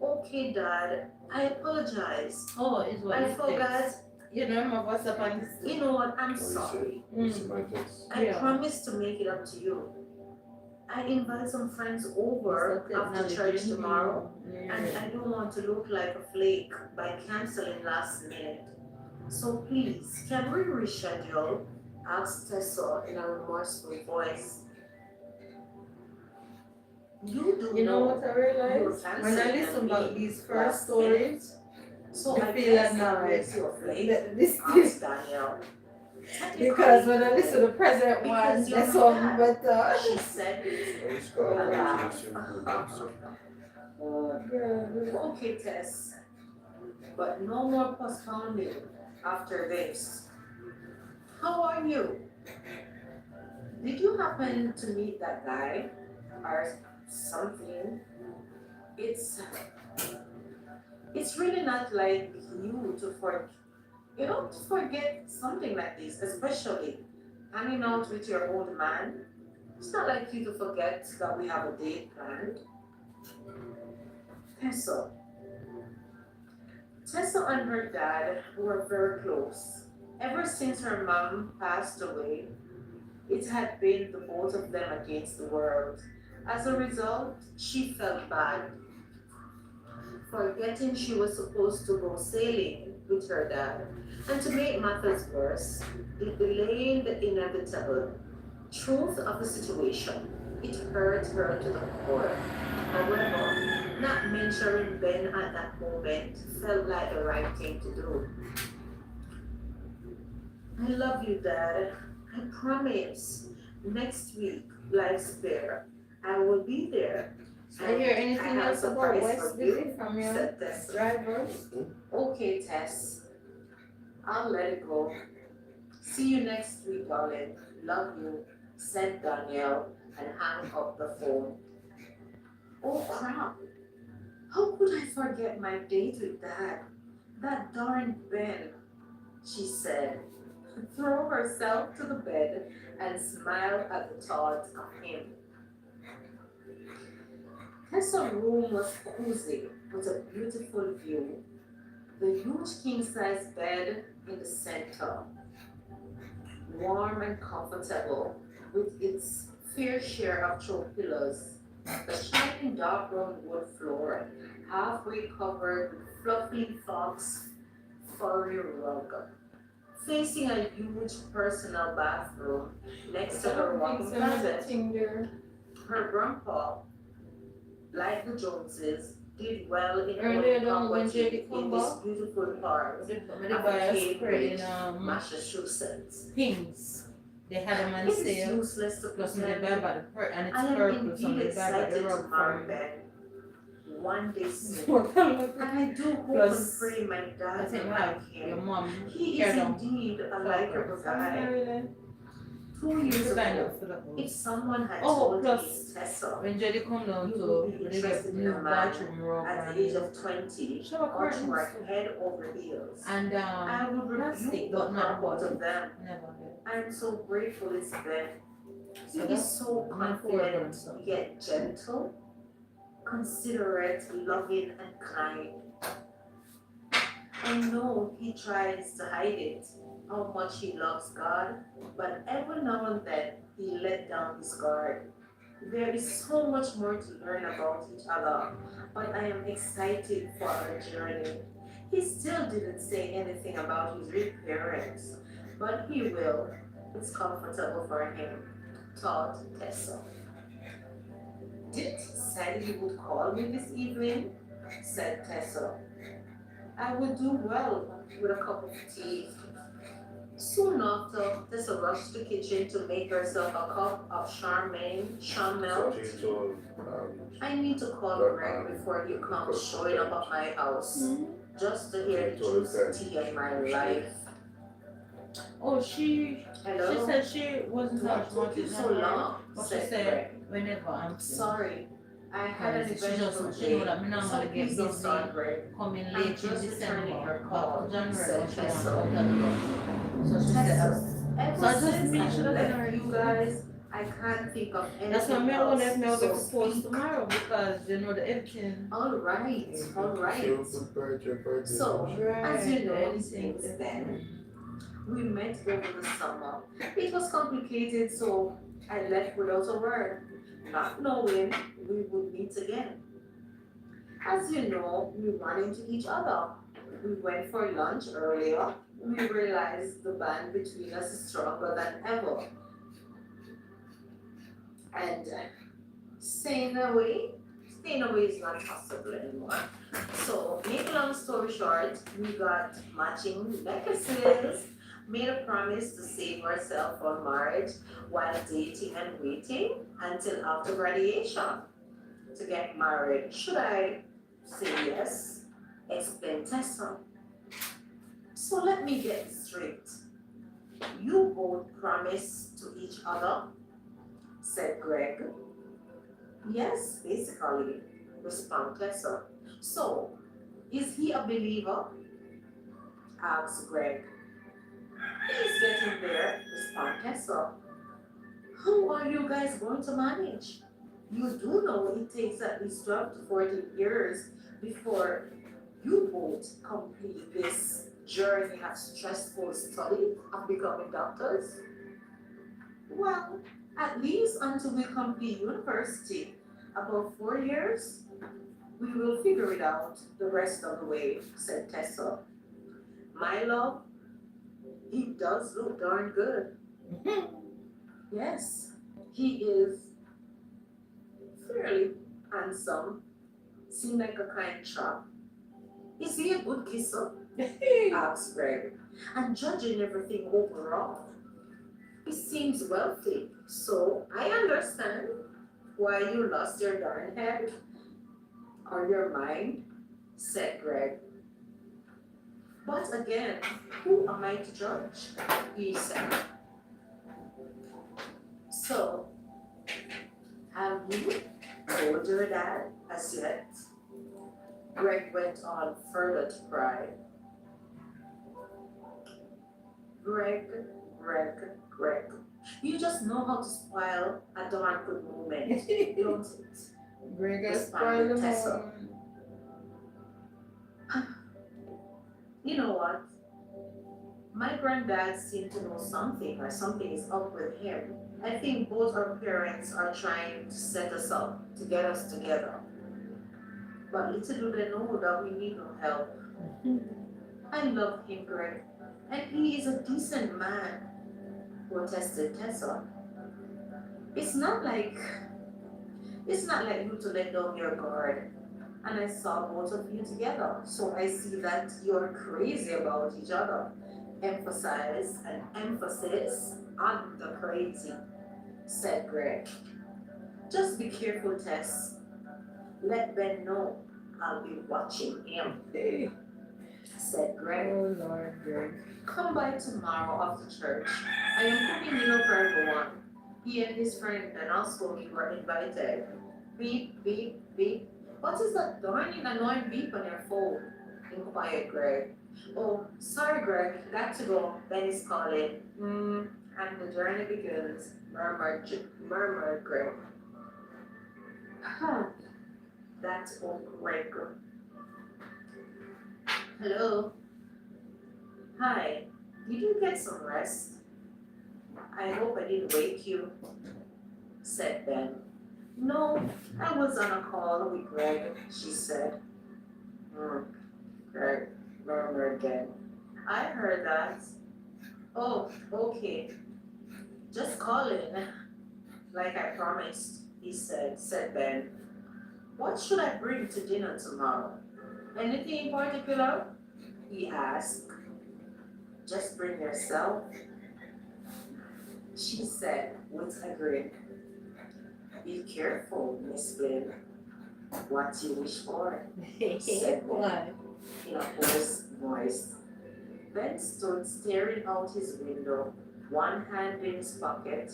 Okay, Dad. I apologize. Oh, it's what I it forgot. takes. You know, my what's up on this. You know what? I'm sorry. You see my text? I Yeah. promised to make it up to you. I invite some friends over after church tomorrow, and I don't want to look like a flake by canceling last minute. So please, can we reschedule? Asked Tessa in a remorseful voice. You do You know what I you're realized? When I canceling listen on about me these first last stories, So you I feel guess annoyed. that makes you a flake? this Asked Danielle. because when I listen to the present one, Because you're that's my all dad. better. She said with I just got a a laugh. notification. Oh, God. Okay, Tess, but no more postponing after this. How are you? Did you happen to meet that guy or something? It's really not like you to forget something like this, especially hanging out with your old man. It's not like you to forget that we have a date planned. Tessa and her dad were very close. Ever since her mom passed away, it had been the both of them against the world. As a result, she felt bad, forgetting she was supposed to go sailing with her dad. And to make matters worse, it delayed the inevitable truth of the situation. It hurt her to the core. However, not mentoring Ben at that moment felt like the right thing to do. I love you, Dad. I promise. Next week, life's fair. I will be there. I hear anything I have else about surprise West for you, Billy from your said Tessa. drivers? Okay, Tess. I'll let it go. See you next week, darling. Love you. said Danielle and hung up the phone. Oh crap! How could I forget my date with Dad? That darn Ben, she said, threw herself to the bed and smiled at the thought of him. Tessa's room was cozy with a beautiful view. The huge king-size bed in the center, warm and comfortable, with its fair share of throw pillows. The shining dark brown wood floor, halfway covered with fluffy fox furry rug. Facing a huge personal bathroom next to her walk-in closet. Her grandpa, like the Joneses, did well in Earlier owning on when property JD in come this back, beautiful part they of buy a Cape spread Ridge, in Massachusetts. Pings. They had them on It is sale. useless to Plus when they pretend buy about the and it's I am purple, so indeed they buy about the excited to rug marry from Ben one day soon. Plus, And I do hope and Plus, pray my I dad think will my like your him. mom He is carried on. indeed a likable guy. 2 years Sign ago, up for the if house. someone had Oh, told plus, me, Tessa, when JD come down you to will be when they get interested in new a man bathroom rug at and the age of 20, shower or curtains work head over heels, and I would plastic, rebuke the but not crap out wood. of them. Never did. I'm so grateful it's Ben. He So is that's so not for confident, them, yet gentle, considerate, loving, and kind. I know he tries to hide it, how much he loves God, but every now and then he let down his guard. There is so much more to learn about each other, but I am excited for our journey. He still didn't say anything about his real parents, but he will. It's comfortable for him, thought Tessa. Didn't he say he would call me this evening? Said Tessa. I would do well with a cup of tea. Soon after, Tessa rushed to the kitchen to make herself a cup of Charmaine chamomile. So she told, I need to call Greg before he comes showing up at my house, just to hear the juicy tea of my life. Oh, she Hello? said she wasn't What much took you wanted so long? but she Said said Greg. whenever I'm Sorry, I had an she eventful just she know day. that me So normally please get don't busy start, Greg. coming I'm late in just returning December, her back call, to January said when she wants Tessa. out of the door. So she said, Tessa, so I ever just since me I should have left been you guys, I can't think of That's why anything me I won't else. let me out So the post speak. tomorrow because you know the editing. All right. So, as you know, since then, we met over the summer. It was complicated, so I left without a word, not knowing we would meet again. As you know, we ran into each other. We went for lunch earlier. We realized the bond between us is stronger than ever. And staying away is not possible anymore. So, make a long story short, we got matching necklaces, made a promise to save ourselves for marriage while dating and waiting until after graduation to get married. Should I say yes? Explained Tessa. So let me get this straight. You both promised to each other, said Greg. Yes, basically, responded Tessa. So, is he a believer? Asked Greg. He's getting there, responded Tessa. How are you guys going to manage? You do know it takes at least 12 to 14 years before you both complete this journey of stressful study of becoming doctors. Well, at least until we complete university, about 4 years, we will figure it out the rest of the way, said Tessa. My love, he does look darn good. Yes, he is fairly handsome, seemed like a kind chap. Is he a good kisser? Asked Greg. And judging everything overall, he seems wealthy, so I understand why you lost your darn head or your mind, said Greg. But again, who am I to judge? He said. So, have you told your dad as yet? Greg went on further to pry. Greg. You just know how to spoil a darn good moment, don't it? Greg has Responded spoiled the Tessa. moment. You know what? My granddad seemed to know something or something is up with him. I think both our parents are trying to set us up, to get us together. But little do they know that we need no help. I love him, Greg, and he is a decent man, protested Tessa. It's not like you to let down your guard. And I saw both of you together, so I see that you're crazy about each other. Emphasize an emphasis on the crazy, said Greg. Just be careful, Tess. Let Ben know I'll be watching him, said Greg. Oh Lord, Greg. Come by tomorrow after church. I am cooking dinner for everyone. He and his friend and also we were invited. Beep, beep, beep. What is that darning annoying beep on your phone? Inquired Greg. Oh, sorry Greg, got to go. Ben is calling. And the journey begins, murmured Greg. That's old Greg. Hello. Hi, did you get some rest? I hope I didn't wake you, said Ben. No, I was on a call with Greg, she said. Greg murmured Ben. I heard that. Oh, okay. Just calling, like I promised, said Ben. What should I bring to dinner tomorrow? Anything in particular? He asked. Just bring yourself, she said with a grin. Be careful, Miss Flynn. What you wish for, said Ben in a hoarse voice. Ben stood staring out his window, one hand in his pocket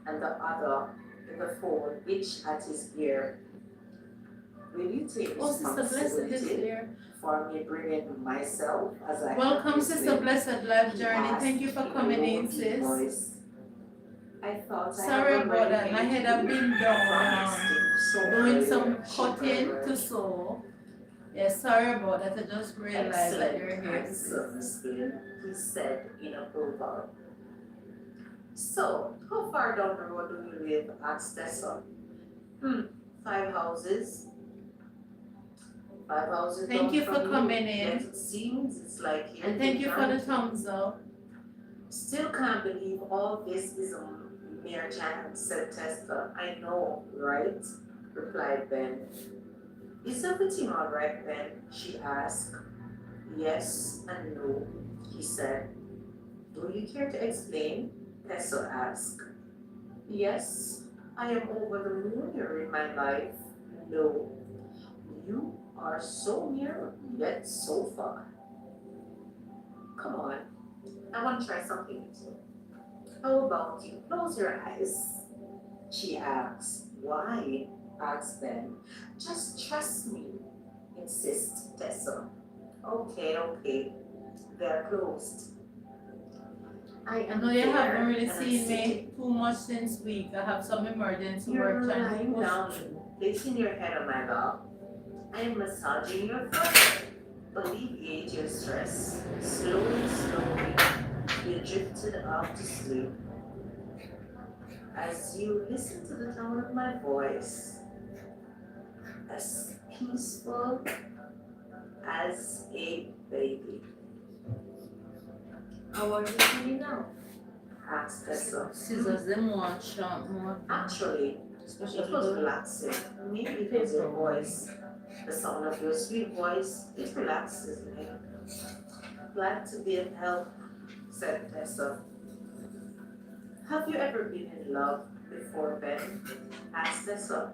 and the other in the phone, each at his ear. Will you take Oh, Sister Blessed is responsibility here. for me bringing myself as I Welcome, have Sister been? Blessed Life He Journey. asked Thank you for in a coming in, low, deep sis. voice. I thought Sorry I had about that. My already head have been down, promised him so doing earlier, some she cutting murmured. to sew. Yes, sorry about that. I just realized that you're Excellent here. answer, Miss Flynn, he said in approval. So, how far down the road do you live? Asked Tessa. 5 houses. 5 houses Thank down you for from coming you. in. Yet it seems it's like you And thank you for the thumbs up. Still can't believe all this is a mere chance, said Tessa. I know, right? Replied Ben. Is everything all right, Ben? She asked. Yes and no, he said. Do you care to explain? Tessa asked. Yes, I am over the moon you're in my life. No, you are so near, yet so far. Come on, I want to try something with you. How about you close your eyes? She asked. Why? Asked Ben. Just trust me, insists Tessa. Okay, they're closed. I I am know you there haven't really and I'm seen sitting. me too much since week. I have some emergency You're work trying to lying push down, through. placing your head on my lap. I am massaging your foot. Alleviate your stress. Slowly, you drifted off to sleep. As you listen to the tone of my voice, as peaceful as a baby. How are you feeling now? Asked Tessa. Scissors them one short more. Actually, Especially it was the relaxing. Maybe it was your voice. The sound of your sweet voice, it relaxes me. Glad to be of help, said Tessa. Have you ever been in love before, Ben? Asked Tessa.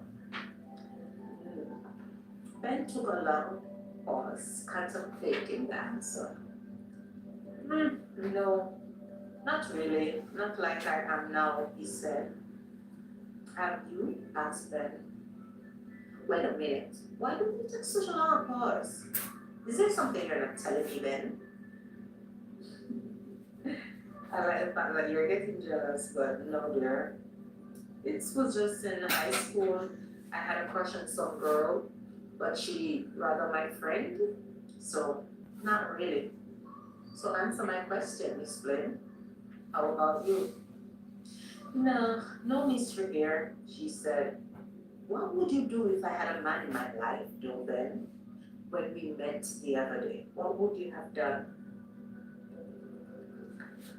Ben took a long pause, contemplating the answer. No, not really. Not like I am now, he said. Have you? Asked Ben. Wait a minute. Why do you take such a long pause? Is there something you're not telling me, Ben? I like the fact that you're getting jealous, but no, dear. It was just in high school. I had a crush on some girl, but she rather my friend, so not really. So answer my question, Miss Flynn. How about you? No, no mystery here, she said. What would you do if I had a man in my life, though, Ben? When we met the other day, what would you have done?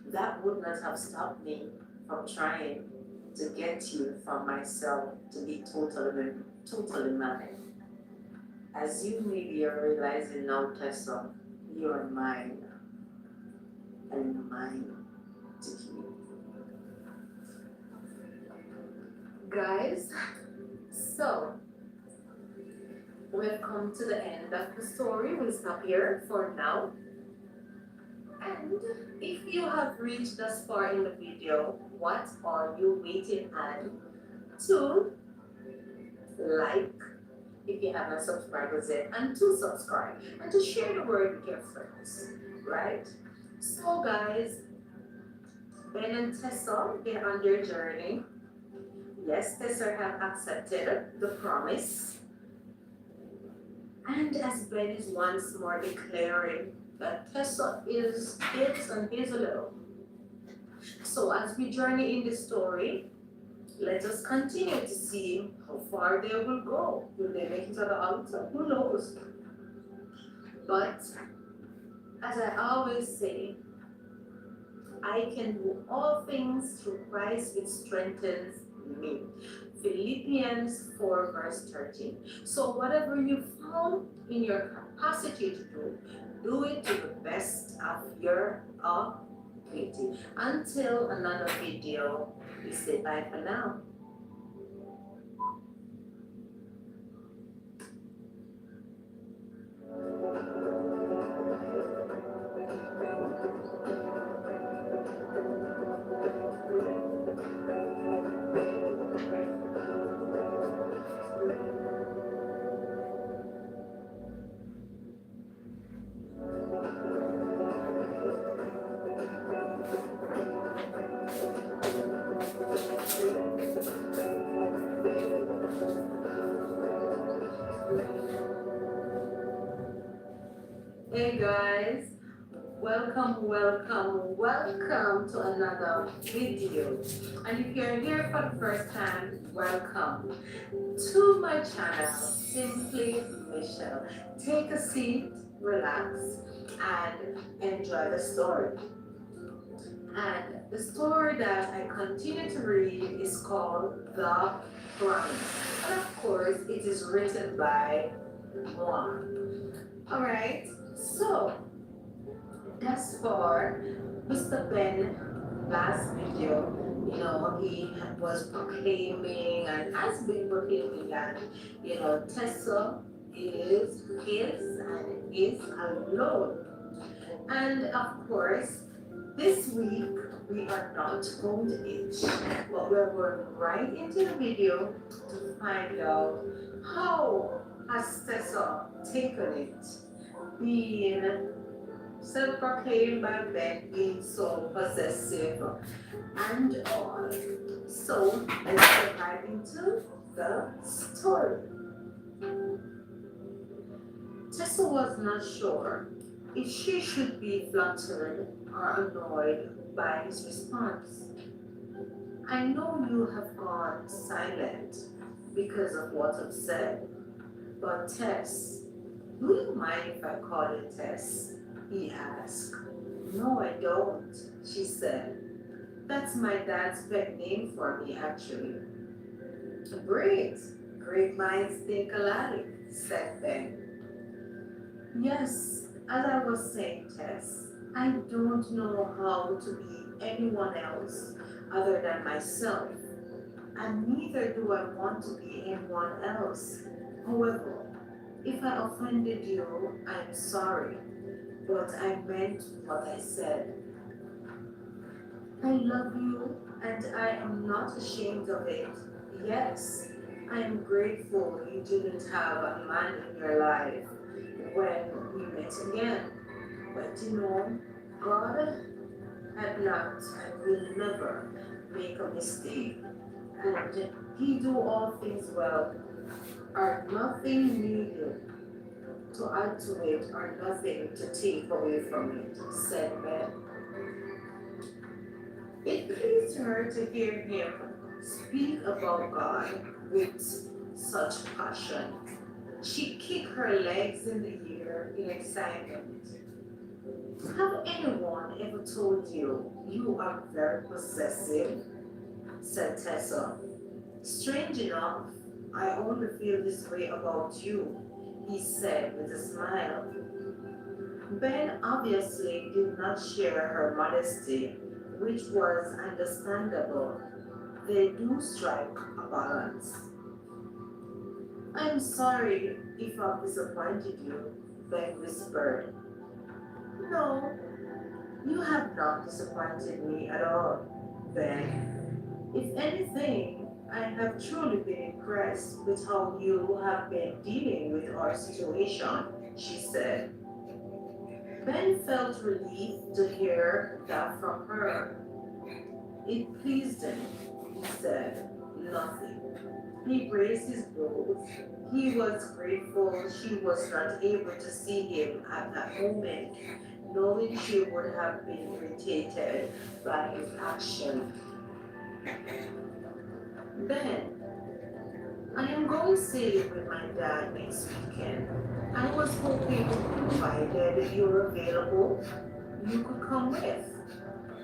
That would not have stopped me from trying to get you from myself to be totally mine. As you maybe are realizing now, Tessa, you are mine and mine to keep. Guys, so we've come to the end of the story. We'll stop here for now. And if you have reached thus far in the video, what are you waiting on to like if you haven't subscribed yet, and to subscribe and to share the word with your friends, right? So guys, Ben and Tessa, they're on their journey. Yes, Tessa have accepted the promise. And as Ben is once more declaring that Tessa is his and his alone. So as we journey in the story, let us continue to see how far they will go. Will they make it to the altar? Who knows? But as I always say, I can do all things through Christ which strengthens me. Philippians 4 verse 13. So whatever you found in your capacity to do it to the best of your ability. Until another video, we say bye for now. Hey guys, welcome to another video. And if you're here for the first time, welcome to my channel, Simply Michelle. Take a seat, relax, and enjoy the story. And the story that I continue to read is called The Promise. And of course, it is written by Juan. Alright, so thus far, Mr. Ben last video, he was proclaiming and has been proclaiming that, Tessa is his and is alone. And of course, this week we are not going to itch, but we're going right into the video to find out how has Tessa taken it, being self-proclaimed by Ben, being so possessive and all. So let's get right into the story. Tessa was not sure if she should be flattered or annoyed by his response. I know you have gone silent because of what I've said, but Tess, do you mind if I call you Tess? He asked. No, I don't, she said. That's my dad's pet name for me, actually. Great minds think alike, said Ben. Yes, as I was saying, Tess, I don't know how to be anyone else other than myself, and neither do I want to be anyone else. However, if I offended you, I'm sorry, but I meant what I said. I love you, and I am not ashamed of it, Yes, I'm grateful you didn't have a man in your life when we met again. But God had not and will never make a mistake. And He do all things well, are nothing needed to add to it or nothing to take away from it, said Ben. It pleased her to hear him speak about God with such passion. She kicked her legs in the air in excitement. Have anyone ever told you you are very possessive? Said Tessa. Strange enough, I only feel this way about you, he said with a smile. Ben obviously did not share her modesty, which was understandable. They do strike a balance. I'm sorry if I've disappointed you, Ben whispered. No, you have not disappointed me at all, Ben. If anything, I have truly been impressed with how you have been dealing with our situation, she said. Ben felt relieved to hear that from her. It pleased him, he said, nothing. He raised his brows. He was grateful she was not able to see him at that moment, knowing she would have been irritated by his action. Ben, I am going sailing with my dad next weekend. I was hoping, provided you're available, you could come with.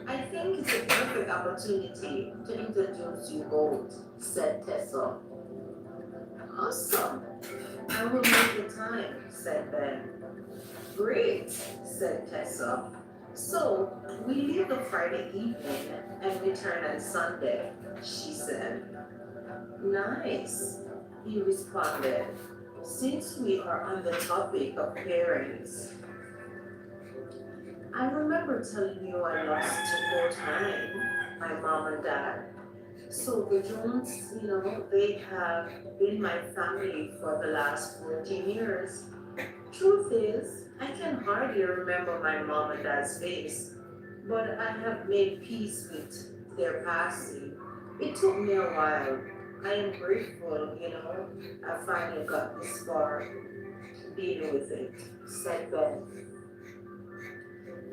I think it's a perfect opportunity to introduce you both, said Tessa. Awesome. I will make the time, said Ben. Great, said Tessa. So, we leave on Friday evening and return on Sunday, she said. Nice, he responded. Since we are on the topic of parents, I remember telling you I lost to time, my mom and dad. So the Jones, they have been my family for the last 14 years. Truth is, I can hardly remember my mom and dad's face, but I have made peace with their passing. It took me a while. I am grateful, I finally got this far dealing with it, said Ben.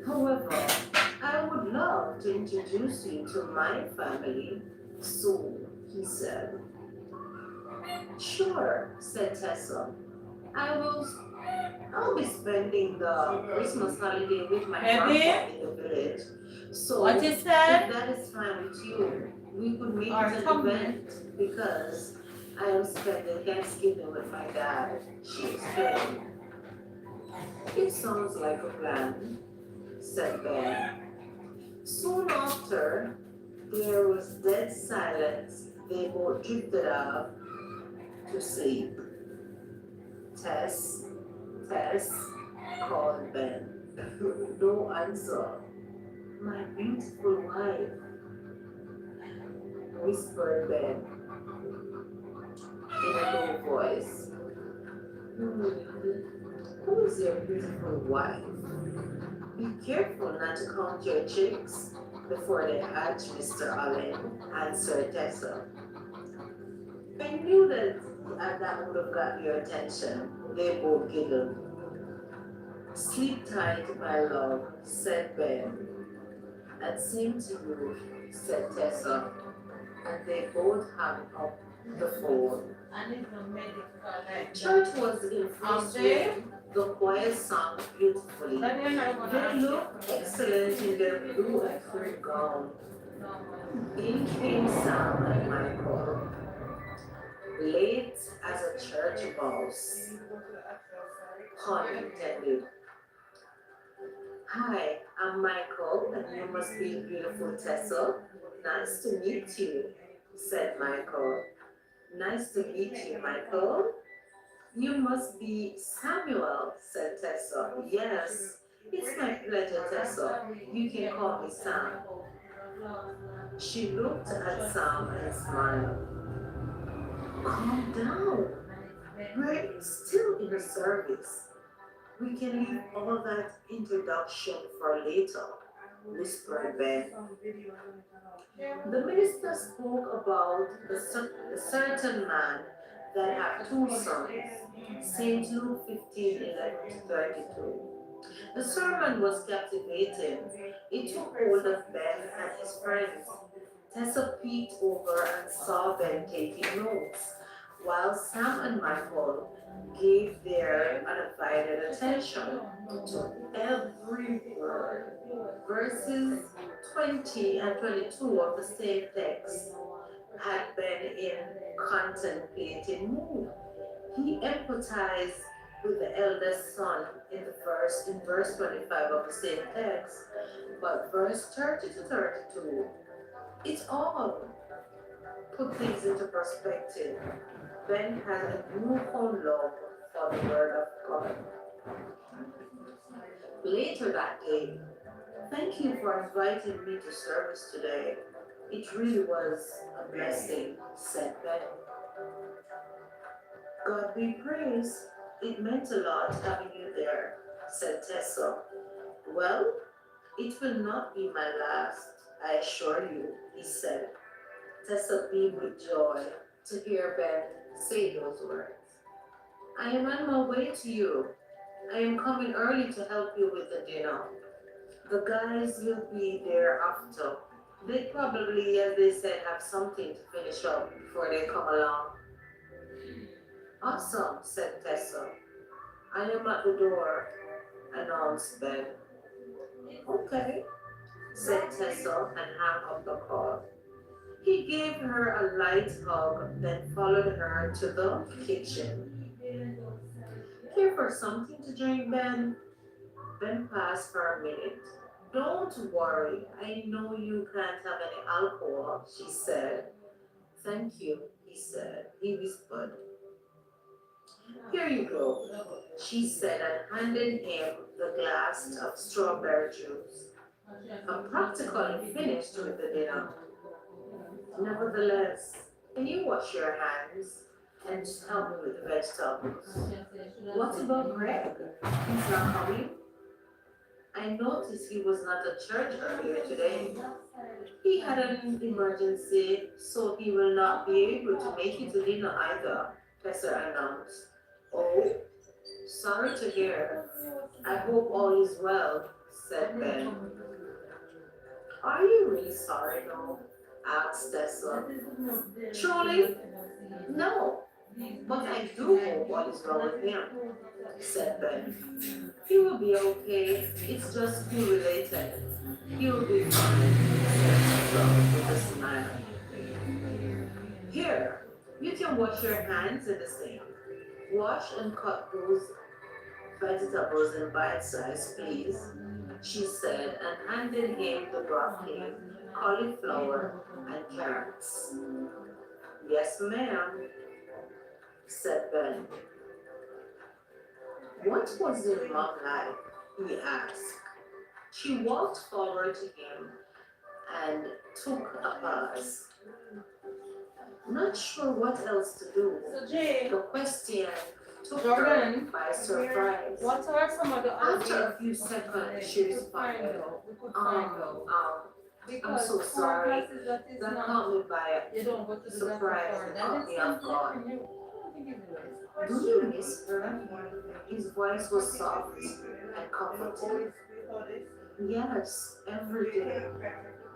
However, I would love to introduce you to my family soon, he said. Sure, said Tessa. I'll be spending the Christmas holiday with my grandpa in the village. So What you said? if that is fine with you, we could make Or it an come event because I am spending Thanksgiving with my dad, she explained. It sounds like a plan, said Ben. Soon after, there was dead silence. They both drifted off to sleep. Tess, called Ben. No answer. My beautiful wife, whispered Ben in a low voice. Who is your beautiful wife? Be careful not to count your chicks before they hatch, Mr. Allen, answered Tessa. I knew that would have got your attention. They both giggled. Sleep tight, my love, said Ben. And same to you, said Tessa. And they both hung up the phone. Church was in full swing. The choir sang beautifully. They looked excellent in their blue and green gown. In came Sam and Michael, late as a church mouse, pun intended. Hi, I'm Michael, and you must be beautiful Tessa. Nice to meet you, said Michael. Nice to meet you, Michael. You must be Samuel, said Tessa. Yes, it's my pleasure, Tessa. You can call me Sam. She looked at Sam and smiled. Calm down. We're still in the service. We can leave all that introduction for later, whispered Ben. The minister spoke about the certain man that had two sons, St. Luke 15:11-32. The sermon was captivating. It took hold of Ben and his friends. Tessa peeked over and saw Ben taking notes, while Sam and Michael gave their undivided attention to every word. Verses 20 and 22 of the same text had been in contemplating mood. He empathized with the eldest son in verse 25 of the same text, but verse 30 to 32, it all put things into perspective. Ben had a newfound love for the Word of God. Later that day, thank you for inviting me to service today. It really was a blessing, said Ben. God be praised. It meant a lot having you there, said Tessa. Well, it will not be my last, I assure you, he said. Tessa beamed with joy to hear Ben say those words. I am on my way to you. I am coming early to help you with the dinner. The guys will be there after. They probably, as they said, have something to finish up before they come along. Awesome, said Tessa. I am at the door, announced Ben. Okay, said Tessa and hung up the call. He gave her a light hug, then followed her to the kitchen. Care for something to drink, Ben? Ben paused for a minute. Don't worry, I know you can't have any alcohol, she said. Thank you, he whispered. Here you go, she said and handed him the glass of strawberry juice. A practical finish with the dinner. Nevertheless, can you wash your hands and help me with the vegetables? What about Greg? He's not coming? I noticed he was not at church earlier today. He had an emergency, so he will not be able to make it to dinner either, Tessa announced. Oh, sorry to hear. I hope all is well, said Ben. Are you really sorry now? Asked Tessa. Truly? No, but I do hope what is wrong with him, said Ben. He will be okay. It's just food related. He will be fine, said Tessa with a smile. Here, you can wash your hands in the sink. Wash and cut those vegetables in bite size, please, she said, and handed him the broccoli, cauliflower, and carrots. Yes, ma'am, said Ben. What was your mom like? He asked. She walked forward to him and took a pause. Not sure what else to do. So Jay, The question took Jordan, her by surprise. what are some of the After a ideas few seconds, she responded, we could find out? Because so for sorry. classes that is That not, caught me by you don't go to the surprise. doctor for It that. caught It's me off something guard. you, I don't think it's worse. Do you miss her? His voice was soft and comforting. Yes, every day.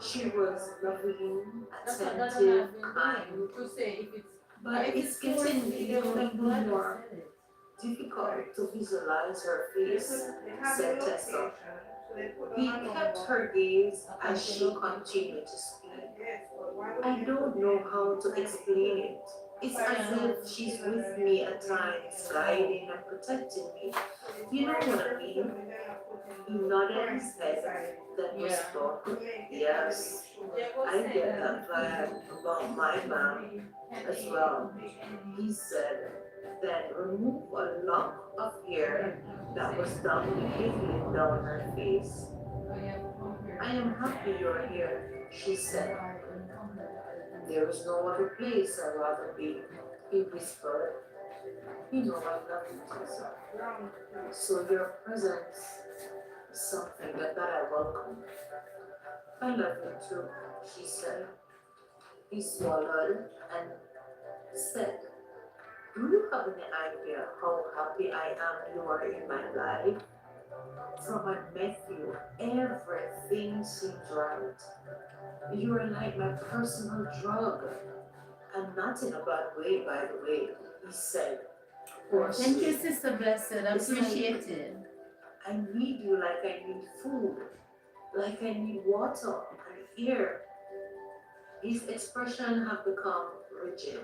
She was loving, That's what I've attentive, been kind. doing, to say if it's, But it's getting even more difficult to visualize her face, said Tessa. He kept her gaze as she continued to speak. I don't know how to explain it. It's as if she's with me at times, guiding and protecting me. You know what I mean? He nodded his head, then whispered, yes, I get that vibe about my mom as well. He said, then remove a lock of hair that was down completely down her face. I am happy you're here, she said. There is no other place I'd rather be. he whispered. You know I love you, Tessa. So your presence is something that I welcome. I love you too, she said. He swallowed and said, do you have any idea how happy I am you are in my life? From I met you, everything seems right. You are like my personal drug. And not in a bad way, by the way, he said. Thank you, hoarsely. Sister Blessed. It's like- Appreciate it. I need you like I need food, like I need water and air. His expression have become rigid.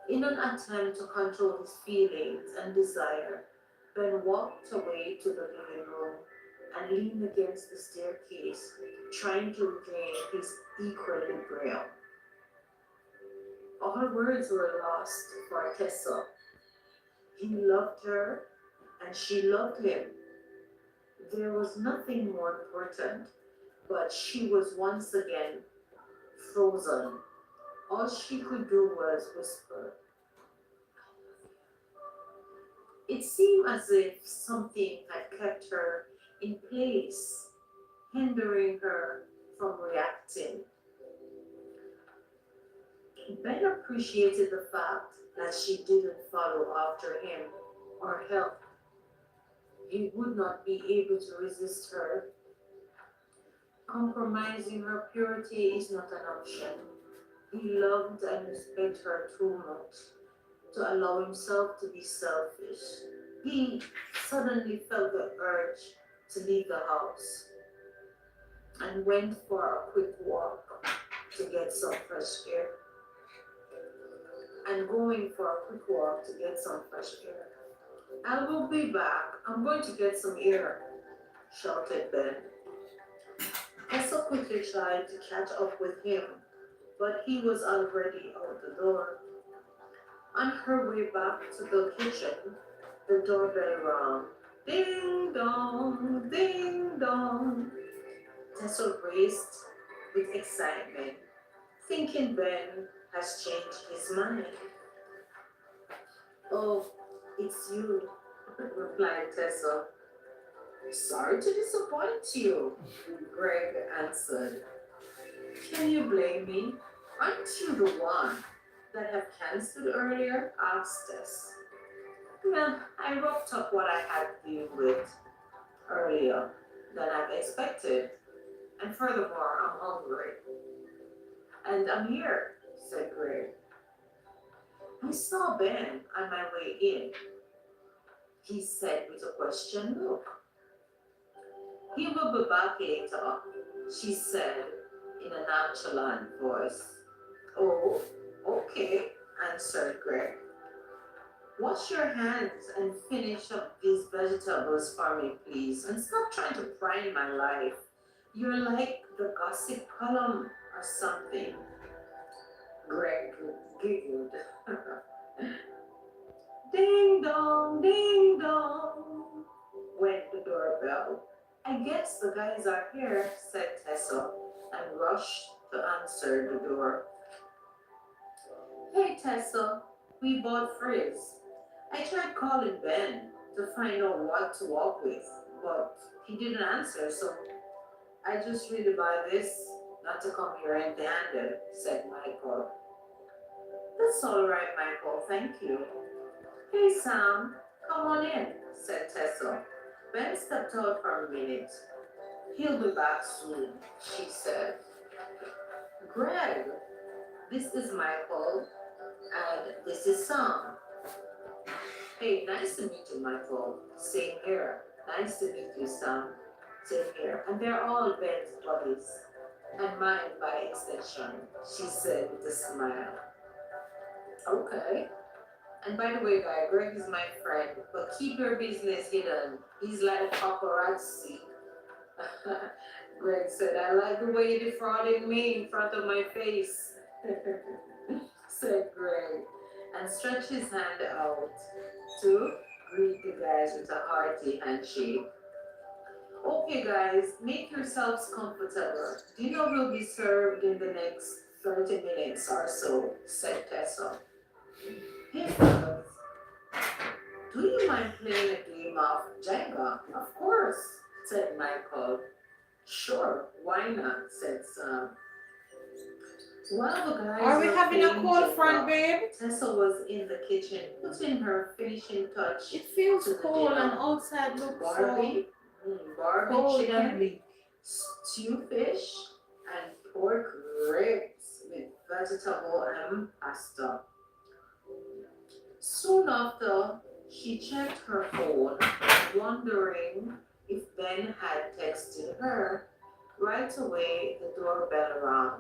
In an attempt to control his feelings and desire, Ben walked away to the living room and leaned against the staircase, trying to regain his equilibrium. All words were lost for Tessa. He loved her and she loved him. There was nothing more important, but she was once again frozen. All she could do was whisper. It seemed as if something had kept her in place, hindering her from reacting. Ben appreciated the fact that she didn't follow after him or help. He would not be able to resist her. Compromising her purity is not an option. He loved and respected her too much to allow himself to be selfish. He suddenly felt the urge to leave the house and went for a quick walk to get some fresh air. And going for a quick walk to get some fresh air. I will be back. I'm going to get some air, shouted Ben. Tessa quickly tried to catch up with him, but he was already out the door. On her way back to the kitchen, the doorbell rang. Ding dong, ding dong. Tessa raced with excitement, thinking Ben has changed his mind. Oh, it's you, replied Tessa. Sorry to disappoint you, Greg answered. Can you blame me? Aren't you the one that have cancelled earlier? Asked Tess. Well, I wrapped up what I had to deal with earlier than I've expected. And furthermore, I'm hungry. And I'm here, said Greg. I saw Ben on my way in, he said with a question look. He will be back later, she said in a nonchalant voice. Oh, okay, answered Greg. Wash your hands and finish up these vegetables for me, please, and stop trying to pry in my life. You're like the gossip column or something. Greg giggled. Ding dong, went the doorbell. I guess the guys are here, said Tessa, and rushed to answer the door. Hey Tessa, we bought Frizz. I tried calling Ben to find out what to walk with, but he didn't answer, so I just really buy this not to come here empty-handed, said Michael. That's all right, Michael, thank you. Hey Sam, come on in, said Tessa. Ben stepped out for a minute. He'll be back soon, she said. Greg, this is Michael, and this is Sam. Hey, nice to meet you, Michael. Same here. Nice to meet you, Sam. Same here. And they're all Ben's buddies. And mine by extension, she said with a smile. Okay. And by the way, guy, Greg is my friend, but keep your business hidden. He's like paparazzi. Greg said, I like the way you defrauded me in front of my face, said Greg, and stretched his hand out to greet the guys with a hearty handshake. Okay, guys, make yourselves comfortable. Dinner will be served in the next 30 minutes or so, said Tessa. Hey fellas, do you mind playing a game of Jenga? Of course, said Michael. Sure, why not? Said Sam. While the guys Are we were having a playing cold Jenga, front, babe? Tessa was in the kitchen putting her finishing touch. It feels to the cold dinner. and outside looks so Barbie, Barbie cold, chicken, Kimberly. stew fish, and pork ribs with vegetable and pasta. Soon after, she checked her phone, wondering if Ben had texted her. Right away, the doorbell rang.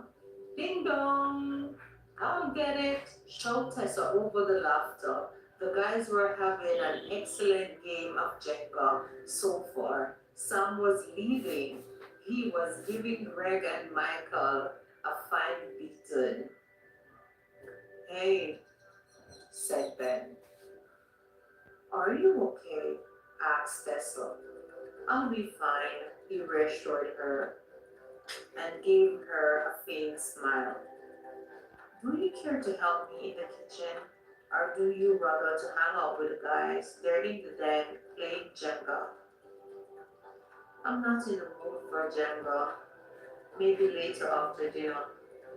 Ding dong! I'll get it, shouted Tessa over the laughter. The guys were having an excellent game of Jenga so far. Sam was leading. He was giving Greg and Michael a fine beating. Hey, said Ben. Are you okay? Asked Tessa. I'll be fine, he reassured her and gave her a faint smile. Do you care to help me in the kitchen? Or do you rather to hang out with the guys, there in the den, playing Jenga? I'm not in the mood for Jenga. Maybe later after dinner.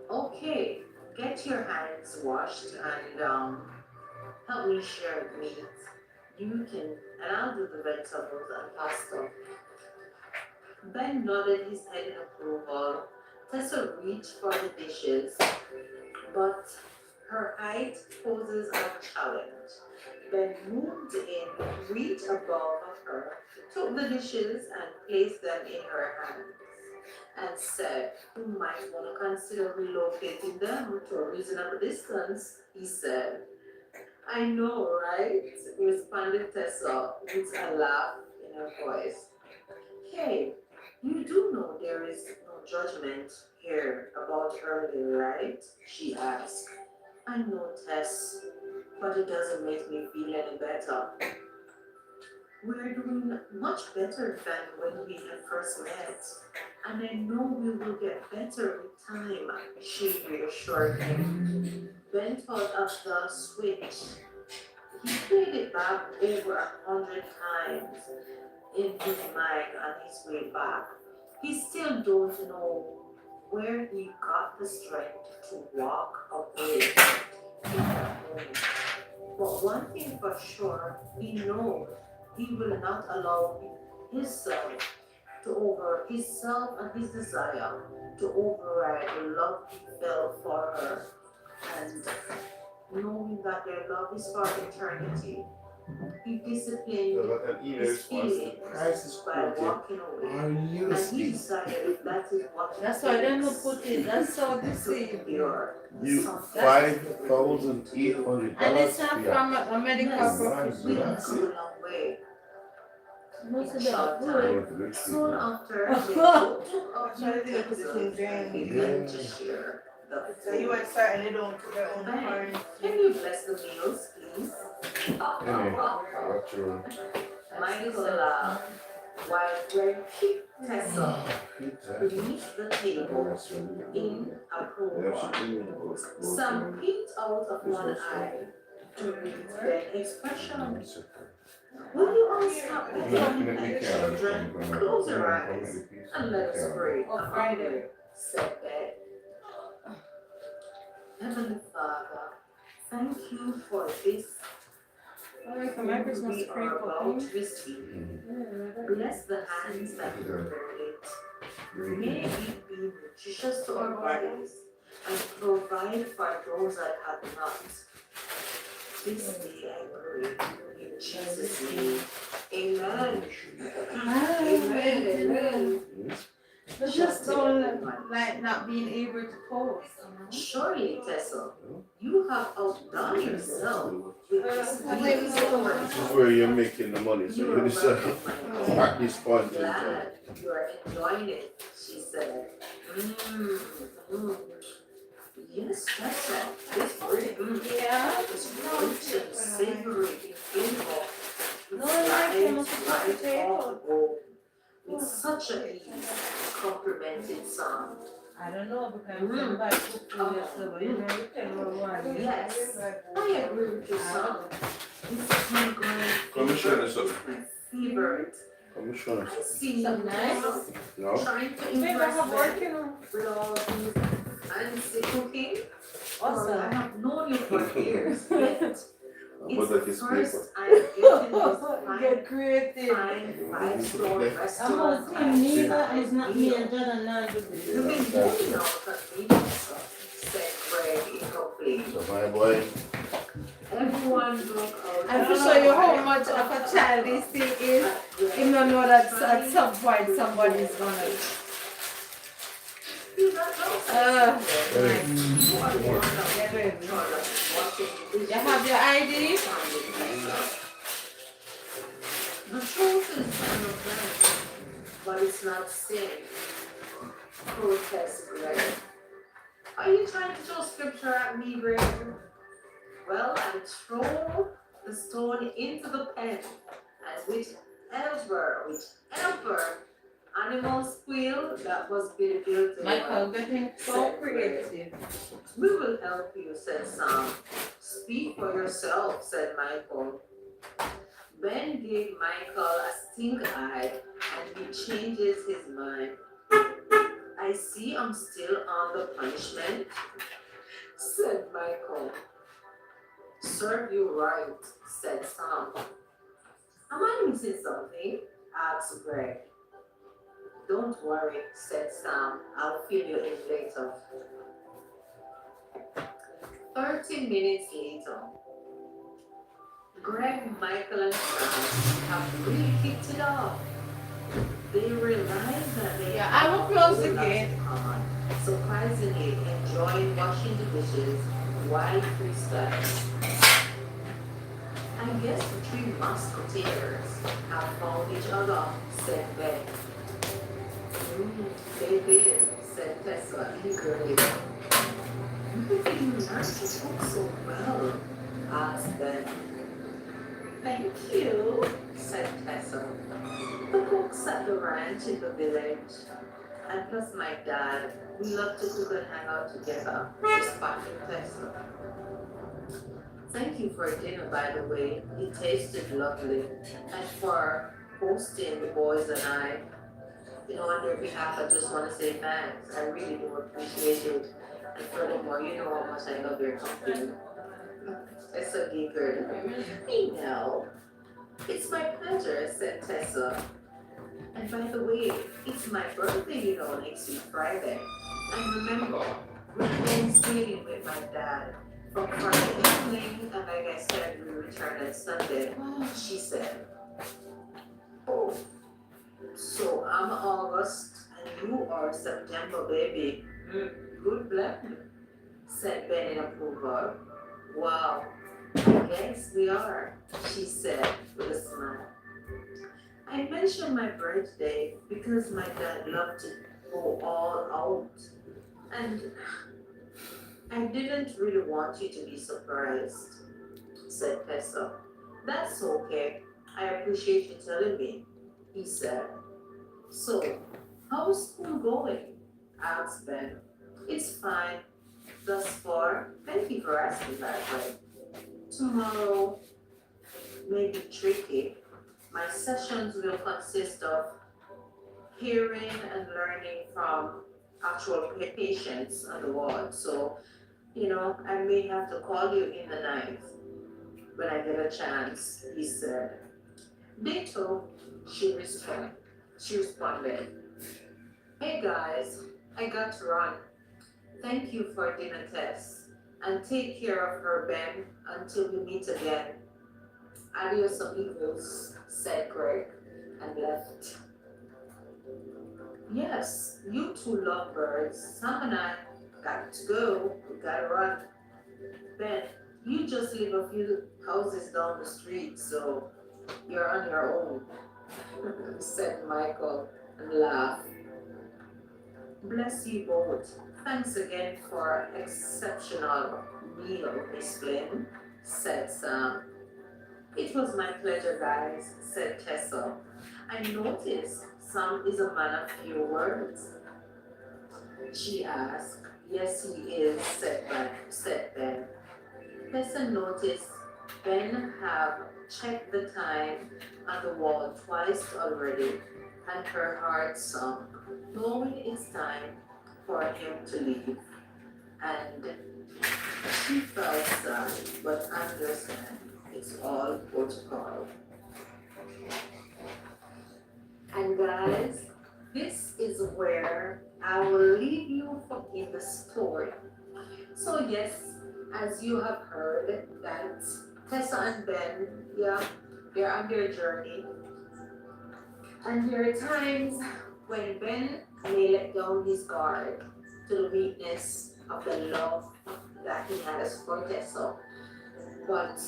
Okay, get your hands washed and help me share meat. You can, and I'll do the vegetables and pasta. Ben nodded his head in approval. Tessa reached for the dishes, but her height poses a challenge. Ben moved in, reached above her, took the dishes and placed them in her hands, and said, "You might want to consider relocating them to a reasonable distance," he said. "I know, right?" responded Tessa with a laugh in her voice. "Hey, you do know there is no judgment here about early, right?" she asked. "I know, Tess, but it doesn't make me feel any better. We're doing much better than when we had first met, and I know we will get better with time," she reassured him. Ben thought of the switch. He played it back over 100 times in his mind on his way back. He still don't know where he got the strength to walk away in that moment. But one thing for sure, he knows he will not allow himself and his desire to override the love he felt for her, and knowing that their love is for eternity. He disciplined his feelings by walking away. And he decided if that is what it That's why I don't know takes put it. That's so to deceiving. endure You something. $5,800. And it's not from a medical Yes, professional. we have come a long way. Most of In short them time. good. Soon after, they took up Try to new do it with the episodes thing and down. began to share the So you food. are starting to don't put their own Ben, parents. can you bless the meals, please? What's your Michael laughed while Greg kicked Tessa beneath the table in approval. Some peeked out of one eye to read their expression. Will you all stop becoming like children? Close your eyes and let us pray. Oh, Friday. Said Ben. Heavenly Father, thank you for this Alright, for my Christmas we tree are about to cooking. receive. Bless the hands that prepared it. May it be nutritious to our bodies and provide for those that have not. This day I pray in Jesus' name. Amen. Amen. Amen. But just don't like not being able to post. Surely, Tessa, you have outdone yourself with this This This is where you're making the money, so You you are decide welcome, my pack this sponge in. glad you are enjoying it, she said. Mm. Yes, that's all. This bread, Yeah. is rich and savory in flavor. No, I like them on the Right table. off the bowl. With such a ease, complimented Sam I don't know because somebody cook food yesterday, but you know, you can go one. Yes, I agree with you, son. This is my great Commissioner, so. favorite. Commissioner. I see Something you nice? No? trying to Maybe I impress have work, them you know. with all these fancy cooking. Awesome. I have known you for years, yet But it's that the is first paper. I'm getting this Get creative. fine five-star Okay. restaurant. I'm him, neither is not me and Jordan now. You've been moving on convenience, said Greg incomplete. So my boy, Everyone broke out. I'm to show you how much of a child this thing is. You don't know that at some point somebody's gonna. hey, Get ready. You have your ID? The truth is kind of bad, but it's not sin. Protest, Greg. Are you trying to throw scripture at me, Greg? Well, I throw the stone into the pen, and whichever animal squeal that was being guilty. Michael getting so creative. We will help you, said Sam. Speak for yourself, said Michael. Ben gave Michael a stink eye and he changes his mind. I see I'm still on the punishment, said Michael. Serve you right, said Sam. Am I missing something? Asked Greg. Don't worry, said Sam. I'll fill you in later. 30 minutes later, Greg, Michael, and Sam have really kicked it off. They realize that they Yeah, I will close the gate. surprisingly enjoying washing the dishes while freestyles. I guess the three musketeers have found each other, said Ben. They did, said Tessa eagerly. Where did you learn to cook so well? Asked Ben. Thank you, said Tessa. The cooks at the ranch in the village, and plus my dad, we love to cook and hang out together, responded Tessa. Thank you for dinner, by the way. It tasted lovely. And for hosting the boys and I, on their behalf, I just want to say thanks. I really do appreciate it. And furthermore, you know how much I love your company. Tessa giggled. Me know. It's my pleasure, said Tessa. And by the way, it's my birthday, next week Friday. And remember, we're going skating with my dad from Friday evening, and like I said, we return on Sunday, she said. Oh, so I'm August and you are September, baby. Good blessing, said Ben in approval. Wow, I guess we are, she said with a smile. I mentioned my birthday because my dad loved to go all out. And I didn't really want you to be surprised, said Tessa. That's okay. I appreciate you telling me, he said. So, how's school going? Asked Ben. It's fine. Thus far, thank you for asking that way. Tomorrow may be tricky. My sessions will consist of hearing and learning from actual patients on the ward. So, I may have to call you in the night when I get a chance, he said. Ditto, she responded. Hey guys, I got to run. Thank you for dinner, Tess. And take care of her, Ben, until we meet again. Adios amigos, said Greg, and left. Yes, you two lovebirds. Sam and I got to go. We gotta run. Ben, you just live a few houses down the street, so you're on your own, said Michael and laughed. Bless you both. Thanks again for exceptional meal, Miss Flynn, said Sam. It was my pleasure, guys, said Tessa. I noticed Sam is a man of few words. She asked. Yes, he is, said Ben. Tessa noticed Ben have checked the time on the wall twice already, and her heart sunk, knowing it's time for him to leave. And she felt sad, but understand it's all protocol. And guys, this is where I will leave you in the story. So yes, as you have heard that Tessa and Ben, yeah, they're on their journey. And there are times when Ben may let down his guard to the weakness of the love that he has for Tessa. But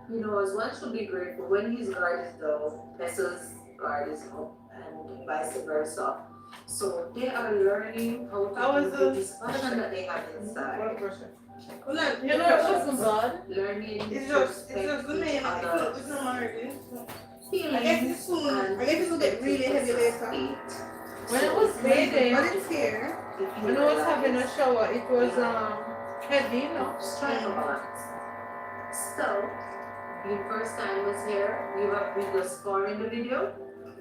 you know, as one should be grateful when his guard is down, Tessa's guard is up, and vice versa. So they are learning how to deal with this passion that they have inside. Well, look, You know, it wasn't bad. Learning it's to just respect the each name. other's It's not already. I feelings guess it's soon. and I guess it will get really heavy later. When it was bathing, But it's here. when I was having a shower, it was heavy, you know. strike a balance. So, your first time was here, you have been just far in the video.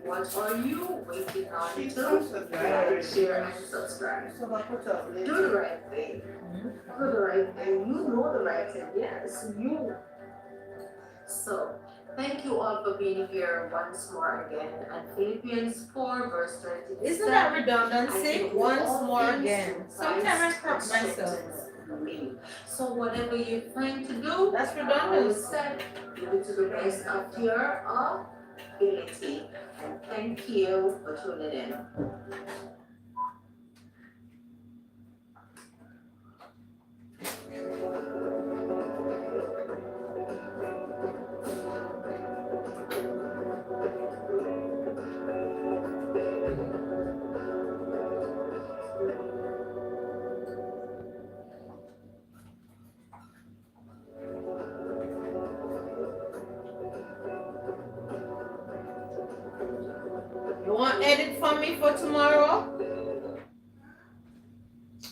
What are you waiting on to? Like, share, and subscribe. So I put up Do the right thing. Do the right thing. You know the right thing. Yes, you. So, thank you all for being here once more again. And Philippians 4 verse 37. Isn't that redundancy? I can do Once all more things again. through Sometimes I Christ correct who myself. strengthens me. So whatever you plan to do, That's I always redundancy. said, do it to the best of your ability. And thank you for tuning in. You want edit for me for tomorrow?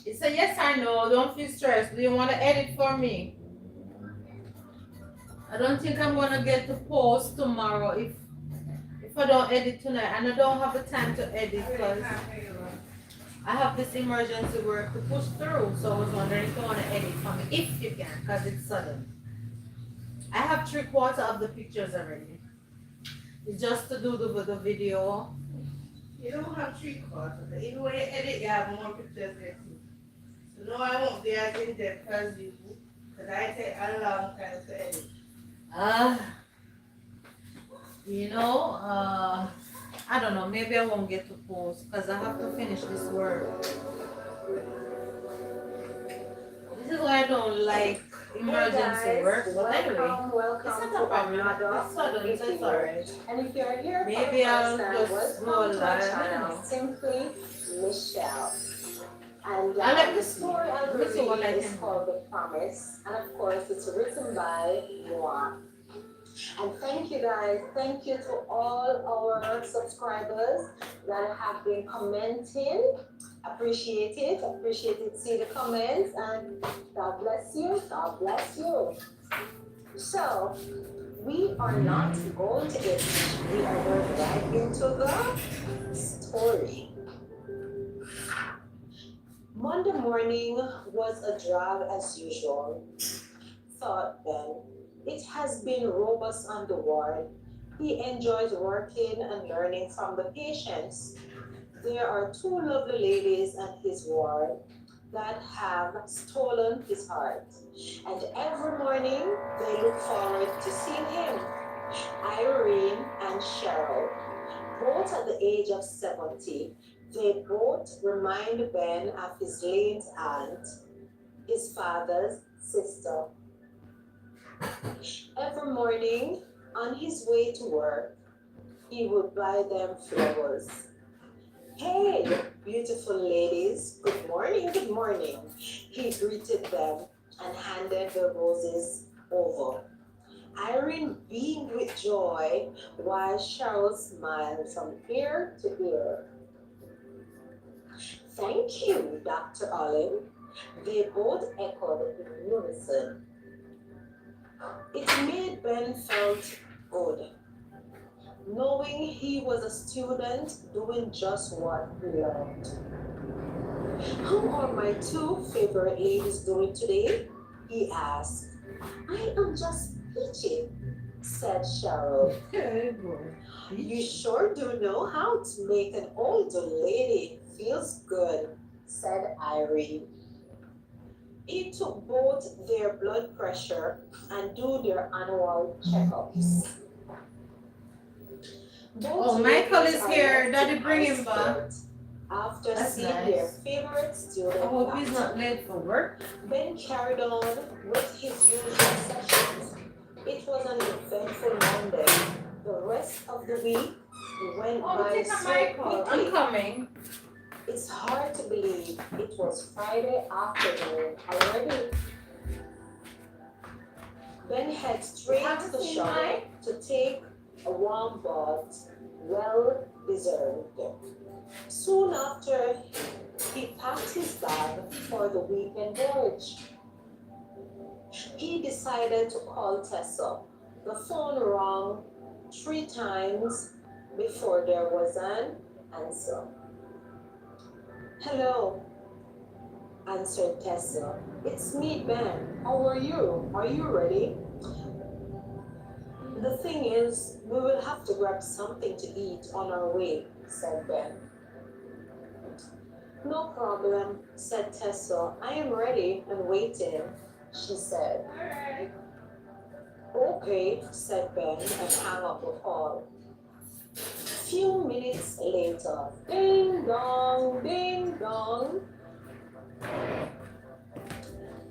It's a yes or no. Don't feel stressed. Do you want to edit for me? I don't think I'm gonna get to post tomorrow if I don't edit tonight, and I don't have the time to edit because I have this emergency work to push through. So I was wondering if you want to edit for me, if you can, because it's sudden. I have 3/4 of the pictures already. It's just to do the video. You don't have 3/4. Even when you edit, you have more pictures there too. So no, I won't be as in depth as you, because I take a long time to edit. I don't know, maybe I won't get to post because I have to finish this work. This is why I don't like emergency work, but anyway, welcome it's to not a problem. another It's sudden, so it's video. alright. And if you're here Maybe for the I'll first time, just go welcome to our live, channel, you know. Simply Michelle. And I like the this story I'll this is what I read is can do. called The Promise, and of course it's written by Moi. And thank you guys, thank you to all our subscribers that have been commenting. Appreciate it, see the comments, and God bless you, God bless you. So, we are not going to get, we are going right into the story. Monday morning was a drag as usual, thought Ben. It has been robust on the ward. He enjoys working and learning from the patients. There are 2 lovely ladies at his ward that have stolen his heart. And every morning they look forward to seeing him. Irene and Cheryl, both at the age of 70, they both remind Ben of his late aunt, his father's sister. Every morning, on his way to work, he would buy them flowers. Hey, beautiful ladies, good morning, good morning. He greeted them and handed the roses over. Irene beamed with joy while Cheryl smiled from ear to ear. Thank you, Dr. Allen. They both echoed in unison. It made Ben felt good, knowing he was a student doing just what he loved. How are my two favorite ladies doing today? He asked. I am just peachy, said Cheryl. Good boy. You sure do know how to make an older lady feels good, said Irene. He took both their blood pressure and do their annual checkups. Oh, Michael is here. Daddy, bring him back. After That's seeing nice. their favorite student, I hope he's not late for work. Ben carried on with his usual sessions. It was an eventful Monday. The rest of the week went Oh, by take a so Michael. I'm quickly. coming. It's hard to believe it was Friday afternoon already. Ben heads straight to Haven't the seen shower Mike? to take a warm bath, well deserved. Soon after, he packed his bag for the weekend voyage. He decided to call Tessa. The phone rang 3 times before there was an answer. Hello, answered Tessa. It's me, Ben. How are you? Are you ready? The thing is, we will have to grab something to eat on our way, said Ben. No problem, said Tessa. I am ready and waiting, she said. Alright. Okay, said Ben and hung up the call. Few minutes later, ding dong, ding dong.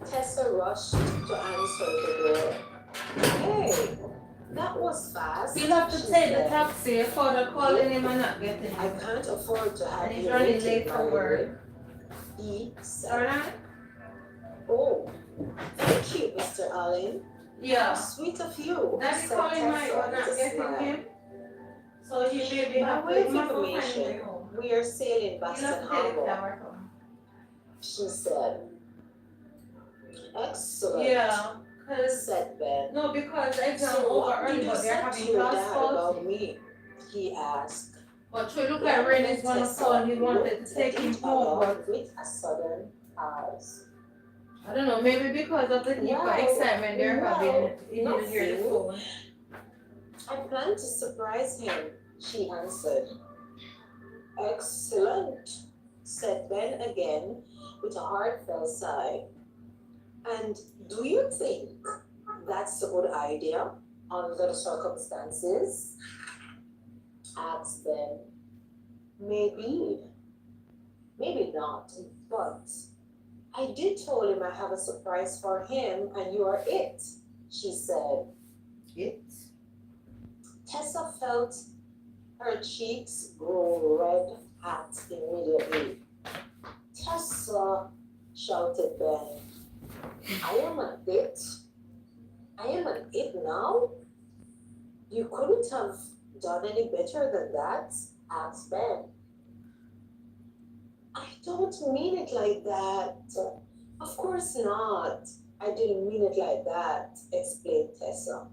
Tessa rushed to answer the door. Hey, that was fast. You'll have to she take the said. taxi. Your father calling him and not getting I him. can't afford to have And he's you running waiting, late for my work. lady," he said. Alright? Oh, thank you, Mr. Allen. How Yeah. sweet of you, Daddy said calling Mike Tessa but not with a getting smile. him. So he maybe By have way to of must go find information, me home. we are sailing You'll Boston have to take the Harbor, camera home. she said. Excellent, Yeah. Cause said Ben. no, because exam So over what did early, you but they're say to having your class dad calls. about me? He asked. But Troy look like Rain is gonna call. He wanted to take him home, but with a sudden pause. I don't know. Maybe because of the heat Well, of excitement they're having, he didn't hear the nothing. phone. I plan to surprise him, she answered. Excellent, said Ben again with a heartfelt sigh. And do you think that's a good idea under the circumstances? Asked Ben. Maybe, maybe not, but I did tell him I have a surprise for him and you are it, she said. It? Tessa felt her cheeks grow red hot immediately. Tessa, shouted Ben, I am an it? I am an it now? You couldn't have done any better than that? Asked Ben. I don't mean it like that. Of course not. I didn't mean it like that, explained Tessa.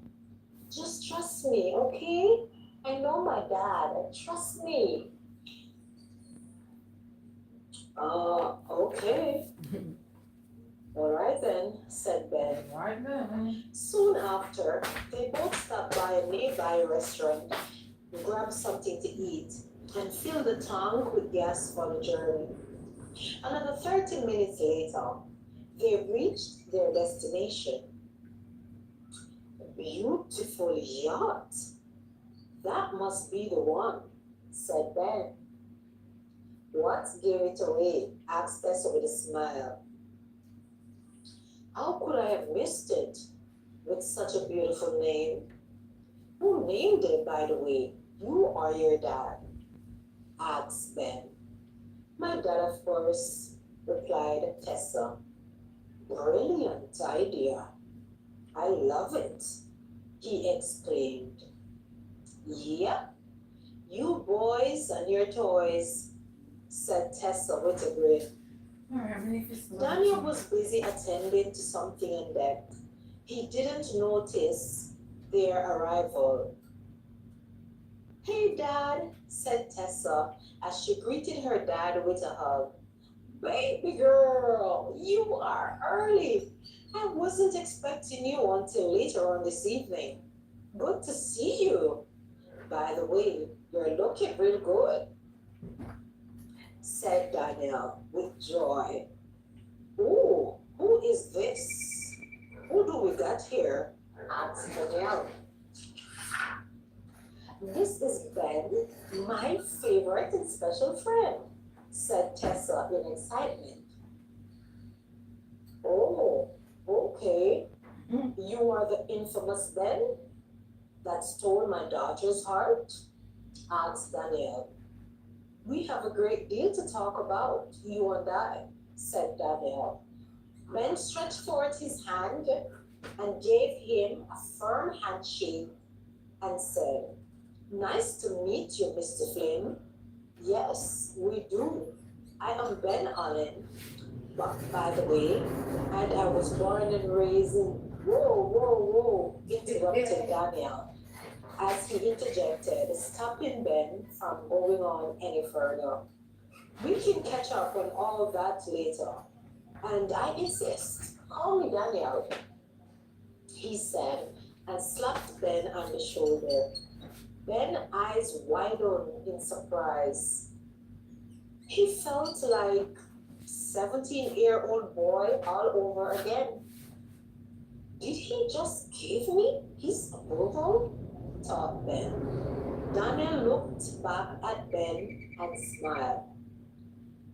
Just trust me, okay? I know my dad. Trust me. Okay. All right then, said Ben. Right then. Soon after, they both stopped by a nearby restaurant, grabbed something to eat, and filled the tank with gas for the journey. Another 30 minutes later, they reached their destination. A beautiful yacht. That must be the one, said Ben. What gave it away? Asked Tessa with a smile. How could I have missed it with such a beautiful name? Who named it, by the way? You or your dad? Asked Ben. My dad, of course, replied Tessa. Brilliant idea. I love it, he exclaimed. Yep, you boys and your toys. said Tessa with a grin. Daniel was busy attending to something in deck. He didn't notice their arrival. Hey, Dad, said Tessa as she greeted her dad with a hug. Baby girl, you are early. I wasn't expecting you until later on this evening. Good to see you. By the way, you're looking real good, said Daniel with joy. Ooh, who is this? Who do we got here? Asked Daniel. This is Ben, my favorite and special friend, said Tessa in excitement. Oh, okay. You are the infamous Ben that stole my daughter's heart? Asked Daniel. We have a great deal to talk about, you and I, said Daniel. Ben stretched forth his hand and gave him a firm handshake and said, Nice to meet you, Mr. Flynn. Yes, we do. I am Ben Allen, but by the way, and I was born and raised in... Whoa, interrupted Daniel as he interjected, stopping Ben from going on any further. We can catch up on all of that later. And I insist, call me Daniel, he said, and slapped Ben on the shoulder. Ben's eyes widened in surprise. He felt like 17-year-old boy all over again. Did he just give me his approval? Thought Ben. Daniel looked back at Ben and smiled.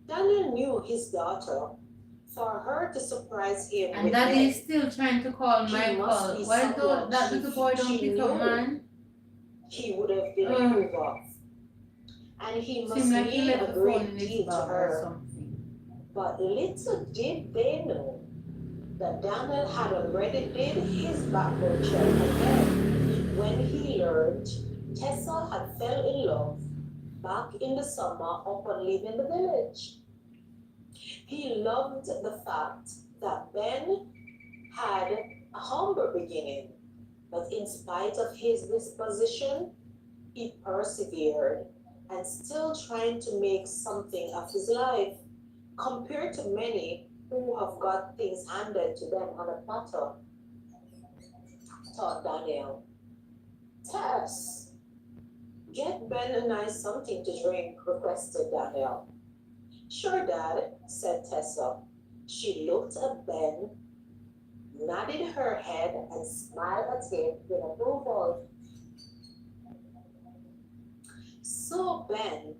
Daniel knew his daughter. For her to surprise him And with Daddy Ben, is still trying to call He Michael. must be Why don't someone that she- little boy don't she pick up, knew. man? he would have been Mm. approved of. And he must Seems like he mean left a the phone great in his deal to bag or her. something. But little did they know that Daniel had already did his background check again when he learned Tessa had fell in love back in the summer upon leaving the village. He loved the fact that Ben had a humble beginning, but in spite of his disposition, he persevered and still trying to make something of his life, compared to many who have got things handed to them on a platter, thought Daniel. Tess, get Ben and I something to drink, requested Daniel. Sure, Dad, said Tessa. She looked at Ben, nodded her head, and smiled at him with approval. So, Ben,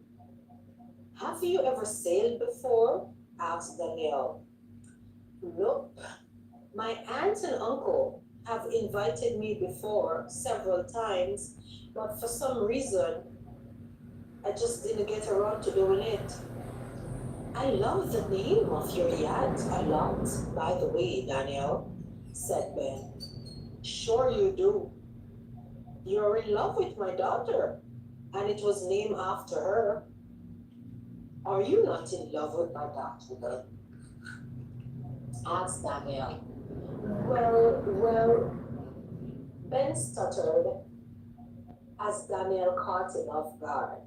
have you ever sailed before? Asked Daniel. Nope. My aunt and uncle have invited me before several times, but for some reason, I just didn't get around to doing it. I love the name of your yacht a lot, by the way, Daniel, said Ben. Sure you do. You're in love with my daughter, and it was named after her. Are you not in love with my daughter, then? Asked Daniel. Well, Ben stuttered as Daniel caught him off guard.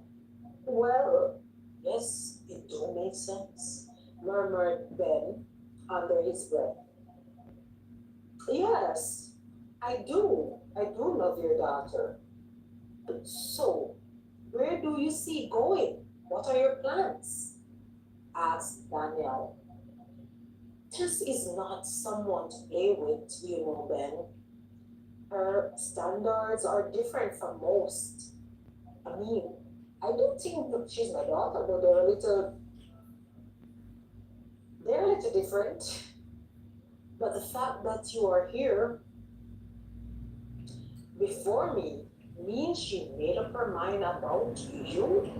Well, yes, it do make sense, murmured Ben under his breath. Yes, I do love your daughter. So, where do you see going? What are your plans? Asked Daniel. Tess is not someone to play with, you know, Ben. Her standards are different from most. I mean, I don't think that she's my daughter, but they're a little different. But the fact that you are here before me means she made up her mind about you.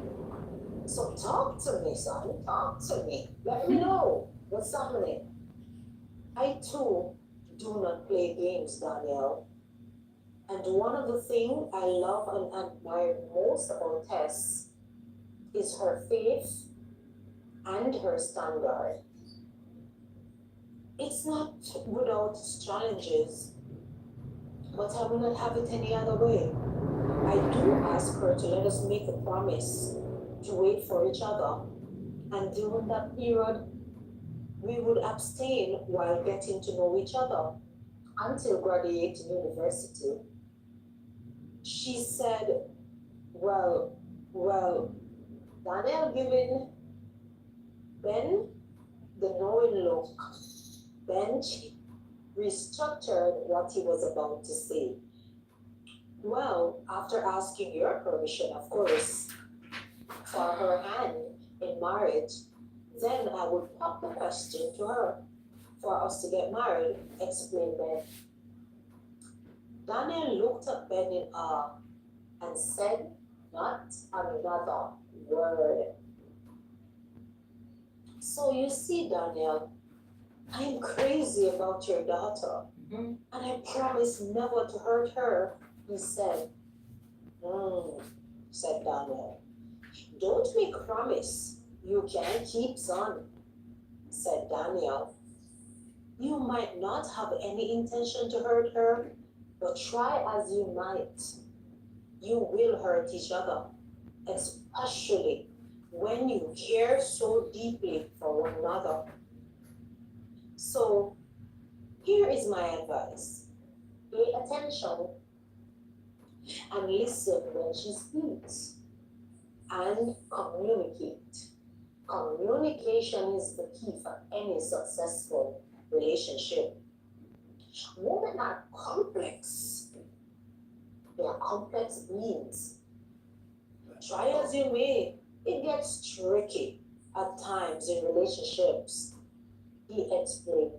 So talk to me, son. Talk to me. Let me know what's happening. I too do not play games, Daniel. And one of the things I love and admire most about Tess is her faith and her standard. It's not without its challenges, but I will not have it any other way. I do ask her to let us make a promise to wait for each other, and during that period, we would abstain while getting to know each other until graduating university. She said, well, Daniel giving Ben the knowing look. Ben restructured what he was about to say. Well, after asking your permission, of course, for her hand in marriage, then I would pop the question to her for us to get married, explained Ben. Daniel looked at Ben in awe and said not another word. So you see, Daniel, I am crazy about your daughter, and I promise never to hurt her, he said. Said Daniel. Don't make promise you can't keep, son, said Daniel. You might not have any intention to hurt her, but try as you might, you will hurt each other, especially when you care so deeply for one another. So, here is my advice. Pay attention and listen when she speaks, and communicate. Communication is the key for any successful relationship. Women are complex. They are complex beings. Try as you may, it gets tricky at times in relationships, he explained.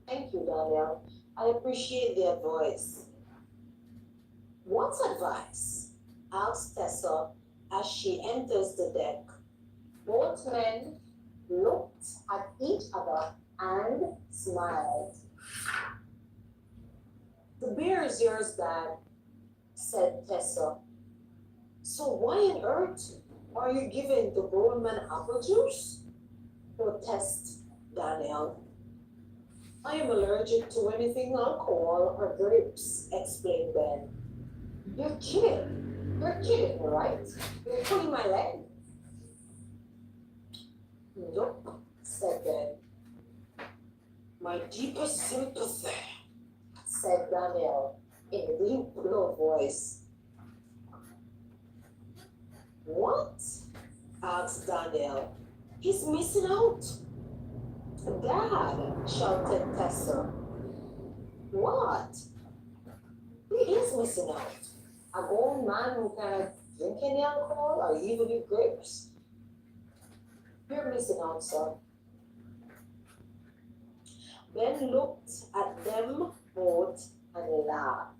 Thank you, Daniel. I appreciate the advice. What advice? Asked Tessa as she enters the deck. Both men looked at each other and smiled. The beer is yours, Dad, said Tessa. So why on earth are you giving the Goldman apple juice? Protest Daniel. I am allergic to anything alcohol or grapes, explained Ben. You're kidding. You're kidding, right? You're pulling my leg. Nope, said Ben. My deepest sympathy, said Daniel in a deep, low voice. What? Asked Daniel. He's missing out. Dad, shouted Tessa. What? He is missing out. A grown man who cannot drink any alcohol or even eat grapes. You're missing out, son. Ben looked at them both and laughed.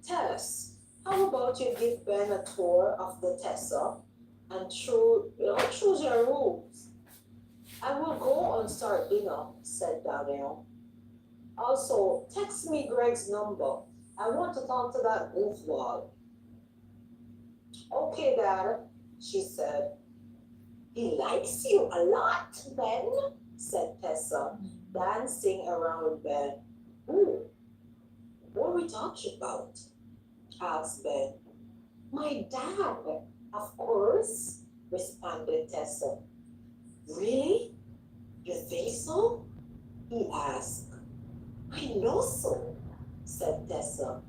Tess, how about you give Ben a tour of the Tessa and choose your rooms? I will go and start dinner, said Daniel. Also, text me Greg's number. I want to talk to that goofball. Okay, Dad, she said. He likes you a lot, Ben, said Tessa, dancing around Ben. Ooh, what are we talking about? Asked Ben. My dad, of course, responded Tessa. Really? You think so? He asked. I know so, said Tessa.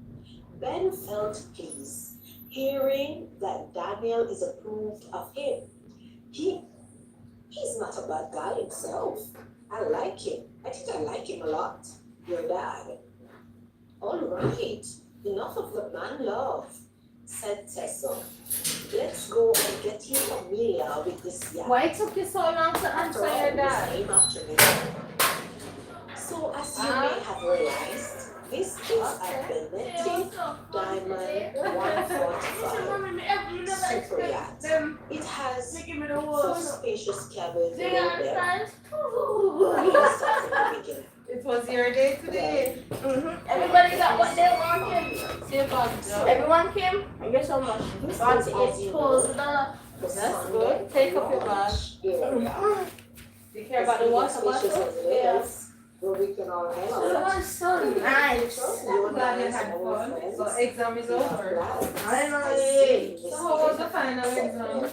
Ben felt pleased, hearing that Daniel is approved of him. He's not a bad guy himself. I like him. I think I like him a lot. Your dad. All right, enough of the man love, said Tessa. Let's go and get you familiar with this yacht. Why took you so long to answer your dad? This afternoon. So as you may have realized, this is a Benetti Diamond 145 super yacht. It has 4 spacious cabins in there. Let's start from the beginning. It was your day today. Everybody got what they wanted. See you back, Joe. Everyone came. I guess how much? This God, is, it as you pulls know, the The That's sun good. deck Take up your lounge area. You care about the water Spacious bottle? as it is, where we can all hang out. That's so nice. You I'm and glad you I had and our fun. friends. So exam is We have over. plans. I know I it. see So how was the final exam?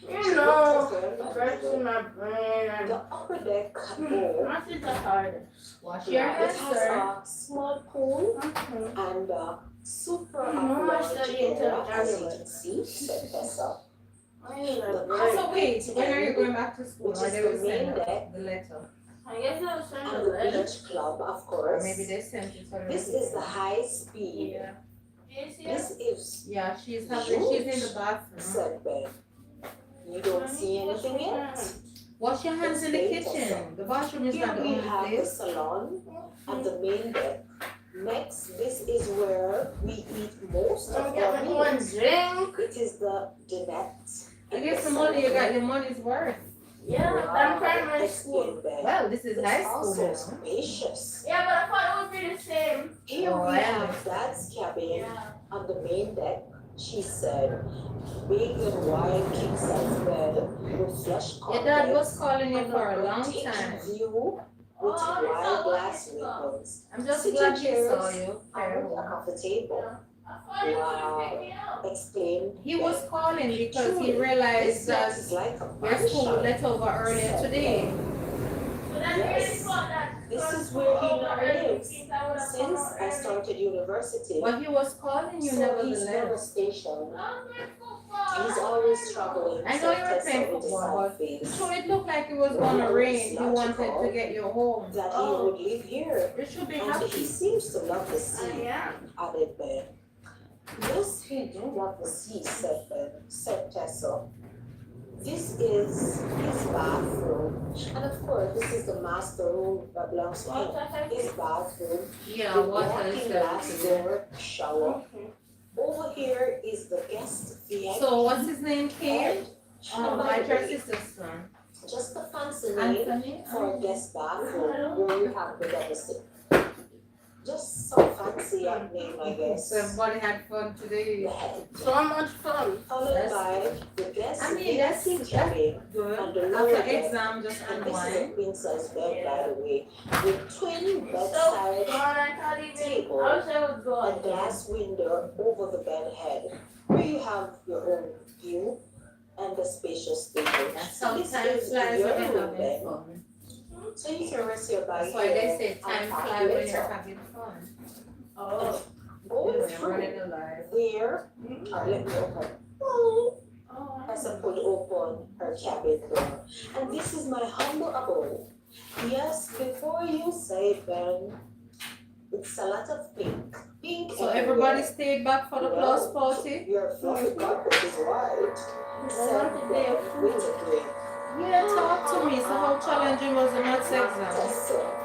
You know, it hurts in my brain. The upper deck bowl, Not is the hardest. Wash it your hands, has sir. a small pool and a super large studying till area, as you January. can see, set this up. I need a The break. So wait, when are you going back to school? Which Or is they the will main send deck. us the letter? I guess I'll send a And the letter. beach club, of Or course. maybe they sent it for This is the high speed. Yeah. Yes, This is Yeah, she's in the bathroom. set bed. You don't see anything yet. Wash your hands in the It's kitchen. The bathroom is Here not the we only have the place. salon and the main deck. Next, this is where we eat most of I'm getting our one meals. drink. It is the dinette. I guess the money you got, your money's worth. Yeah, I'm primary school. Bed. Well, this is high It's school also now. spacious. Yeah, but I thought it would be the same. Here Oh, we I have understand. Dad's cabin Yeah. on the main deck. She said, big and wide king size bed with flush Your dad carpet was calling you and for a a long rotating time. view with Oh, wide it's all glass what it's called. windows. I'm just Sitting glad he chairs saw you. and a coffee table. I thought you would pick me up. Explain. He was calling because he Truly, realized This that place is like a your school mansion. let over earlier today. So that's really Yes. thought that. This from is where he over now early, lives. since I would have come Since out I early. started university, But he was calling you so he's never nevertheless. stationed. I'm good football. He's always traveling. I know you were so playing Tessa with his football, sad face. So it looked like it was gonna rain. He Logical. wanted to get you home. That Oh. he would live here. You should be And he happy. seems to love the I sea, am. added Ben. Yes, he do love the sea, said Ben, said Tessa. This is his bathroom. And of course, this is the master room that belongs to him. His bathroom. Yeah, The water walking is glass there. door, shower. Over here is the guest VIP. So what's his name, Kate? And by My the church way, sister's son. just a fancy name Anthony? for a guest bathroom where you have the double sink. Just some fancy name, I guess. So everybody had fun today. So much fun. Followed That's- by the guest I mean, that's- VIP cabin Good. on the lower After deck. exam, just And this is a unwind. queen size bed, by the way, with twin So, bedside I thought even, table I wish I was a going. glass window over the bed head, where you have your own view and the spacious table. And So this sometimes is flies your when you're room having bed, fun. so you can rest your body That's why they here say and time talk flies when later. you're having fun. Oh. Going You're through running alive. there, let me open. Oh. As I pulled open her cabin door. And this is my humble abode. Yes, before you say Ben, it's a lot of pink. Pink So everywhere. everybody stayed back for the class party? Your fluffy carpet is white. Said want to be a Ben with a grin. Yeah, talk to me. So how challenging was the maths exam? Tessa.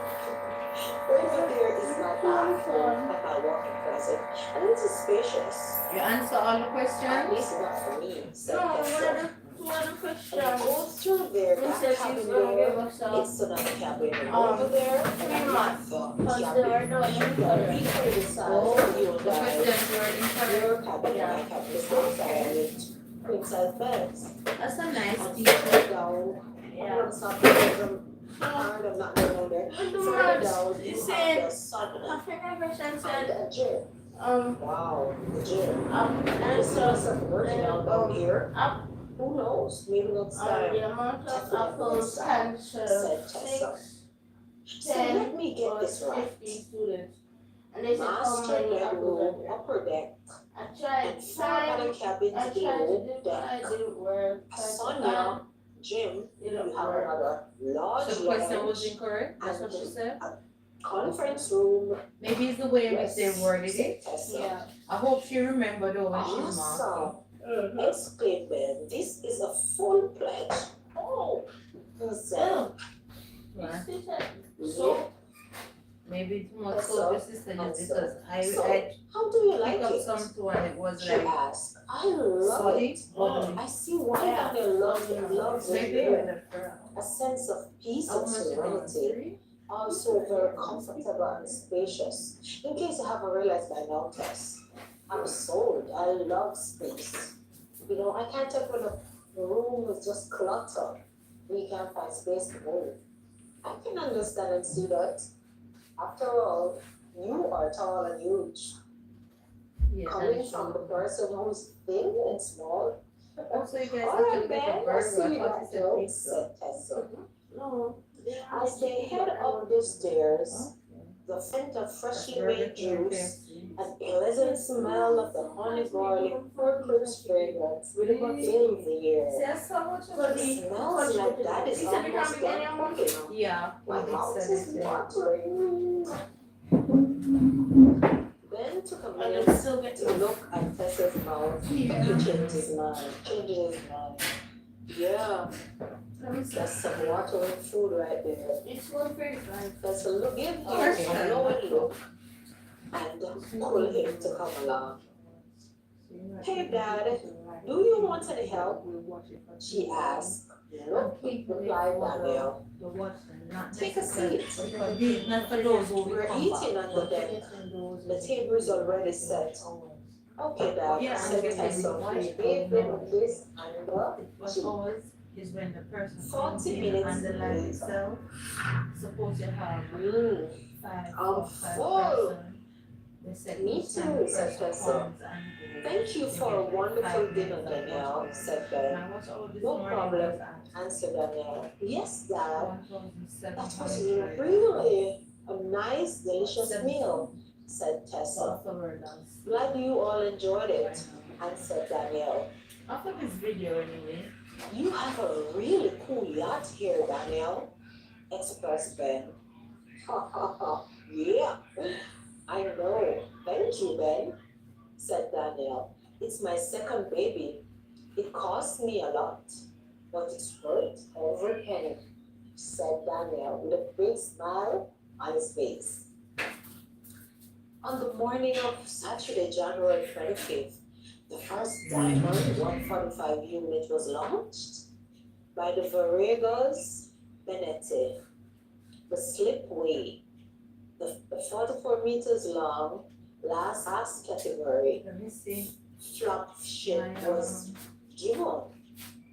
Over there is my bathroom and my walking closet. And it is spacious. You answer all the At questions? least not for me, said No, Tessa. what a And question. go through there, Who that said she's cabin gonna door. give us a, It's another cabin. Over there, and months. the because cabin. they were doing it. We can decide Oh, you and the I. questions were incorrect. Your cabin and my cabin is outside with queen size beds. That's a nice And teacher. further down, I'm Yeah. gonna stop them hard, I'm not going on there. And the Further words, down, it you said, have the sun I think I person and said, a gym. um, Wow, the gym. and There's so, some working out down here. up, Who knows, maybe next time, the amount of apples can serve said Tessa. 6, So 10, let me get or this right. 50 students. And they said, how Master many apples bedroom, are there? upper deck, I tried and four other time, cabins I tried to below do it, deck. I didn't work. A Sonia, gym, It you didn't have work. another large So the question was lounge, incorrect? That's what she said? conference room. Maybe it's the way in which Yes, they worded said it. Tessa. Yeah. I hope she remembered though when she marked Awesome. Mhm. Exclaimed Ben, this is a full pledge. Oh. He said, Oh. Yeah. She said, so, Maybe too much That's so all. your sister knew That's because So, I how do you like picked up it? some too and it was She like asked. I love it. bubbly. I see why Daniel loves Maybe it. with a girl. A sense of peace How and much is it? serenity. Also very comfortable and spacious. In case you haven't realized by now, Tess, I'm sold. I love space. You know, I can't take one of The room is just cluttered. We can't find space to move. I can understand and see that. After all, you are tall and huge. Coming from the person who's thin and small. Also, you guys All have right, to get Ben, a I burger. see I that thought it's a joke, pizza. said Tessa. As they head up the stairs, the scent of freshly made juice, an pleasant smell of the honey garlic crisp fragrance fills the air. There's so much of It smells like that is almost done cooking. Yeah. My mouth is watering. Ben took a minute still get to look at Tessa's mouth. He changed his mind. Yeah, that's some watering food right there. It's 1:35. Tessa look in here and knowing look and pull him to come along. Hey Dad, do you want any help? She asked. No quick replied Daniel. Take a seat. Not for those who We're eating on the deck. The table is already set. Okay, Dad, Yeah, said and Tessa. we She gave them this and What's always is when the person 40 minutes. and the life itself, suppose you have Mm, five I'm or five full. person. They said Me each time too, the said person Tessa. comes and goes, Thank you they for a get wonderful 5 dinner, minutes of Danielle, watch. said Ben. And I watched all this No morning problem. was at Answered Danielle. Yes, Dad. 1,700. That was really a nice, delicious meal, said Tessa. Afterwards. Glad you all enjoyed it, answered Danielle. After this video anyway, You have a really cool yacht here, Danielle, expressed Ben. Yeah, I know. Thank you, Ben, said Danielle. It's my second baby. It cost me a lot, but it's worth every penny, said Daniel with a big smile on his face. On the morning of Saturday, January 25th, the first Diamond 145 unit was launched by the Vargas Benete. The slipway, the 44 meters long, last category let me see. flop ship was given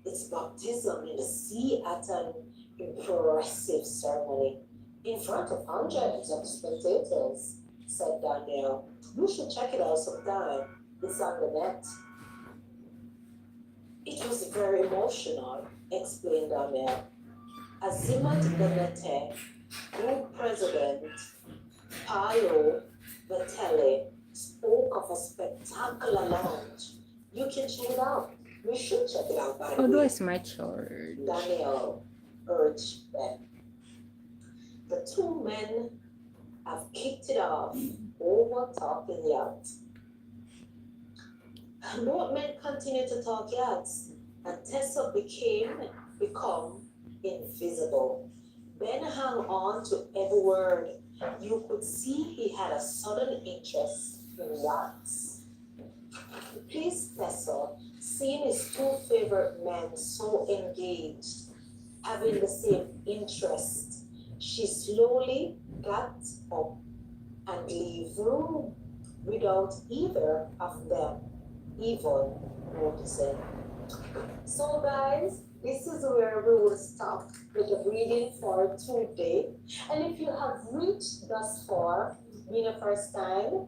its baptism in the sea at an impressive ceremony in front of hundreds of spectators, said Daniel. You should check it out sometime. It's on the net. It was very emotional, explained Daniel. Azimat Benete, group president Paolo Vitelli, spoke of a spectacular launch. You can check it out. We should check it out, by the How do way. I smart charge? Daniel urged Ben. The two men have kicked it off over talking yachts. Both men continued to talk yachts, and Tessa become invisible. Ben hung on to every word. You could see he had a sudden interest in yachts. Please, Tessa, seeing his two favorite men so engaged, having the same interest, she slowly got up and leave room without either of them even noticing. So guys, this is where we will stop with the reading for today. And if you have reached thus far, being a first time,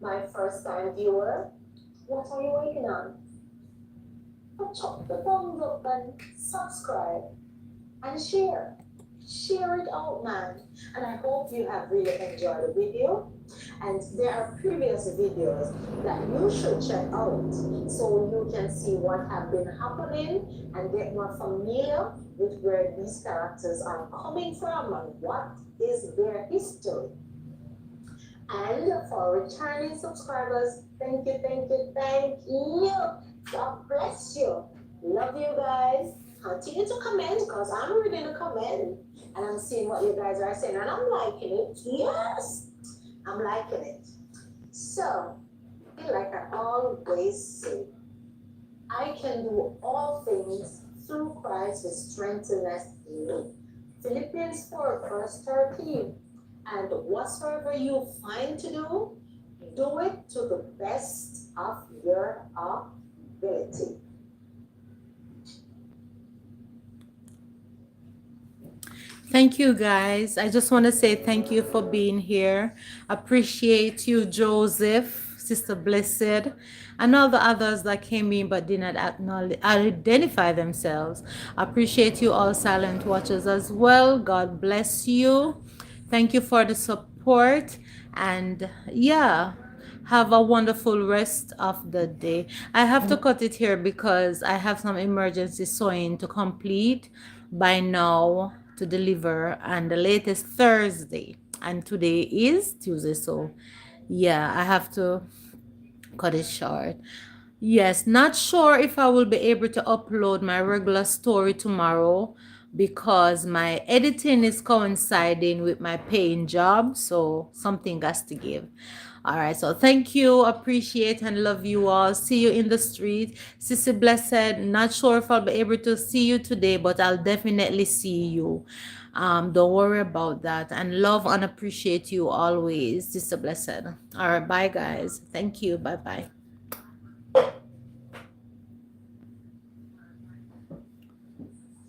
my first time viewer, what are you waiting on? Chop the thumbs up and subscribe and share. Share it out, man. And I hope you have really enjoyed the video. And there are previous videos that you should check out so you can see what have been happening and get more familiar with where these characters are coming from and what is their history. And for returning subscribers, thank you, thank you, thank you. God bless you. Love you guys. Continue to comment because I'm reading the comment and I'm seeing what you guys are saying and I'm liking it. Yes, I'm liking it. So, like I always say, I can do all things through Christ who strengtheneth me. Philippians 4, verse 13. And whatsoever you find to do it to the best of your ability. Thank you, guys. I just want to say thank you for being here. Appreciate you, Joseph, Sister Blessed, and all the others that came in but did not identify themselves. Appreciate you all, silent watchers, as well. God bless you. Thank you for the support. And yeah, have a wonderful rest of the day. I have to cut it here because I have some emergency sewing to complete by now to deliver, and the latest Thursday, and today is Tuesday, so yeah, I have to cut it short. Yes, not sure if I will be able to upload my regular story tomorrow because my editing is coinciding with my paying job, so something has to give. All right, so thank you, appreciate and love you all. See you in the street. Sissy Blessed, not sure if I'll be able to see you today, but I'll definitely see you. Don't worry about that. And love and appreciate you always, Sister Blessed. All right, bye guys. Thank you. Bye bye.